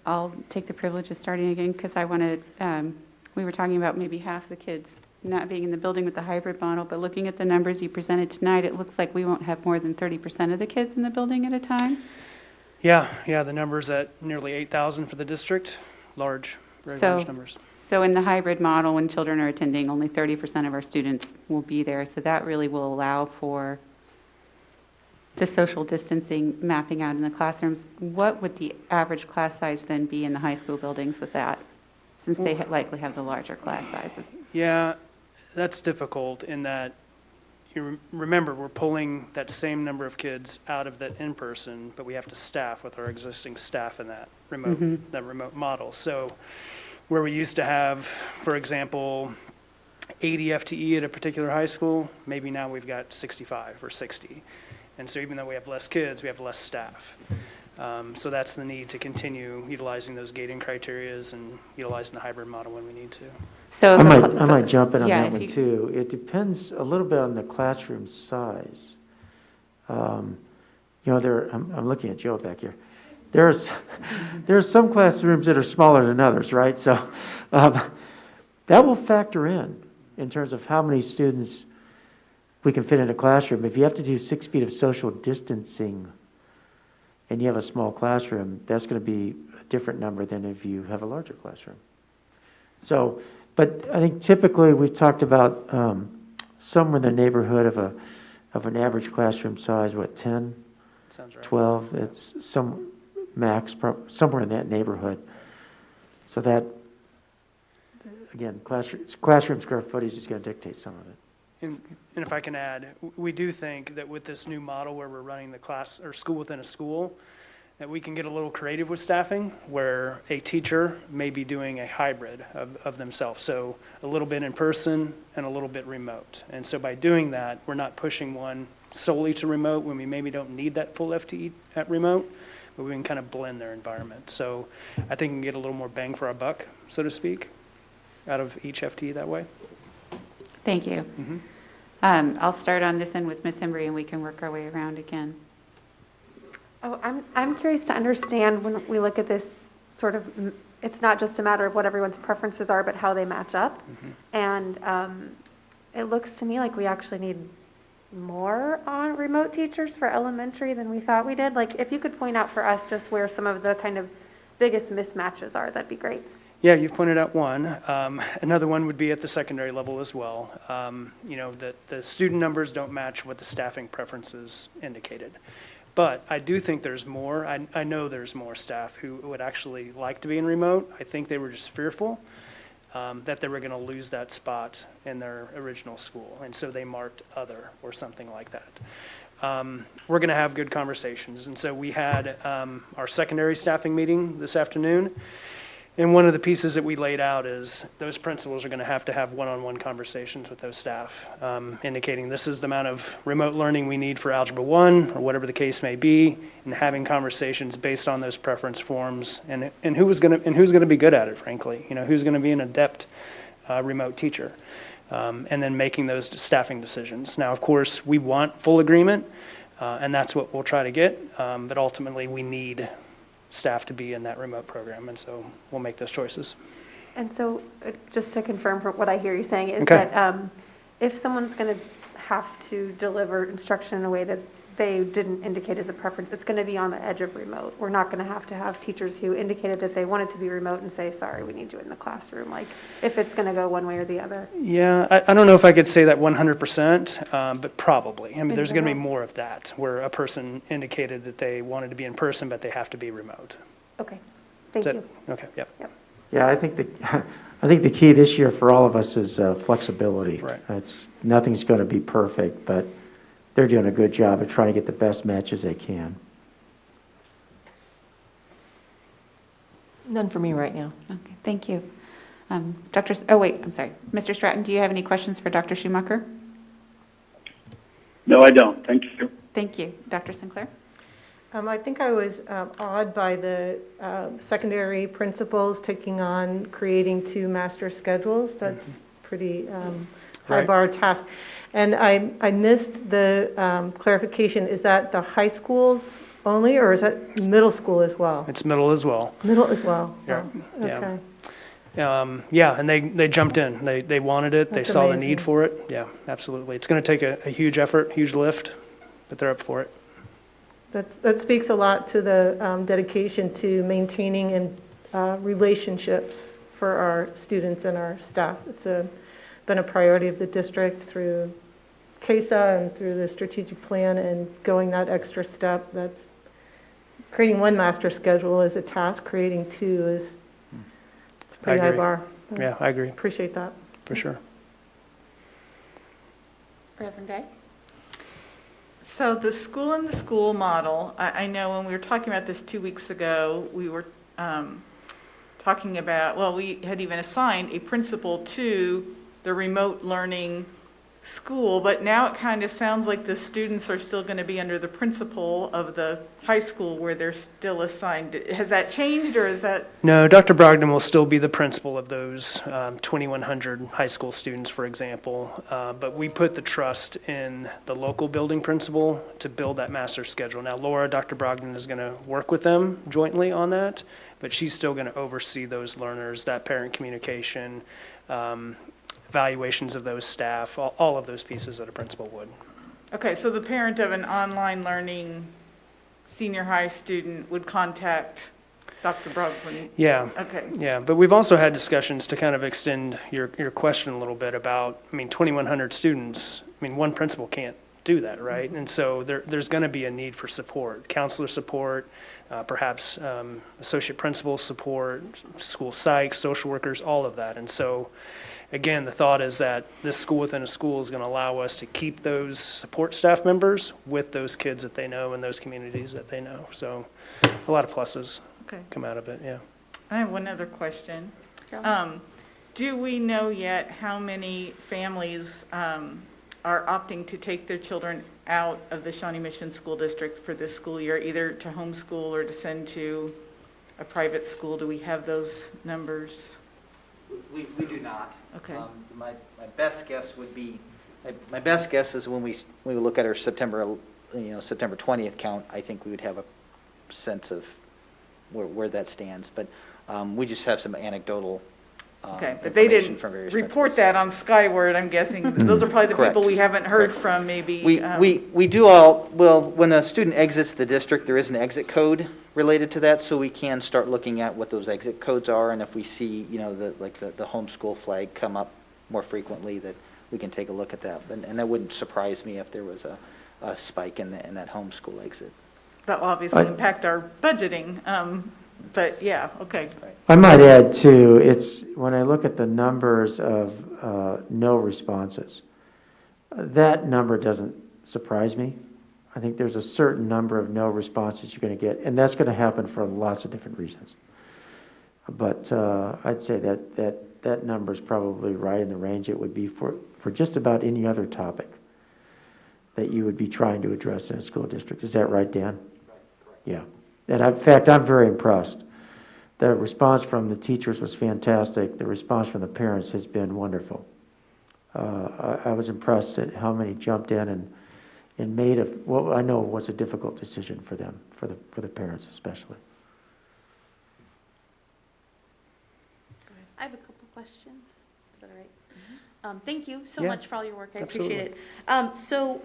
I'll take the privilege of starting again because I wanted, we were talking about maybe half the kids not being in the building with the hybrid model, but looking at the numbers you presented tonight, it looks like we won't have more than 30% of the kids in the building at a time. Yeah, the numbers at nearly 8,000 for the district, large, very large numbers. So in the hybrid model, when children are attending, only 30% of our students will be there. So that really will allow for the social distancing mapping out in the classrooms. What would the average class size then be in the high school buildings with that, since they likely have the larger class sizes? Yeah, that's difficult in that, you remember, we're pulling that same number of kids out of that in-person, but we have to staff with our existing staff in that remote model. So where we used to have, for example, 80 FTE at a particular high school, maybe now we've got 65 or 60. And so even though we have less kids, we have less staff. So that's the need to continue utilizing those gating criterias and utilizing the hybrid model when we need to. So I might jump in on yeah, that one too. It depends a little bit on the classroom size. I'm looking at Joe back here. There's some classrooms that are smaller than others, right? So that will factor in terms of how many students we can fit in a classroom. If you have to do 6 feet of social distancing and you have a small classroom, that's going to be a different number than if you have a larger classroom. So, but I think typically we've talked about somewhere in the neighborhood of an average classroom size, 10, Sounds right. 12, it's some max, somewhere in that neighborhood. So that, again, classroom square footage is going to dictate some of it. And if I can add, we do think that with this new model where we're running the class or school within a school, that we can get a little creative with staffing, where a teacher may be doing a hybrid of themselves. So a little bit in person and a little bit remote. And so by doing that, we're not pushing one solely to remote when we maybe don't need that full FTE at remote, but we can kind of blend their environment. So I think we can get a little more bang for our buck, so to speak, out of each FTE that way. Thank you. I'll start on this end with Ms. Embry, and we can work our way around again. Oh, I'm curious to understand when we look at this sort of, it's not just a matter of what everyone's preferences are, but how they match up. And it looks to me like we actually need more on remote teachers for elementary than we thought we did. Like, if you could point out for us just where some of the kind of biggest mismatches are, that'd be great. Yeah, you've pointed out one. Another one would be at the secondary level as well. You know, that the student numbers don't match what the staffing preferences indicated. But I do think there's more. I know there's more staff who would actually like to be in remote. I think they were just fearful that they were going to lose that spot in their original school. And so they marked other or something like that. We're going to have good conversations. And so we had our secondary staffing meeting this afternoon. And one of the pieces that we laid out is those principals are going to have one-on-one conversations with those staff, indicating this is the amount of remote learning we need for Algebra 1, or whatever the case may be, and having conversations based on those preference forms, and who's going to be good at it, frankly. You know, who's going to be an adept remote teacher, and then making those staffing decisions. Now, of course, we want full agreement, and that's what we'll try to get, but ultimately we need staff to be in that remote program, and so we'll make those choices. And so just to confirm from what I hear you saying is Okay. that if someone's going to have to deliver instruction in a way that they didn't indicate as a preference, it's going to be on the edge of remote. We're not going to have teachers who indicated that they wanted to be remote and say, sorry, we need you in the classroom, like if it's going to go one way or the other. Yeah, I don't know if I could say that 100%, but probably. I mean, there's going to be more of that, where a person indicated that they wanted to be in person, but they have to be remote. Okay, thank you. Okay, yep. Yeah, I think the key this year for all of us is flexibility. Right. Nothing's going to be perfect, but they're doing a good job of trying to get the best matches they can. None for me right now. Okay, thank you. Mr. Stratton, do you have any questions for Dr. Schumacher? No, I don't. Thank you. Thank you. Dr. Sinclair? I think I was awed by the secondary principals taking on creating 2 master schedules. That's pretty high Right. bar task. And I missed the clarification. Is that the high schools only, or is that middle school as well? It's middle as well. Middle as well? Yeah. Oh, okay. Yeah, and they jumped in. They wanted it. They That's saw the amazing. need for it. Yeah, absolutely. It's going to take a huge effort, huge lift, but they're up for it. That speaks a lot to the dedication to maintaining and relationships for our students and our staff. It's been a priority of the district through CASA and through the strategic plan, and going that extra step. That's creating 1 master schedule is a task. Creating 2 is it's a pretty high agree. bar. Yeah, I agree. Appreciate that. For sure. Reverend Day? So the school in the school model, I know when we were talking about this 2 weeks ago, we were talking about, well, we had even assigned a principal to the remote learning school, but now it kind of sounds like the students are still going to be under the principal of the high school where they're still assigned. Has that changed, or is that? No, Dr. Brogdon will still be the principal of those 2,100 high school students, for example. But we put the trust in the local building principal to build that master schedule. Now, Laura, Dr. Brogdon is going to work with them jointly on that, but she's still going to oversee those learners, that parent communication, evaluations of those staff, all of those pieces that a principal would. Okay, so the parent of an online learning senior high student would contact Dr. Brogdon? Yeah. Okay. Yeah, but we've also had discussions to kind of extend your question a little bit about, 2,100 students. One principal can't do that, right? And so there's going to be a need for support, counselor support, perhaps associate principal support, school psych, social workers, all of that. And so again, the thought is that this school within a school is going to allow us to keep those support staff members with those kids that they know and those communities that they know. So a lot of pluses come out of it, yeah. I have one other question. Do we know yet how many families are opting to take their children out of the Shawnee Mission School District for this school year, either to homeschool or to send to a private school? Do we have those numbers? We do not. Okay. My best guess would be, my best guess is when we look at our September 20th count, I think we would have a sense of where that stands. But we just have some anecdotal Okay, but they information didn't from various report that on Skyward, I'm guessing. Those are probably the Correct. people we haven't heard from, maybe. We do all, well, when a student exits the district, there is an exit code related to that, so we can start looking at what those exit codes are, and if we see, the homeschool flag come up more frequently, that we can take a look at that. And that wouldn't surprise me if there was a spike in that homeschool exit. That will obviously impact our budgeting, but yeah, okay. I might add too, when I look at the numbers of no responses, that number doesn't surprise me. I think there's a certain number of no responses you're going to get, and that's going to happen for lots of different reasons. But I'd say that number is probably right in the range it would be for just about any other topic that you would be trying to address in a school district. Is that right, Dan? Yeah. And in fact, I'm very impressed. The response from the teachers was fantastic. The response from the parents has been wonderful. I was impressed at how many jumped in and made what I know was a difficult decision for them, for the parents especially. I have a couple questions. Is that all right? Thank you so Yeah, much for all your work. I absolutely. appreciate it. So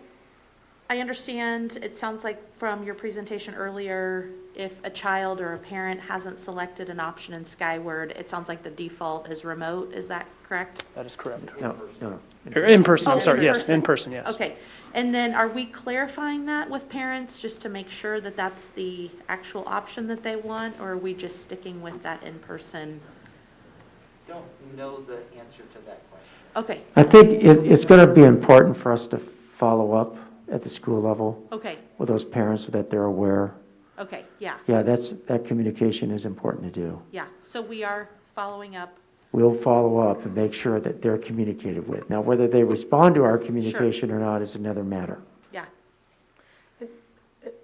I understand, it sounds like from your presentation earlier, if a child or a parent hasn't selected an option in Skyward, it sounds like the default is remote. Is that correct? That is correct. No. Or in person, I'm Oh, sorry, in yes, person. in person, yes. Okay. And then are we clarifying that with parents just to make sure that that's the actual option that they want, or are we just sticking with that in person? Don't know the answer to that question. Okay. I think it's going to be important for us to follow up at the school level Okay. with those parents so that they're aware. Okay, yeah. Yeah, that communication is important to do. Yeah, so we are following up. We'll follow up and make sure that they're communicated with. Now, whether they respond to our communication or not is another matter. Yeah.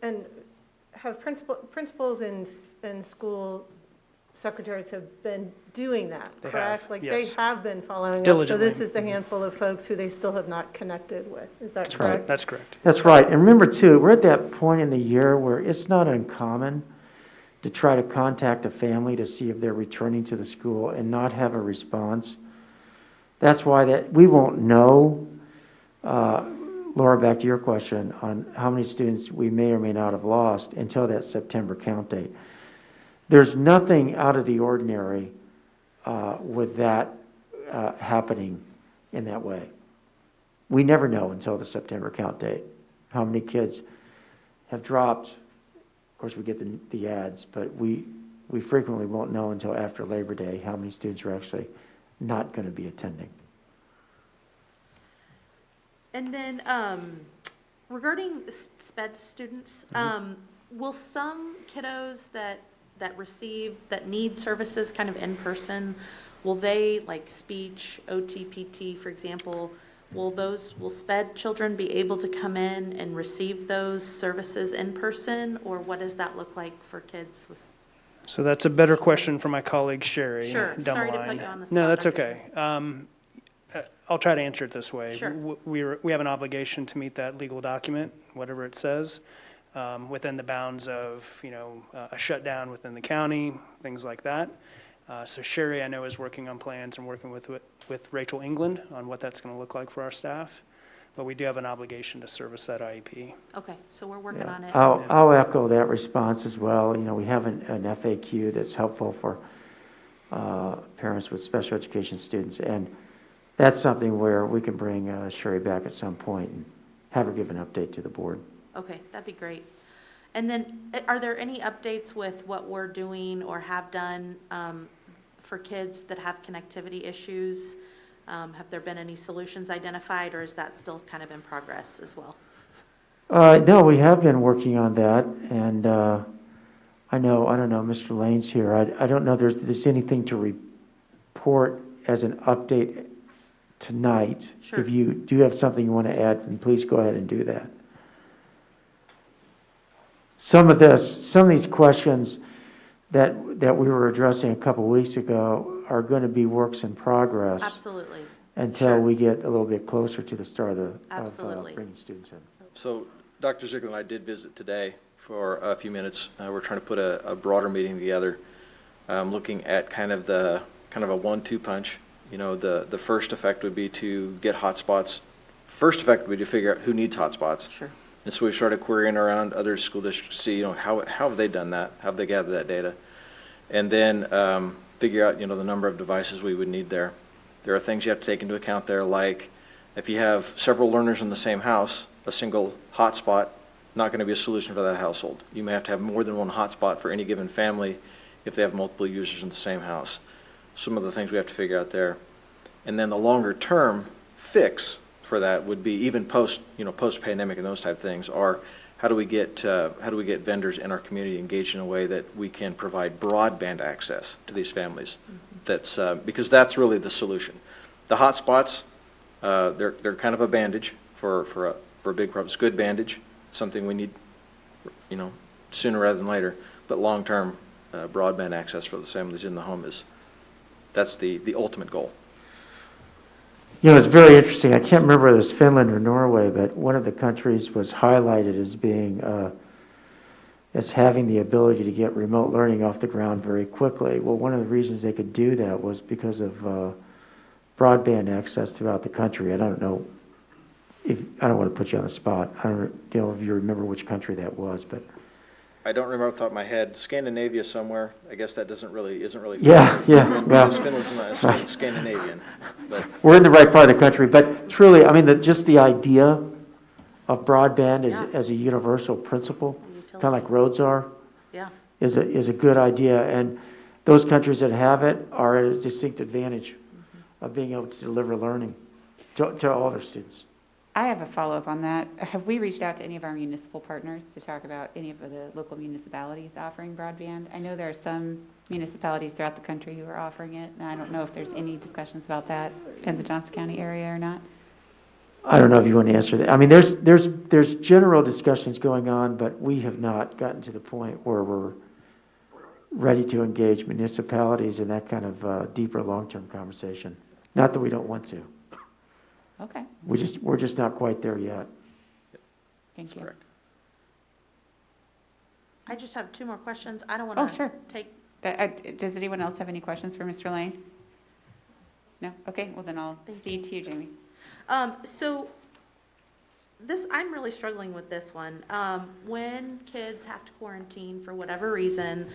And have principals and school secretaries have been doing that, They correct? have, Like, yes. they have been following up. Diligently. So this is the handful of folks who they still have not connected with. Is that That's right. correct? That's correct. That's right. And remember, too, we're at that point in the year where it's not uncommon to try to contact a family to see if they're returning to the school and not have a response. That's why we won't know, Laura, back to your question, on how many students we may or may not have lost until that September count date. There's nothing out of the ordinary with that happening in that way. We never know until the September count date how many kids have dropped. Of course, we get the ads, but we frequently won't know until after Labor Day how many students are actually not going to be attending. And then regarding SPED students, will some kiddos that need services kind of in person, will they, like speech, OT, PT, for example, will SPED children be able to come in and receive those services in person, or what does that look like for kids with? So that's a better question for my colleague Sherry. Sure, down sorry the to put line. you on the spot. No, that's Dr. okay. I'll try to answer it this way. Sure. We have an obligation to meet that legal document, whatever it says, within the bounds of, a shutdown within the county, things like that. So Sherry, I know, is working on plans and working with Rachel England on what that's going to look like for our staff. But we do have an obligation to service that IEP. Okay, so we're working on it. I'll echo that response as well. We have an FAQ that's helpful for parents with special education students, and that's something where we can bring Sherry back at some point and have her give an update to the board. Okay, that'd be great. And then, are there any updates with what we're doing or have done for kids that have connectivity issues? Have there been any solutions identified, or is that still kind of in progress as well? No, we have been working on that, and I don't know, Mr. Lane's here. I don't know if there's anything to report as an update tonight. Sure. If you do have something you want to add, then please go ahead and do that. Some of these questions that we were addressing a couple weeks ago are going to be works in progress. Absolutely. Until Sure. we get a little bit closer to the start of Absolutely. bringing students in. So Dr. Ziegler and I did visit today for a few minutes. We're trying to put a broader meeting together, looking at kind of a 1-2 punch. You know, the first effect would be to get hotspots. First effect would be to figure out who needs hotspots. Sure. And so we started querying around other school districts to see, how have they done that? How have they gathered that data? And then figure out, the number of devices we would need there. There are things you have to take into account there, like if you have several learners in the same house, a single hotspot, not going to be a solution for that household. You may have to have more than one hotspot for any given family if they have multiple users in the same house. Some of the things we have to figure out there. And then the longer term fix for that would be, even post-pandemic and those type of things, are how do we get vendors in our community engaged in a way that we can provide broadband access to these families? That's because that's really the solution. The hotspots, they're kind of a bandage for a big problem. It's good bandage, something we need, sooner rather than later. But long term, broadband access for the families in the home that's the ultimate goal. It's very interesting. I can't remember whether it was Finland or Norway, but one of the countries was highlighted as being as having the ability to get remote learning off the ground very quickly. Well, one of the reasons they could do that was because of broadband access throughout the country. I don't know if I don't want to put you on the spot. I don't know if you remember which country that was, but I don't remember off the top of my head. Scandinavia somewhere. I guess that isn't really. Yeah. Because Finland's not Scandinavian. But we're in the right part of the country. But truly, I mean, just the idea of broadband as a universal principle, kind of like roads are, is a good idea. And those countries that have it are at a distinct advantage of being able to deliver learning to all their students. I have a follow-up on that. Have we reached out to any of our municipal partners to talk about any of the local municipalities offering broadband? I know there are some municipalities throughout the country who are offering it, and I don't know if there's any discussions about that in the Johnson County area or not. I don't know if you want to answer that. I mean, there's general discussions going on, but we have not gotten to the point where we're ready to engage municipalities in that kind of deeper long-term conversation. Not that we don't want to. Okay. We're just not quite there yet. Thank you. correct. I just have 2 more questions. I don't want to sure. take. Does anyone else have any questions for Mr. Lane? No? Okay, well then I'll cede to you, Jamie. So I'm really struggling with this one. When kids have to quarantine for whatever reason,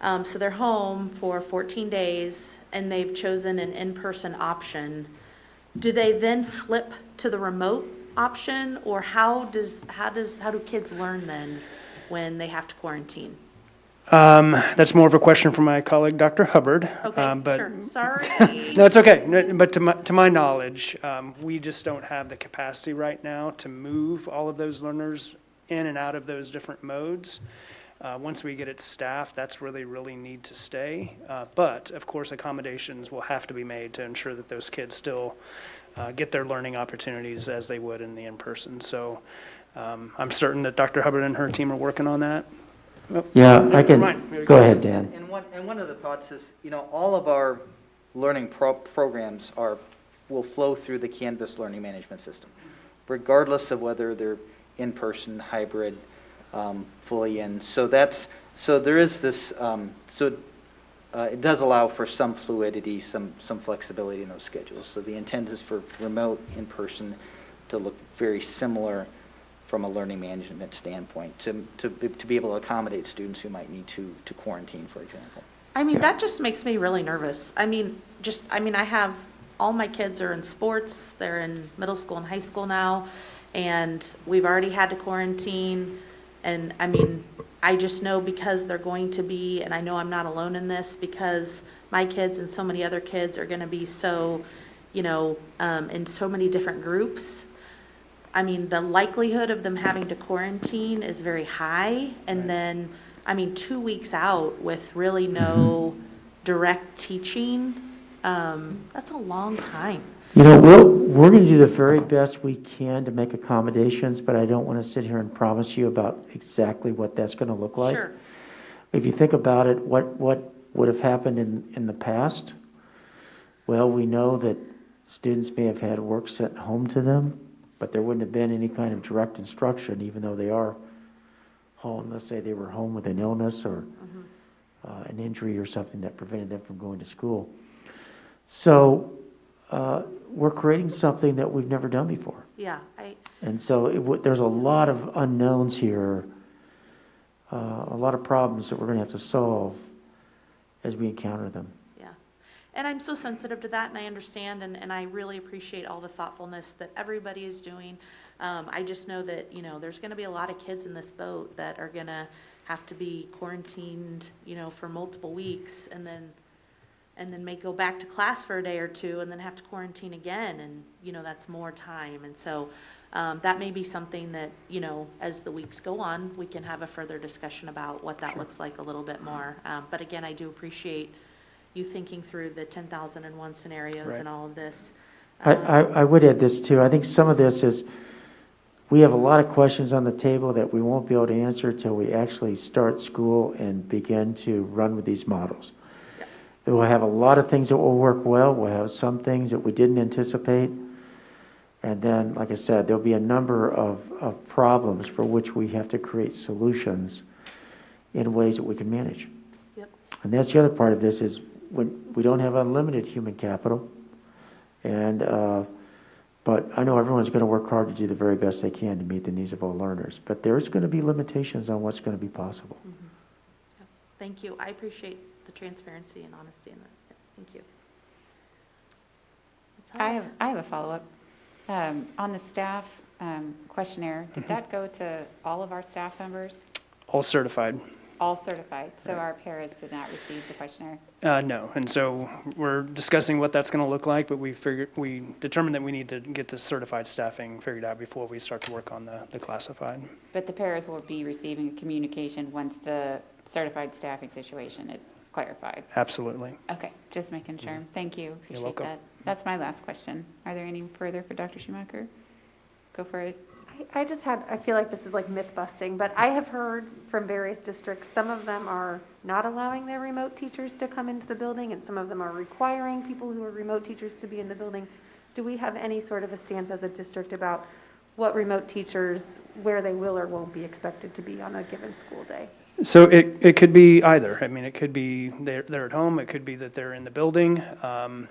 so they're home for 14 days and they've chosen an in-person option, do they then flip to the remote option, or how do kids learn then when they have to quarantine? That's more of a question for my colleague, Dr. Hubbard. Okay, but sure. Sorry. No, it's okay. No, but to my knowledge, we just don't have the capacity right now to move all of those learners in and out of those different modes. Once we get it staffed, that's really need to stay. But of course, accommodations will have to be made to ensure that those kids still get their learning opportunities as they would in the in-person. So I'm certain that Dr. Hubbard and her team are working on that. Yeah, I can. Go ahead, Dan. And one of the thoughts is, all of our learning programs will flow through the Canvas learning management system, regardless of whether they're in-person, hybrid, fully in. So there is this. It does allow for some fluidity, some flexibility in those schedules. So the intent is for remote, in-person to look very similar from a learning management standpoint, to be able to accommodate students who might need to quarantine, for example. I mean, that just makes me really nervous. I have all my kids are in sports. They're in middle school and high school now, and we've already had to quarantine. And I just know because they're going to be, and I know I'm not alone in this, because my kids and so many other kids are going to be so, in so many different groups, I mean, the likelihood of them having to quarantine is very high. And then, 2 weeks out with really no direct teaching, that's a long time. We're going to do the very best we can to make accommodations, but I don't want to sit here and promise you about exactly what that's going to look like. Sure. If you think about it, what would have happened in the past? Well, we know that students may have had work sent home to them, but there wouldn't have been any kind of direct instruction, even though they are home. Let's say they were home with an illness or an injury or something that prevented them from going to school. So we're creating something that we've never done before. Yeah. And so there's a lot of unknowns here, a lot of problems that we're going to have to solve as we encounter them. Yeah. And I'm so sensitive to that, and I understand, and I really appreciate all the thoughtfulness that everybody is doing. I just know that, there's going to be a lot of kids in this boat that are going to have to be quarantined, for multiple weeks, and then may go back to class for a day or two and then have to quarantine again. And, that's more time. And so that may be something that, as the weeks go on, we can have a further discussion about what that looks like a little bit more. But again, I do appreciate you thinking through the 10,001 scenarios and all of this. I would add this too. I think some of this is, we have a lot of questions on the table that we won't be able to answer until we actually start school and begin to run with these models. We'll have a lot of things that will work well. We'll have some things that we didn't anticipate. And then, like I said, there'll be a number of problems for which we have to create solutions in ways that we can manage. Yep. And that's the other part of this is when we don't have unlimited human capital. And but I know everyone's going to work hard to do the very best they can to meet the needs of all learners. But there's going to be limitations on what's going to be possible. Mm-hmm. Yep. Thank you. I appreciate the transparency and honesty in that. Yeah, thank you. I have a follow-up. On the staff questionnaire, did that go to all of our staff members? All certified. All certified, so our paras did not receive the questionnaire? No, and so we're discussing what that's going to look like, but we determined that we need to get the certified staffing figured out before we start to work on the classified. But the paras will be receiving a communication once the certified staffing situation is clarified? Absolutely. Okay, just making sure. Thank you. Appreciate welcome. that. That's my last question. Are there any further for Dr. Schumacher? Go for it. I feel like this is like myth busting, but I have heard from various districts, some of them are not allowing their remote teachers to come into the building, and some of them are requiring people who are remote teachers to be in the building. Do we have any sort of a stance as a district about what remote teachers, where they will or won't be expected to be on a given school day? So it could be either. I mean, it could be they're at home. It could be that they're in the building.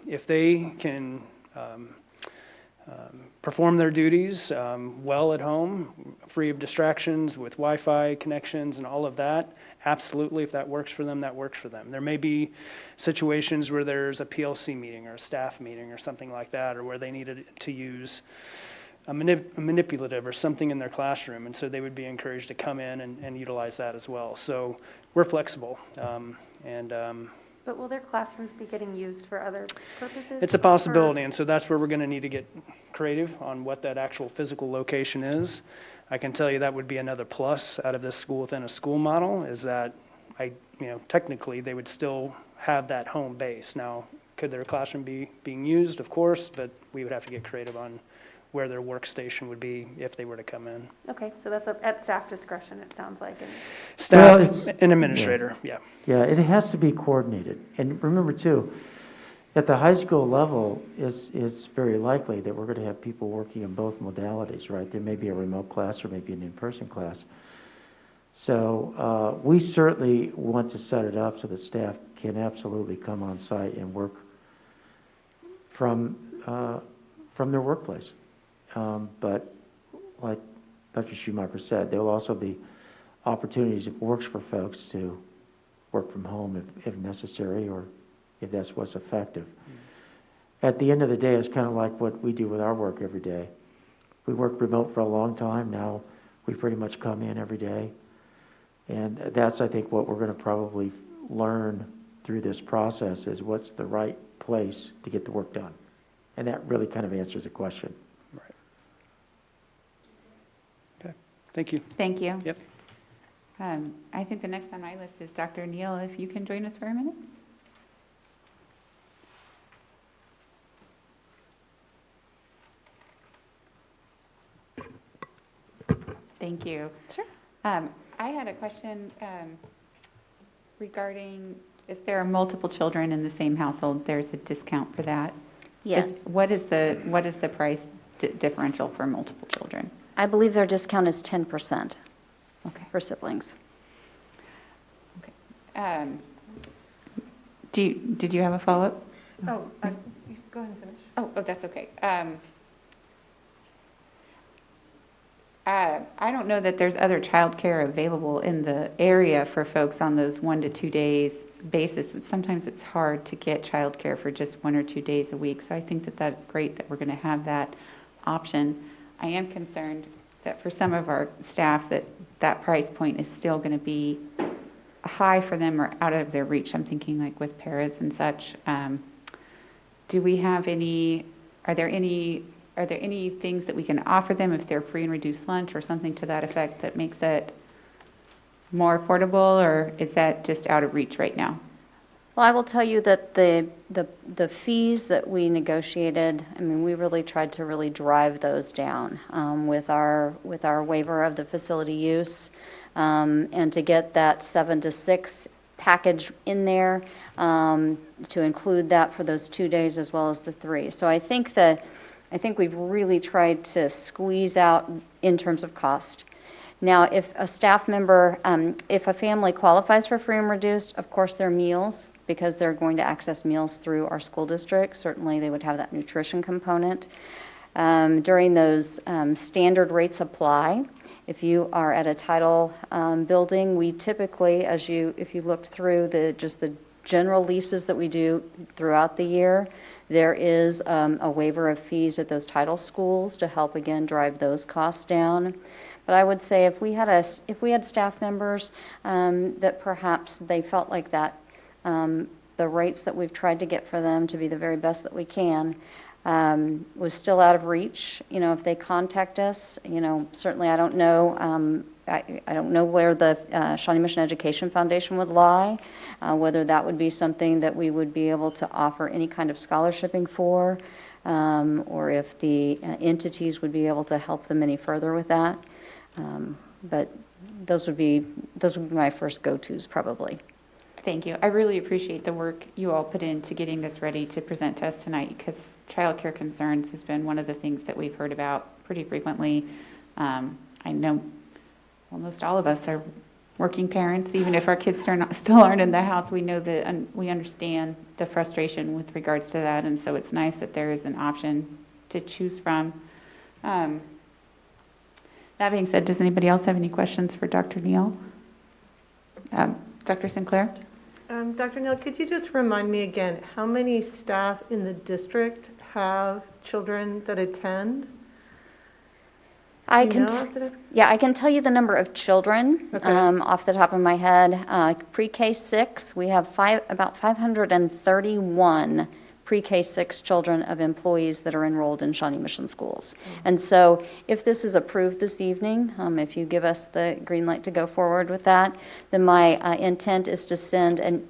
If they can perform their duties well at home, free of distractions, with Wi-Fi connections and all of that, absolutely, if that works for them, that works for them. There may be situations where there's a PLC meeting or a staff meeting or something like that, or where they needed to use a manipulative or something in their classroom, and so they would be encouraged to come in and utilize that as well. So we're flexible. But will their classrooms be getting used for other purposes? It's a possibility, and so that's where we're going to need to get creative on what that actual physical location is. I can tell you that would be another plus out of this school within a school model, is that technically they would still have that home base. Now, could their classroom be being used? Of course, but we would have to get creative on where their workstation would be if they were to come in. Okay, so that's at staff discretion, it sounds like. Staff and administrator, yeah. Yeah, it has to be coordinated. And remember too, at the high school level, it's very likely that we're going to have people working in both modalities, right? There may be a remote class or maybe an in-person class. So we certainly want to set it up so that staff can absolutely come on site and work from their workplace. But like Dr. Schumacher said, there will also be opportunities, if it works for folks, to work from home if necessary, or if that's what's effective. At the end of the day, it's kind of like what we do with our work every day. We worked remote for a long time. Now we pretty much come in every day. And that's, I think, what we're going to probably learn through this process, is what's the right place to get the work done. And that really kind of answers the question. Thank you. Thank you. Yep. I think the next on my list is Dr. Neal, if you can join us for a minute. Thank you. Sure. I had a question regarding if there are multiple children in the same household, there's a discount for that. Yes. What is the price differential for multiple children? I believe their discount is 10%. Okay. For siblings. Did you have a follow-up? Oh, go ahead and finish. Oh, that's okay. I don't know that there's other childcare available in the area for folks on those 1 to 2 days basis. Sometimes it's hard to get childcare for just 1 or 2 days a week. So I think that that's great that we're going to have that option. I am concerned that for some of our staff that price point is still going to be high for them or out of their reach. I'm thinking like with paras and such. Do we have are there any things that we can offer them if they're free and reduced lunch or something to that effect that makes it more affordable, or is that just out of reach right now? Well, I will tell you that the fees that we negotiated, I mean, we really tried to really drive those down with our waiver of the facility use, and to get that 7 to 6 package in there, to include that for those 2 days as well as the 3. So I think we've really tried to squeeze out in terms of cost. Now, if a staff member, if a family qualifies for free and reduced, of course their meals, because they're going to access meals through our school district, certainly they would have that nutrition component. During those standard rates apply. If you are at a title building, we typically, if you looked through just the general leases that we do throughout the year, there is a waiver of fees at those title schools to help, again, drive those costs down. But I would say if we had staff members that perhaps they felt like that, the rates that we've tried to get for them to be the very best that we can, was still out of reach. If they contact us, certainly I don't know. I don't know where the Shawnee Mission Education Foundation would lie, whether that would be something that we would be able to offer any kind of scholarshiping for, or if the entities would be able to help them any further with that. But those would be my first go-tos probably. Thank you. I really appreciate the work you all put into getting this ready to present to us tonight, because childcare concerns has been one of the things that we've heard about pretty frequently. I know almost all of us are working parents, even if our kids still aren't in the house. We know that, and we understand the frustration with regards to that, and so it's nice that there is an option to choose from. That being said, does anybody else have any questions for Dr. Neal? Dr. Sinclair? Dr. Neal, could you just remind me again, how many staff in the district have children that attend? I can tell you the number of children off the top of my head. Pre-K 6, we have about 531 pre-K 6 children of employees that are enrolled in Shawnee Mission schools. And so if this is approved this evening, if you give us the green light to go forward with that, then my intent is to send an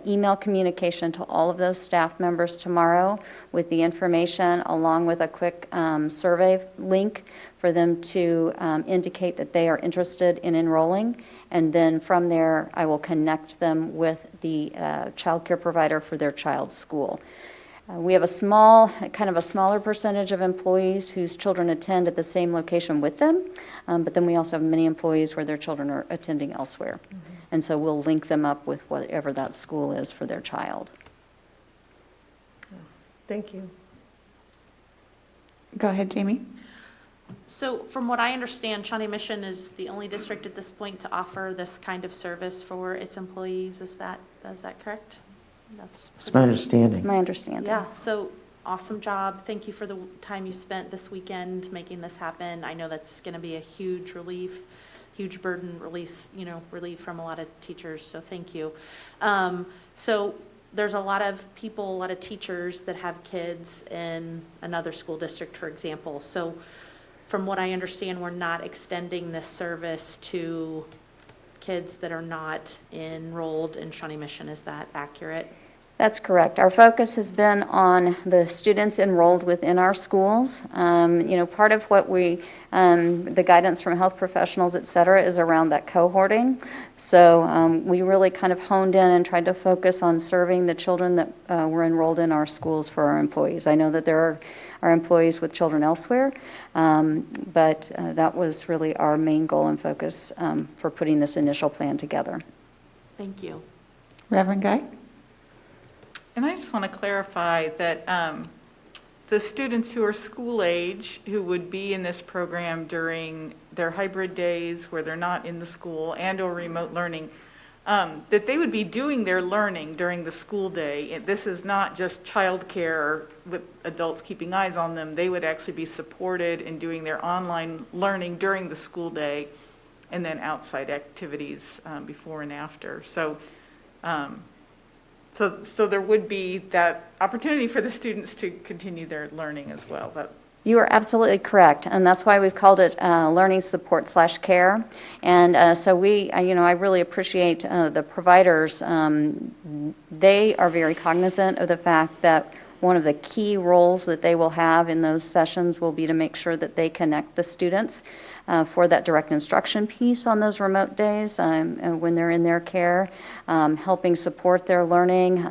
email communication to all of those staff members tomorrow with the information, along with a quick survey link for them to indicate that they are interested in enrolling. And then from there, I will connect them with the child care provider for their child's school. We have a smaller percentage of employees whose children attend at the same location with them, but then we also have many employees where their children are attending elsewhere. And so we'll link them up with whatever that school is for their child. Thank you. Go ahead, Jamie. So from what I understand, Shawnee Mission is the only district at this point to offer this kind of service for its employees. Is that correct? That's my understanding. That's my understanding. Yeah, so awesome job. Thank you for the time you spent this weekend making this happen. I know that's going to be a huge relief, huge burden relief from a lot of teachers, so thank you. So there's a lot of people, a lot of teachers that have kids in another school district, for example. So from what I understand, we're not extending this service to kids that are not enrolled in Shawnee Mission. Is that accurate? That's correct. Our focus has been on the students enrolled within our schools. Part of what the guidance from health professionals, et cetera, is around that cohorting. So we really kind of honed in and tried to focus on serving the children that were enrolled in our schools for our employees. I know that there are employees with children elsewhere, but that was really our main goal and focus for putting this initial plan together. Thank you. Reverend Guy? And I just want to clarify that the students who are school age, who would be in this program during their hybrid days where they're not in the school and/or remote learning, that they would be doing their learning during the school day. This is not just childcare with adults keeping eyes on them. They would actually be supported in doing their online learning during the school day and then outside activities before and after. So there would be that opportunity for the students to continue their learning as well. You are absolutely correct, and that's why we've called it learning support / care. And so I really appreciate the providers. They are very cognizant of the fact that one of the key roles that they will have in those sessions will be to make sure that they connect the students for that direct instruction piece on those remote days when they're in their care, helping support their learning.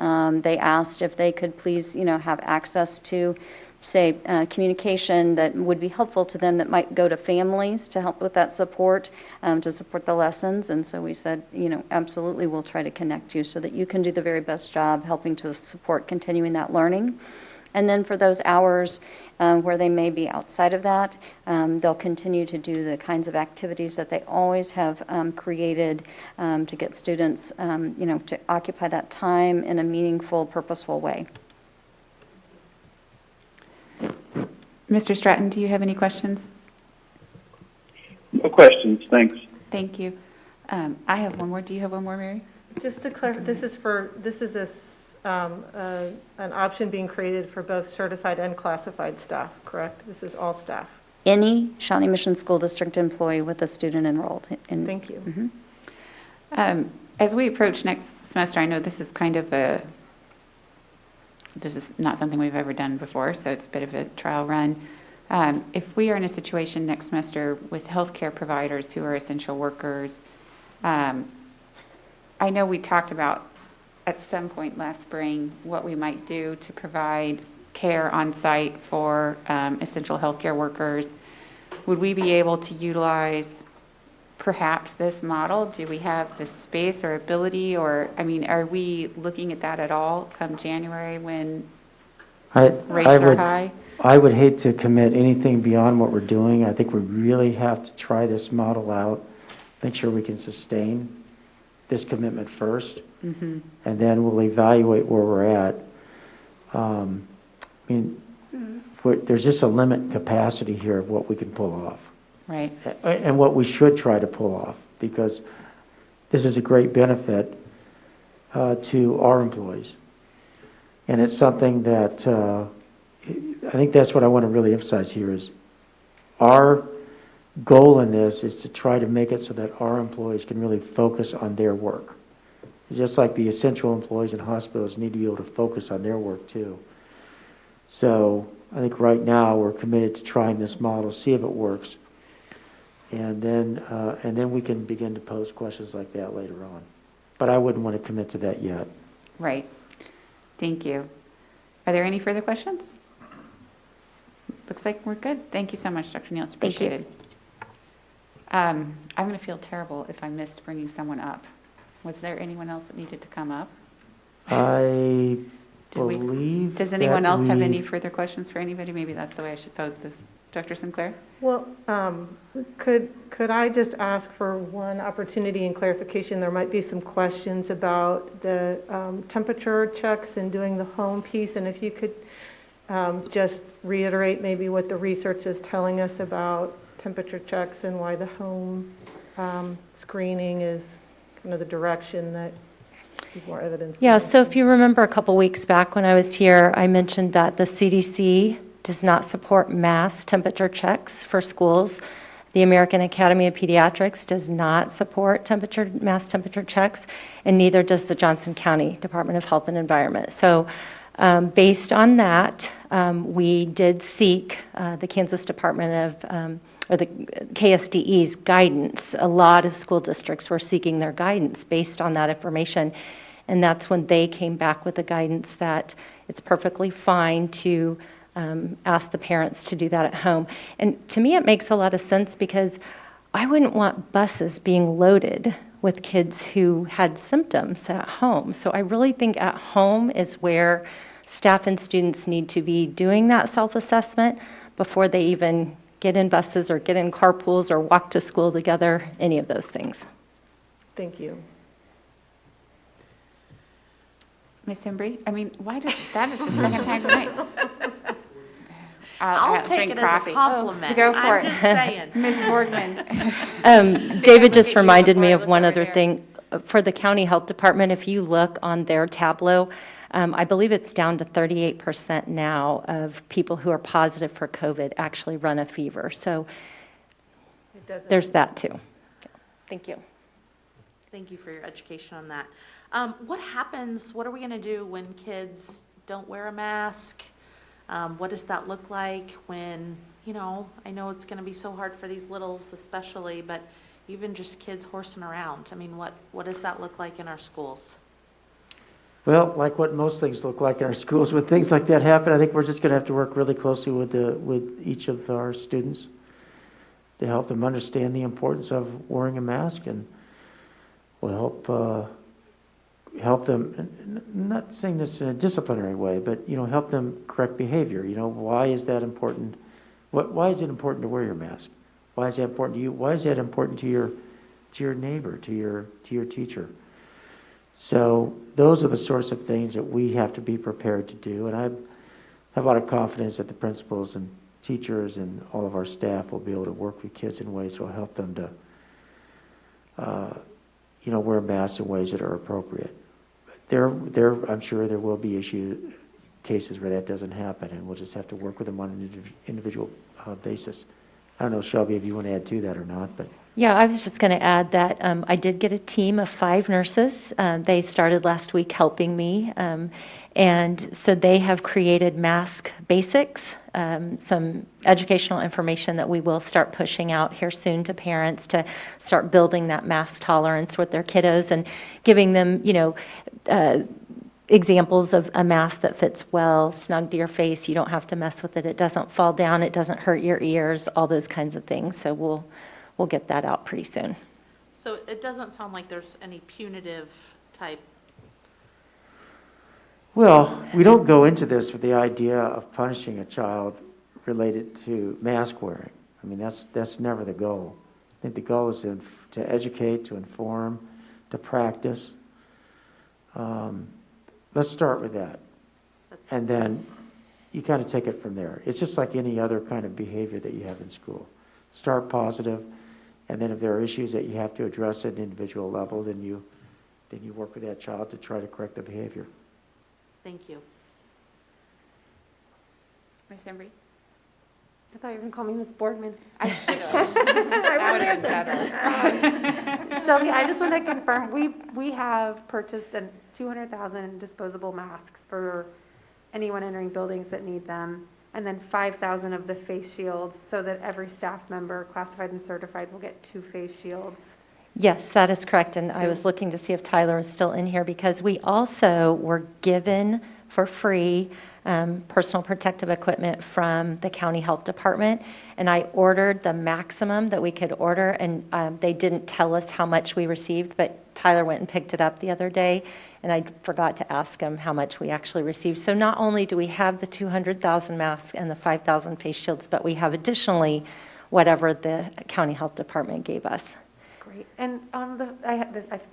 They asked if they could please, have access to, say, communication that would be helpful to them that might go to families to help with that support, to support the lessons. And so we said, absolutely, we'll try to connect you so that you can do the very best job helping to support continuing that learning. And then for those hours where they may be outside of that, they'll continue to do the kinds of activities that they always have created to get students, to occupy that time in a meaningful, purposeful way. Mr. Stratton, do you have any questions? No questions, thanks. Thank you. I have one more. Do you have one more, Mary? Just to clarify, this is an option being created for both certified and classified staff, correct? This is all staff. Any Shawnee Mission School District employee with a student enrolled. Thank you. Mm-hmm. As we approach next semester, I know this is not something we've ever done before, so it's a bit of a trial run. If we are in a situation next semester with healthcare providers who are essential workers, I know we talked about at some point last spring what we might do to provide care on site for essential healthcare workers. Would we be able to utilize perhaps this model? Do we have the space or ability, or, are we looking at that at all come January when rates are high? I would hate to commit anything beyond what we're doing. I think we really have to try this model out, make sure we can sustain this commitment first, Mm-hmm. and then we'll evaluate where we're at. There's just a limit in capacity here of what we can pull off. Right. And what we should try to pull off, because this is a great benefit to our employees. And it's something that I think that's what I want to really emphasize here is our goal in this is to try to make it so that our employees can really focus on their work. Just like the essential employees in hospitals need to be able to focus on their work too. So I think right now we're committed to trying this model, see if it works. And then we can begin to pose questions like that later on. But I wouldn't want to commit to that yet. Right. Thank you. Are there any further questions? Looks like we're good. Thank you so much, Dr. Neal. It's appreciated. I'm going to feel terrible if I missed bringing someone up. Was there anyone else that needed to come up? I believe. Does anyone else have any further questions for anybody? Maybe that's the way I should pose this. Dr. Sinclair? Well, could I just ask for one opportunity and clarification? There might be some questions about the temperature checks and doing the home piece, and if you could just reiterate maybe what the research is telling us about temperature checks and why the home screening is kind of the direction that Is more evidence. Yeah, so if you remember a couple weeks back when I was here, I mentioned that the CDC does not support mass temperature checks for schools. The American Academy of Pediatrics does not support mass temperature checks, and neither does the Johnson County Department of Health and Environment. So based on that, we did seek the Kansas Department of, or the KSDE's guidance. A lot of school districts were seeking their guidance based on that information, and that's when they came back with the guidance that it's perfectly fine to ask the parents to do that at home. And to me, it makes a lot of sense because I wouldn't want buses being loaded with kids who had symptoms at home. So I really think at home is where staff and students need to be doing that self-assessment before they even get in buses or get in carpools or walk to school together, any of those things. Thank you. Ms. Embry, I mean, why does, that is the second time tonight. I'll take drink it coffee. as a compliment. Go for I'm it. just saying. Ms. Borgman. David just reminded me of one other thing. For the county health department, if you look on their tableau, I believe it's down to 38% now of people who are positive for COVID actually run a fever. So there's that too. Thank you. Thank you for your education on that. What happens, what are we going to do when kids don't wear a mask? What does that look like when, you know, I know it's going to be so hard for these littles especially, but even just kids horsing around. I mean, what does that look like in our schools? Well, like what most things look like in our schools, when things like that happen, I think we're just going to have to work really closely with each of our students to help them understand the importance of wearing a mask, and we'll help them, not saying this in a disciplinary way, but, you know, help them correct behavior. You know, why is that important? Why is it important to wear your mask? Why is that important to you? Why is that important to your neighbor, to your teacher? So those are the sorts of things that we have to be prepared to do, and I have a lot of confidence that the principals and teachers and all of our staff will be able to work with kids in ways that will help them to wear masks in ways that are appropriate. I'm sure there will be cases where that doesn't happen, and we'll just have to work with them on an individual basis. I don't know, Shelby, if you want to add to that or not, but. Yeah, I was just going to add that I did get a team of 5 nurses. They started last week helping me. And so they have created mask basics, some educational information that we will start pushing out here soon to parents to start building that mask tolerance with their kiddos and giving them, examples of a mask that fits well, snug to your face. You don't have to mess with it. It doesn't fall down. It doesn't hurt your ears, all those kinds of things. So we'll get that out pretty soon. So it doesn't sound like there's any punitive type. Well, we don't go into this with the idea of punishing a child related to mask wearing. I mean, that's never the goal. I think the goal is to educate, to inform, to practice. Let's start with that. And then you kind of take it from there. It's just like any other kind of behavior that you have in school. Start positive, and then if there are issues that you have to address at an individual level, then you work with that child to try to correct the behavior. Thank you. Ms. Embry? I thought you were going to call me Ms. Borgman. I should have. That would have been better. Shelby, I just want to confirm, we have purchased 200,000 disposable masks for anyone entering buildings that need them, and then 5,000 of the face shields, so that every staff member, classified and certified, will get 2 face shields. Yes, that is correct. And I was looking to see if Tyler is still in here because we also were given for free personal protective equipment from the county health department. And I ordered the maximum that we could order, and they didn't tell us how much we received, but Tyler went and picked it up the other day, and I forgot to ask him how much we actually received. So not only do we have the 200,000 masks and the 5,000 face shields, but we have additionally whatever the county health department gave us. Great. And on the,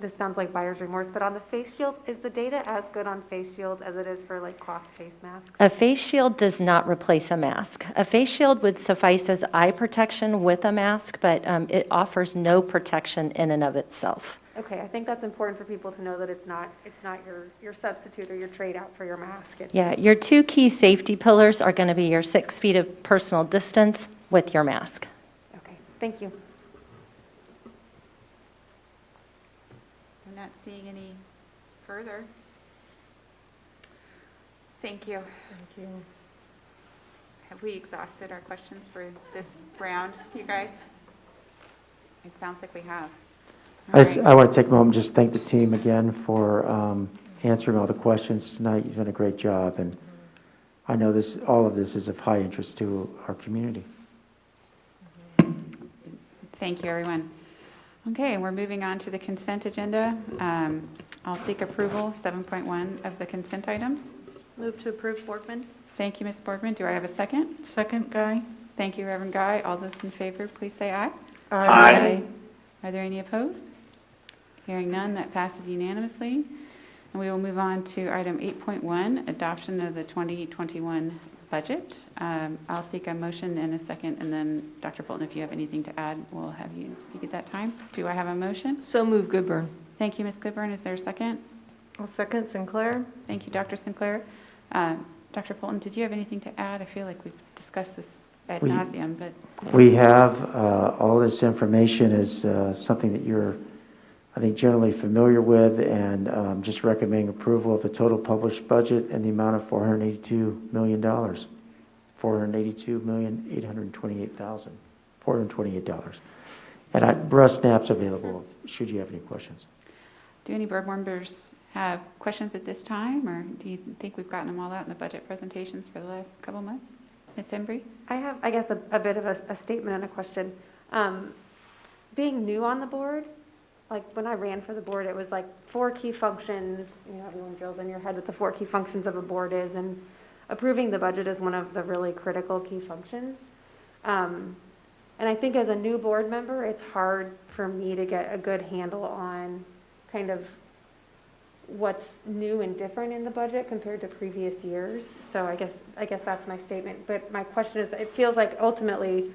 this sounds like buyer's remorse, but on the face shield, is the data as good on face shields as it is for like cloth face masks? A face shield does not replace a mask. A face shield would suffice as eye protection with a mask, but it offers no protection in and of itself. Okay, I think that's important for people to know that it's not your substitute or your trade out for your mask. Yeah, your two key safety pillars are going to be your 6 feet of personal distance with your mask. Okay, thank you. I'm not seeing any further. Thank you. Thank you. Have we exhausted our questions for this round, you guys? It sounds like we have. All right. I want to take a moment and just thank the team again for answering all the questions tonight. You've done a great job, and I know all of this is of high interest to our community. Thank you, everyone. Okay, we're moving on to the consent agenda. I'll seek approval, 7.1 of the consent items. Move to approve, Boardman. Thank you, Ms. Boardman. Do I have a second? Second, Guy? Thank you, Reverend Guy. All those in favor, please say aye. Aye. Are there any opposed? Hearing none, that passes unanimously. And we will move on to item 8.1, adoption of the 2021 budget. I'll seek a motion in a second, and then Dr. Fulton, if you have anything to add, we'll have you speak at that time. Do I have a motion? So move, Goodburn. Thank you, Ms. Goodburn. Is there a second? I'll second Sinclair. Thank you, Dr. Sinclair. Dr. Fulton, did you have anything to add? I feel like we've discussed this ad nauseum, but... We have all this information is something that you're, I think, generally familiar with, and just recommending approval of the total published budget in the amount of $482 million, $428,828. And Russ Knapp's available should you have any questions. Do any board members have questions at this time, or do you think we've gotten them all out in the budget presentations for the last couple months? Ms. Embry? I have, I guess, a bit of a statement and a question. Being new on the board, like when I ran for the board, it was like 4 key functions. You know, everyone drills in your head what the 4 key functions of a board is, and approving the budget is one of the really critical key functions. And I think as a new board member, it's hard for me to get a good handle on kind of what's new and different in the budget compared to previous years. So I guess that's my statement. But my question is, it feels like ultimately,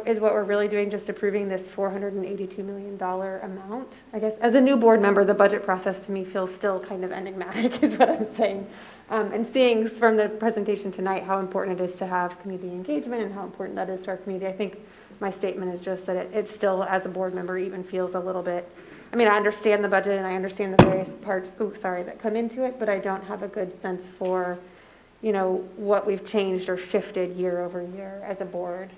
is what we're really doing just approving this $482 million amount? I guess as a new board member, the budget process to me feels still kind of enigmatic, is what I'm saying. And seeing from the presentation tonight how important it is to have community engagement and how important that is to our community, I think my statement is just that it still, as a board member, even feels a little bit, I mean, I understand the budget and I understand the various parts, that come into it, but I don't have a good sense for, you know, what we've changed or shifted year over year as a board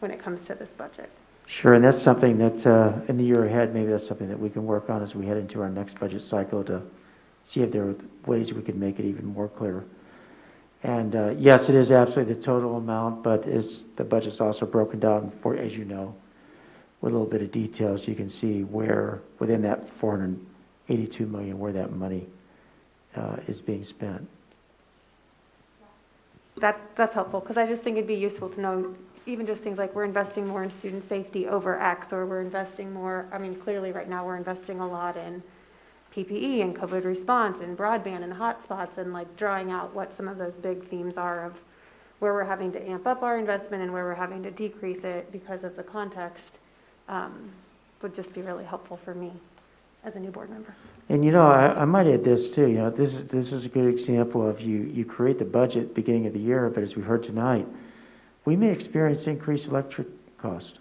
when it comes to this budget. Sure, and that's something that in the year ahead, maybe that's something that we can work on as we head into our next budget cycle to see if there are ways we can make it even more clear. And yes, it is absolutely the total amount, but the budget's also broken down for, as you know, with a little bit of detail, so you can see where within that $482 million, where that money is being spent. That's helpful, because I just think it'd be useful to know even just things like we're investing more in student safety over X, or we're investing more, I mean, clearly right now we're investing a lot in PPE and COVID response and broadband and hotspots, and like drawing out what some of those big themes are of where we're having to amp up our investment and where we're having to decrease it because of the context. Would just be really helpful for me as a new board member. And you know, I might add this too. You know, this is a good example of you create the budget beginning of the year, but as we heard tonight, we may experience increased electric cost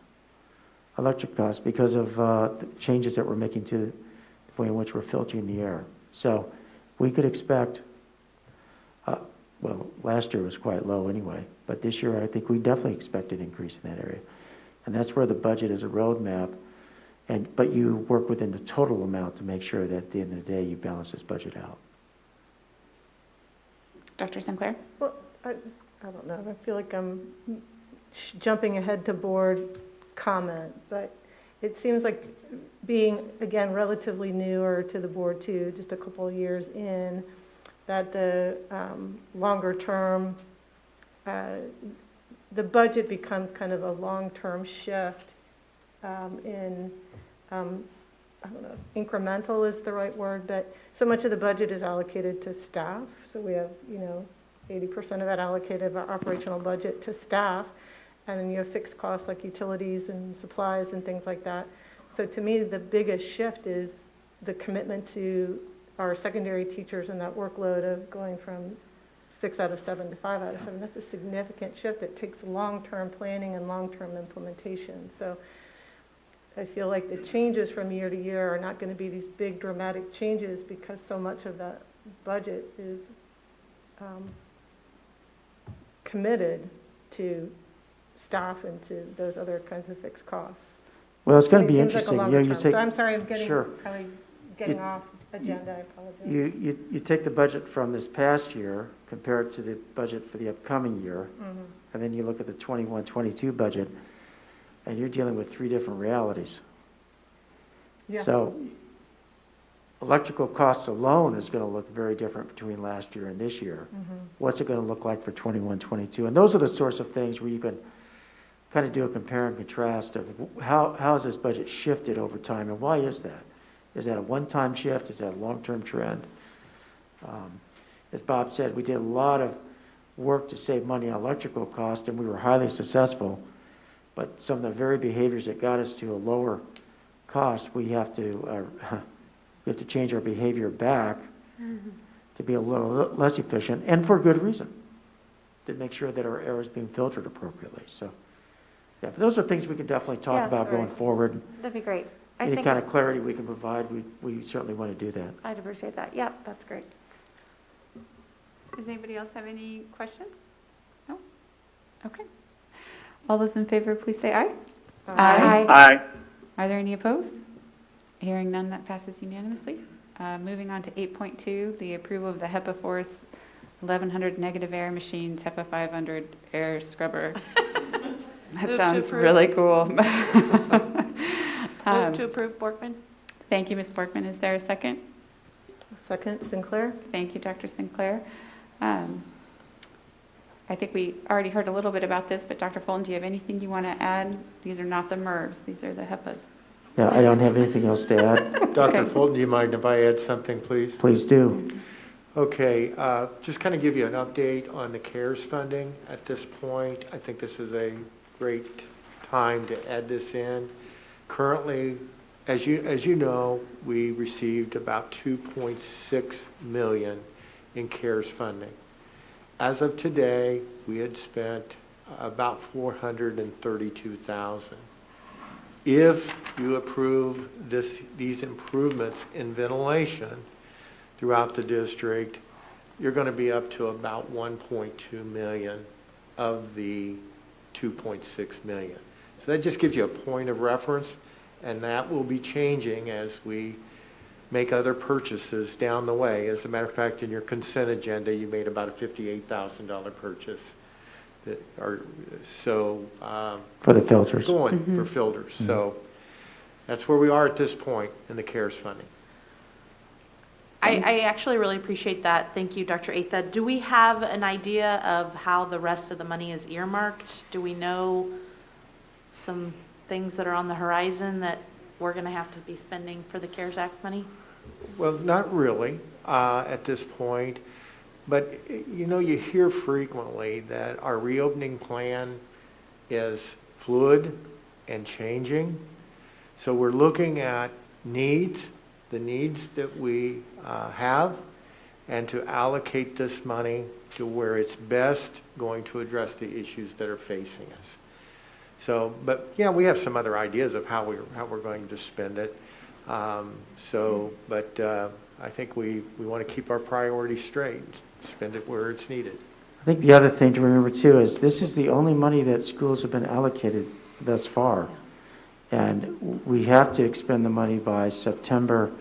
because of the changes that we're making to the way in which we're filtering the air. So we could expect. Well, last year was quite low anyway, but this year I think we definitely expect an increase in that area. And that's where the budget is a roadmap, but you work within the total amount to make sure that at the end of the day you balance this budget out. Dr. Sinclair? Well, I don't know. I feel like I'm jumping ahead to board comment, but it seems like being, again, relatively newer to the board too, just a couple of years in, that the longer term, the budget becomes kind of a long-term shift I don't know if incremental is the right word, but so much of the budget is allocated to staff. So we have, 80% of that allocated of our operational budget to staff. And then you have fixed costs like utilities and supplies and things like that. So to me, the biggest shift is the commitment to our secondary teachers and that workload of going from 6 out of 7 to 5 out of 7. That's a significant shift that takes long-term planning and long-term implementation. So I feel like the changes from year to year are not going to be these big dramatic changes because so much of that budget is committed to staff and to those other kinds of fixed costs. Well, it's going to be Seems like a interesting. longer You term. take, So I'm sorry, I'm getting Sure. probably getting off agenda. I apologize. You take the budget from this past year, compare it to the budget for the upcoming year, and then you look at the 21-22 budget, and you're dealing with 3 different realities. Yeah. So electrical costs alone is going to look very different between last year and this year. What's it going to look like for 21-22? And those are the sorts of things where you can kind of do a compare and contrast of how has this budget shifted over time, and why is that? Is that a one-time shift? Is that a long-term trend? As Bob said, we did a lot of work to save money on electrical cost, and we were highly successful. But some of the very behaviors that got us to a lower cost, we have to change our behavior back to be a little less efficient, and for good reason, to make sure that our air is being filtered appropriately. So, yeah, but those are things we can definitely talk about going forward. That'd be great. Any kind of clarity we can provide, we certainly want to do that. I'd appreciate that. Yeah, that's great. Does anybody else have any questions? No? Okay. All those in favor, please say aye. Aye. Aye. Are there any opposed? Hearing none, that passes unanimously. Moving on to 8.2, the approval of the HEPA Force 1100 negative air machines, HEPA 500 air scrubber. That Move to sounds approve. really cool. Move to approve, Borkman. Thank you, Ms. Borkman. Is there a second? Second, Sinclair. Thank you, Dr. Sinclair. I think we already heard a little bit about this, but Dr. Fulton, do you have anything you want to add? These are not the MERVs, these are the HEPAs. Yeah, I don't have anything else to add. Dr. Okay. Fulton, do you mind if I add something, please? Please do. Okay, just kind of give you an update on the CARES funding at this point. I think this is a great time to add this in. Currently, as you know, we received about 2.6 million in CARES funding. As of today, we had spent about 432,000. If you approve these improvements in ventilation throughout the district, you're going to be up to about 1.2 million of the 2.6 million. So that just gives you a point of reference, and that will be changing as we make other purchases down the way. As a matter of fact, in your consent agenda, you made about a $58,000 purchase. For the filters. It's going for filters. So that's where we are at this point in the CARES funding. I actually really appreciate that. Thank you, Dr. Atha. Do we have an idea of how the rest of the money is earmarked? Do we know some things that are on the horizon that we're going to have to be spending for the CARES Act money? Well, not really at this point, but you hear frequently that our reopening plan is fluid and changing. So we're looking at the needs that we have, and to allocate this money to where it's best going to address the issues that are facing us. So, but yeah, we have some other ideas of how we're going to spend it. I think we want to keep our priorities straight, spend it where it's needed. I think the other thing to remember too is this is the only money that schools have been allocated thus far. And we have to expend the money by September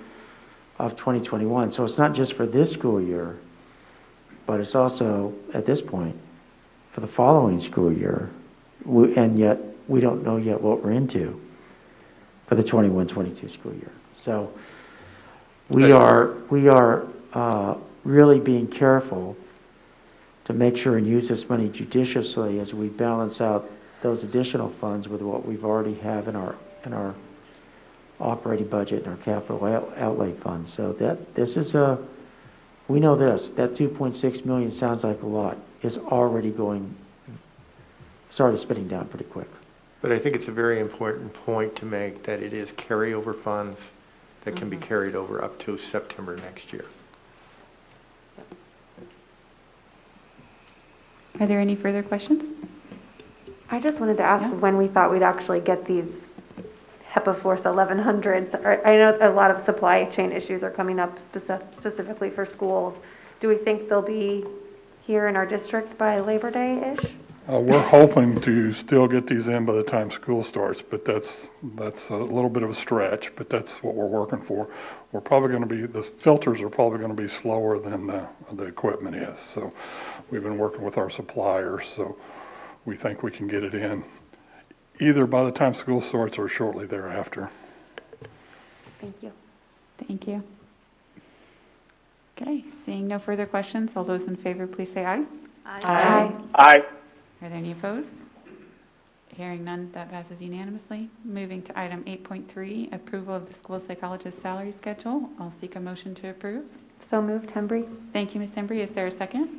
of 2021. So it's not just for this school year, but it's also, at this point, for the following school year. And yet, we don't know yet what we're into for the 21-22 school year. So we are really being careful to make sure and use this money judiciously as we balance out those additional funds with what we've already have in our in our operating budget and our capital outlay fund. So this is we know this, that 2.6 million sounds like a lot. It's already spitting down pretty quick. But I think it's a very important point to make that it is carryover funds that can be carried over up to September next year. Are there any further questions? I just wanted to ask when we thought we'd actually get these HEPA Force 1100s. I know a lot of supply chain issues are coming up specifically for schools. Do we think they'll be here in our district by Labor Day-ish? We're hoping to still get these in by the time school starts, but that's a little bit of a stretch, but that's what we're working for. We're probably going to be, the filters are probably going to be slower than the equipment is. So we've been working with our suppliers, so we think we can get it in either by the time school starts or shortly thereafter. Thank you. Thank you. Okay, seeing no further questions, all those in favor, please say aye. Aye. Aye. Are there any opposed? Hearing none, that passes unanimously. Moving to item 8.3, approval of the school psychologist salary schedule. I'll seek a motion to approve. So moved, Hembry. Thank you, Ms. Embry. Is there a second?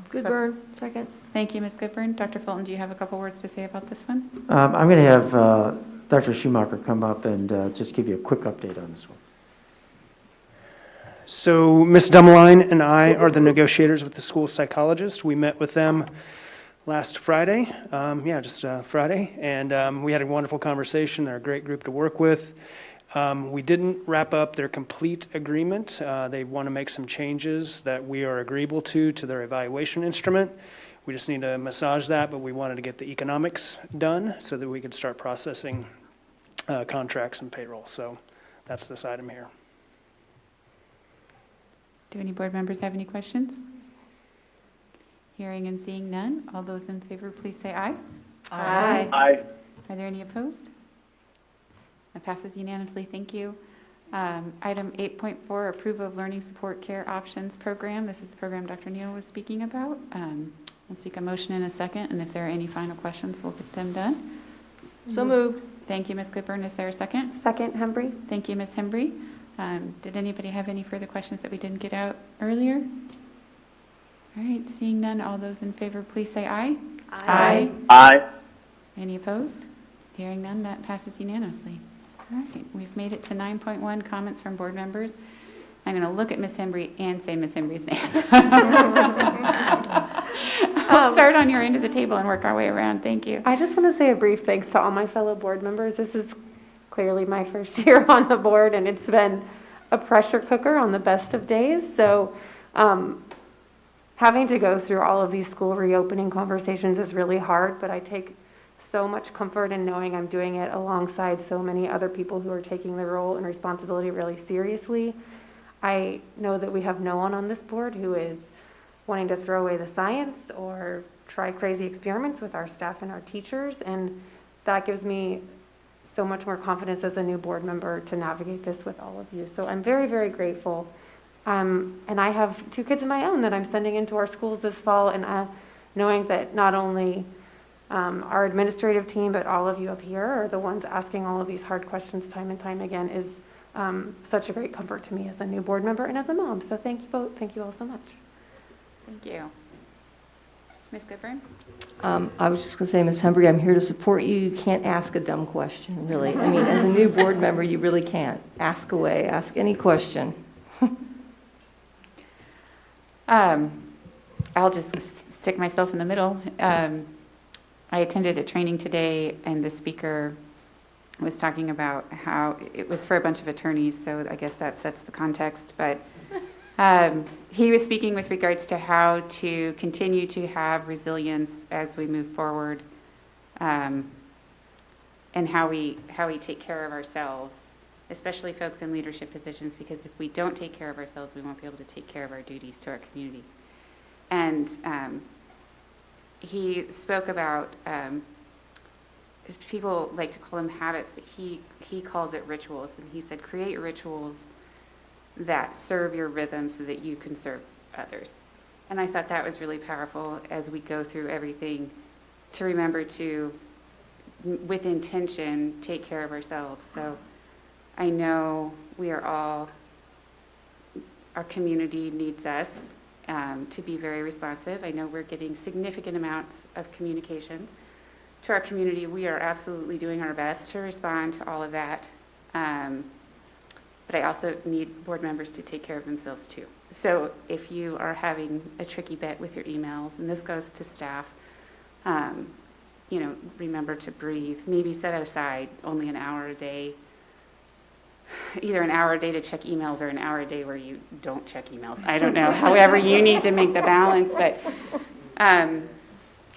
Goodburn, second. Thank you, Ms. Goodburn. Dr. Fulton, do you have a couple words to say about this one? I'm going to have Dr. Schumacher come up and just give you a quick update on this one. So Ms. Dummeline and I are the negotiators with the school psychologist. We met with them last Friday, Friday, and we had a wonderful conversation. They're a great group to work with. We didn't wrap up their complete agreement. They want to make some changes that we are agreeable to their evaluation instrument. We just need to massage that, but we wanted to get the economics done so that we could start processing contracts and payroll. So that's this item here. Do any board members have any questions? Hearing and seeing none, all those in favor, please say aye. Aye. Aye. Are there any opposed? That passes unanimously. Thank you. Item 8.4, approval of learning support care options program. This is the program Dr. Neal was speaking about. We'll seek a motion in a second, and if there are any final questions, we'll get them done. So moved. Thank you, Ms. Goodburn. Is there a second? Second, Hembry. Thank you, Ms. Hembry. Did anybody have any further questions that we didn't get out earlier? All right, seeing none, all those in favor, please say aye. Aye. Aye. Any opposed? Hearing none, that passes unanimously. All right, we've made it to 9.1, comments from board members. I'm going to look at Ms. Hembry and say Ms. Hembry's name. I'll start on your end of the table and work our way around. Thank you. I just want to say a brief thanks to all my fellow board members. This is clearly my first year on the board, and it's been a pressure cooker on the best of days. So having to go through all of these school reopening conversations is really hard, but I take so much comfort in knowing I'm doing it alongside so many other people who are taking their role and responsibility really seriously. I know that we have no one on this board who is wanting to throw away the science or try crazy experiments with our staff and our teachers, and that gives me so much more confidence as a new board member to navigate this with all of you. So I'm very, very grateful. And I have 2 kids of my own that I'm sending into our schools this fall, and knowing that not only our administrative team, but all of you up here are the ones asking all of these hard questions time and time again is such a great comfort to me as a new board member and as a mom. So thank you both. Thank you all so much. Thank you. Ms. Goodburn? I was just going to say, Ms. Hembry, I'm here to support you. You can't ask a dumb question, really. I mean, as a new board member, you really can't. Ask away. Ask any question. I'll just stick myself in the middle. I attended a training today, and the speaker was talking about how it was for a bunch of attorneys, so I guess that sets the context. But he was speaking with regards to how to continue to have resilience as we move forward, and how we take care of ourselves, especially folks in leadership positions, because if we don't take care of ourselves, we won't be able to take care of our duties to our community. And he spoke about, people like to call them habits, but he calls it rituals. And he said, create rituals that serve your rhythm so that you can serve others. And I thought that was really powerful as we go through everything, to remember to with intention, take care of ourselves. So I know we are all, our community needs us to be very responsive. I know we're getting significant amounts of communication to our community. We are absolutely doing our best to respond to all of that. But I also need board members to take care of themselves too. So if you are having a tricky bit with your emails, and this goes to staff, remember to breathe. Maybe set aside only an hour a day, either an hour a day to check emails or an hour a day where you don't check emails. I don't know, however you need to make the balance, but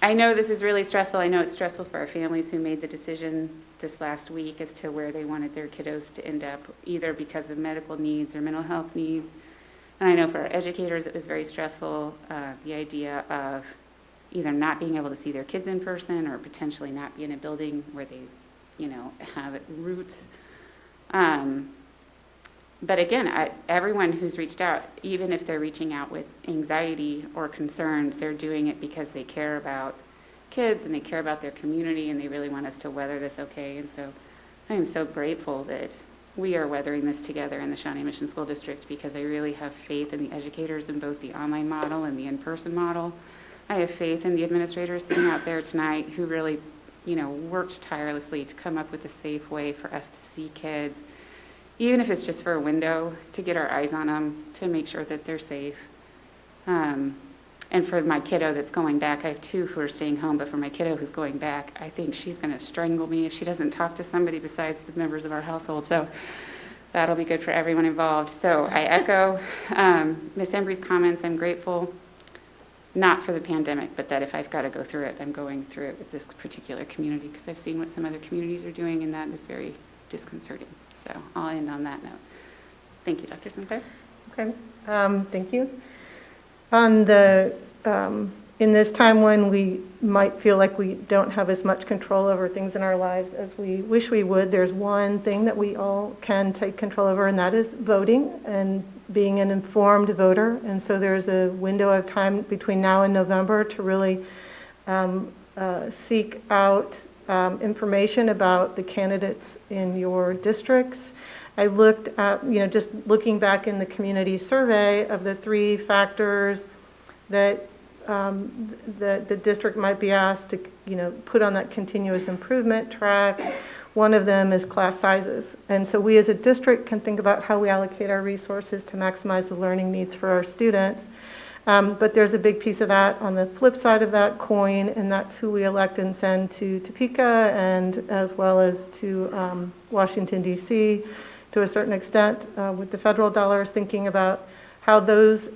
I know this is really stressful. I know it's stressful for our families who made the decision this last week as to where they wanted their kiddos to end up, either because of medical needs or mental health needs. And I know for our educators it was very stressful, the idea of either not being able to see their kids in person or potentially not be in a building where they, have roots. But again, everyone who's reached out, even if they're reaching out with anxiety or concerns, they're doing it because they care about kids and they care about their community and they really want us to weather this okay. And so I am so grateful that we are weathering this together in the Shawnee Mission School District, because I really have faith in the educators in both the online model and the in-person model. I have faith in the administrators sitting out there tonight who really, worked tirelessly to come up with a safe way for us to see kids, even if it's just for a window, to get our eyes on them, to make sure that they're safe. And for my kiddo that's going back, I have two who are staying home, but for my kiddo who's going back, I think she's going to strangle me if she doesn't talk to somebody besides the members of our household. So that'll be good for everyone involved. So I echo Ms. Embry's comments. I'm grateful, not for the pandemic, but that if I've got to go through it, I'm going through it with this particular community, because I've seen what some other communities are doing, and that is very disconcerting. So I'll end on that note. Thank you, Dr. Sinclair. Okay, thank you. On the, in this time when we might feel like we don't have as much control over things in our lives as we wish we would, there's one thing that we all can take control over, and that is voting and being an informed voter. And so there's a window of time between now and November to really seek out information about the candidates in your districts. I looked at, just looking back in the community survey of the 3 factors that the district might be asked to, put on that continuous improvement track. One of them is class sizes. And so we as a district can think about how we allocate our resources to maximize the learning needs for our students. But there's a big piece of that on the flip side of that coin, and that's who we elect and send to Topeka, and as well as to Washington, D.C., to a certain extent, with the federal dollars, thinking about how those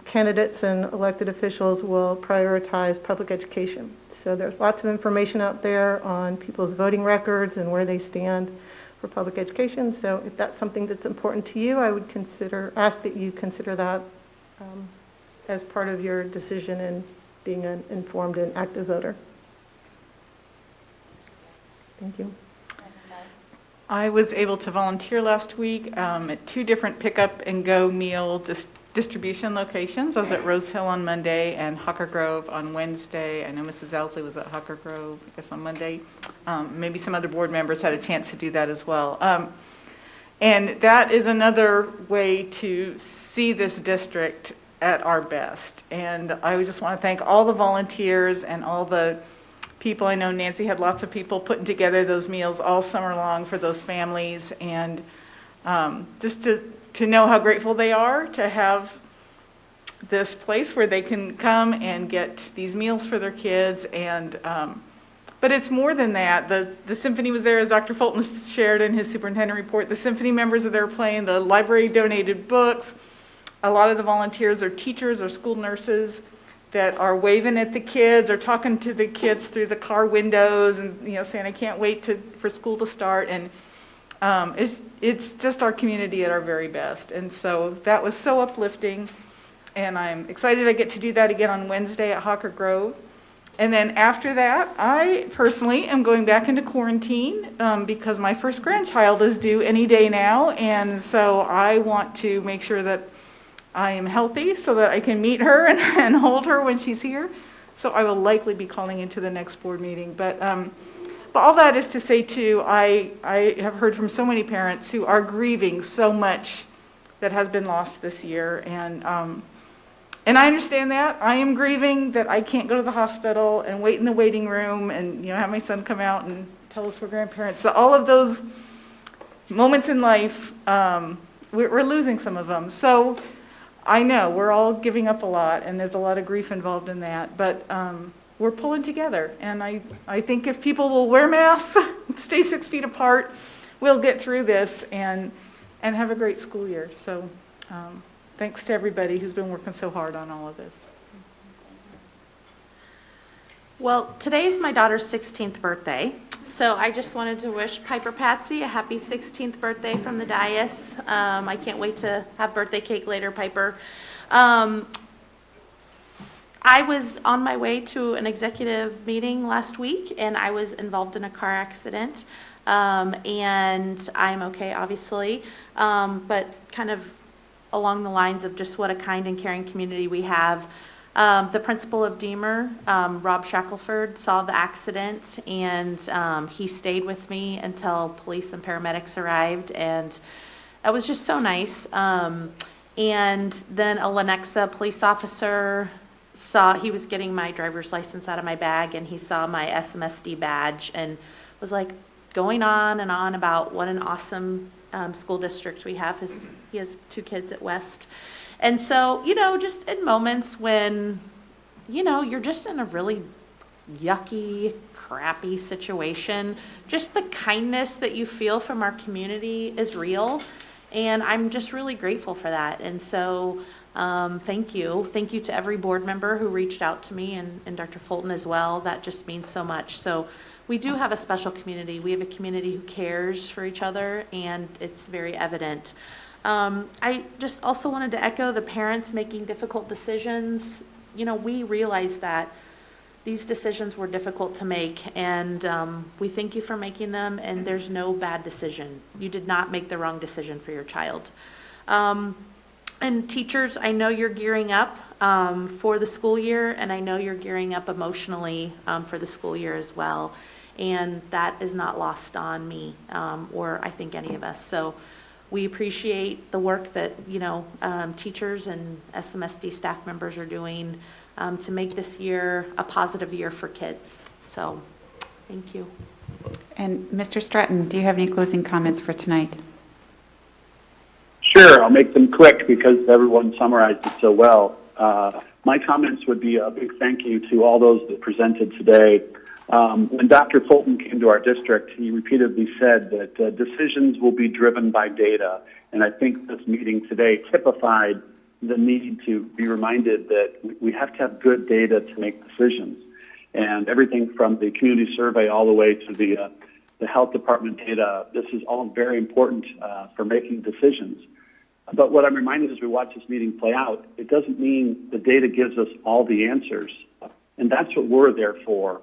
candidates and elected officials will prioritize public education. So there's lots of information out there on people's voting records and where they stand for public education. So if that's something that's important to you, I would ask that you consider that as part of your decision in being an informed and active voter. Thank you. I was able to volunteer last week at 2 different pick-up and go meal distribution locations. I was at Rose Hill on Monday and Hawker Grove on Wednesday. I know Mrs. Elsley was at Hawker Grove, I guess, on Monday. Maybe some other board members had a chance to do that as well. And that is another way to see this district at our best. And I just want to thank all the volunteers and all the people. I know Nancy had lots of people putting together those meals all summer long for those families, and just to know how grateful they are to have this place where they can come and get these meals for their kids. And but it's more than that. The symphony was there, as Dr. Fulton shared in his superintendent report. The symphony members are there playing. The library donated books. A lot of the volunteers are teachers or school nurses that are waving at the kids or talking to the kids through the car windows and saying, I can't wait for school to start. And it's just our community at our very best. And so that was so uplifting, and I'm excited I get to do that again on Wednesday at Hawker Grove. And then after that, I personally am going back into quarantine because my first grandchild is due any day now, and so I want to make sure that I am healthy so that I can meet her and hold her when she's here. So I will likely be calling into the next board meeting. But all that is to say, too, I have heard from so many parents who are grieving so much that has been lost this year. And I understand that. I am grieving that I can't go to the hospital and wait in the waiting room and, have my son come out and tell us we're grandparents. So all of those moments in life, we're losing some of them. So I know we're all giving up a lot, and there's a lot of grief involved in that. But we're pulling together. And I think if people will wear masks, stay 6 feet apart, we'll get through this and have a great school year. So thanks to everybody who's been working so hard on all of this. Well, today's my daughter's 16th birthday, so I just wanted to wish Piper Patsy a happy 16th birthday from the dais. I can't wait to have birthday cake later, Piper. I was on my way to an executive meeting last week, and I was involved in a car accident, and I'm okay, obviously, but kind of along the lines of just what a kind and caring community we have. The principal of Deemer, Rob Shackelford, saw the accident, and he stayed with me until police and paramedics arrived, and it was just so nice. And then a Lenexa police officer he was getting my driver's license out of my bag, and he saw my SMSD badge and was like going on and on about what an awesome school district we have. He has 2 kids at West. And so, just in moments when, you're just in a really yucky, crappy situation, just the kindness that you feel from our community is real. And I'm just really grateful for that. And so, thank you. Thank you to every board member who reached out to me and Dr. Fulton as well. That just means so much. So we do have a special community. We have a community who cares for each other, and it's very evident. I just also wanted to echo the parents making difficult decisions. We realize that these decisions were difficult to make, and we thank you for making them, and there's no bad decision. You did not make the wrong decision for your child. And teachers, I know you're gearing up for the school year, and I know you're gearing up emotionally for the school year as well, and that is not lost on me or I think any of us. So we appreciate the work that, teachers and SMSD staff members are doing to make this year a positive year for kids. So, thank you. And Mr. Stratton, do you have any closing comments for tonight? Sure, I'll make them quick because everyone summarized it so well. My comments would be a big thank you to all those that presented today. When Dr. Fulton came to our district, he repeatedly said that decisions will be driven by data. And I think this meeting today typified the need to be reminded that we have to have good data to make decisions. And everything from the community survey all the way to the health department data, this is all very important for making decisions. But what I'm reminded as we watch this meeting play out, it doesn't mean the data gives us all the answers. And that's what we're there for.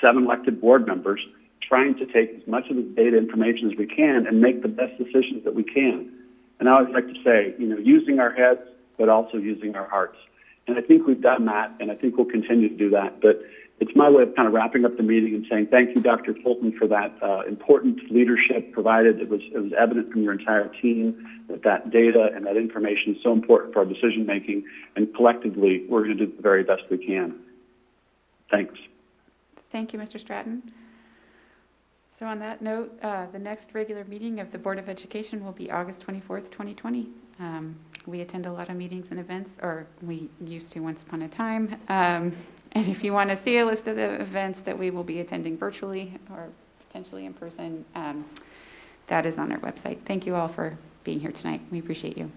7 elected board members trying to take as much of the data information as we can and make the best decisions that we can. And I always like to say, using our heads, but also using our hearts. And I think we've done that, and I think we'll continue to do that. But it's my way of kind of wrapping up the meeting and saying thank you, Dr. Fulton, for that important leadership provided. It was evident from your entire team that data and that information is so important for our decision making, and collectively, we're going to do the very best we can. Thanks. Thank you, Mr. Stratton. So on that note, the next regular meeting of the Board of Education will be August 24th, 2020. We attend a lot of meetings and events, or we used to once upon a time. And if you want to see a list of the events that we will be attending virtually or potentially in person, that is on our website. Thank you all for being here tonight. We appreciate you.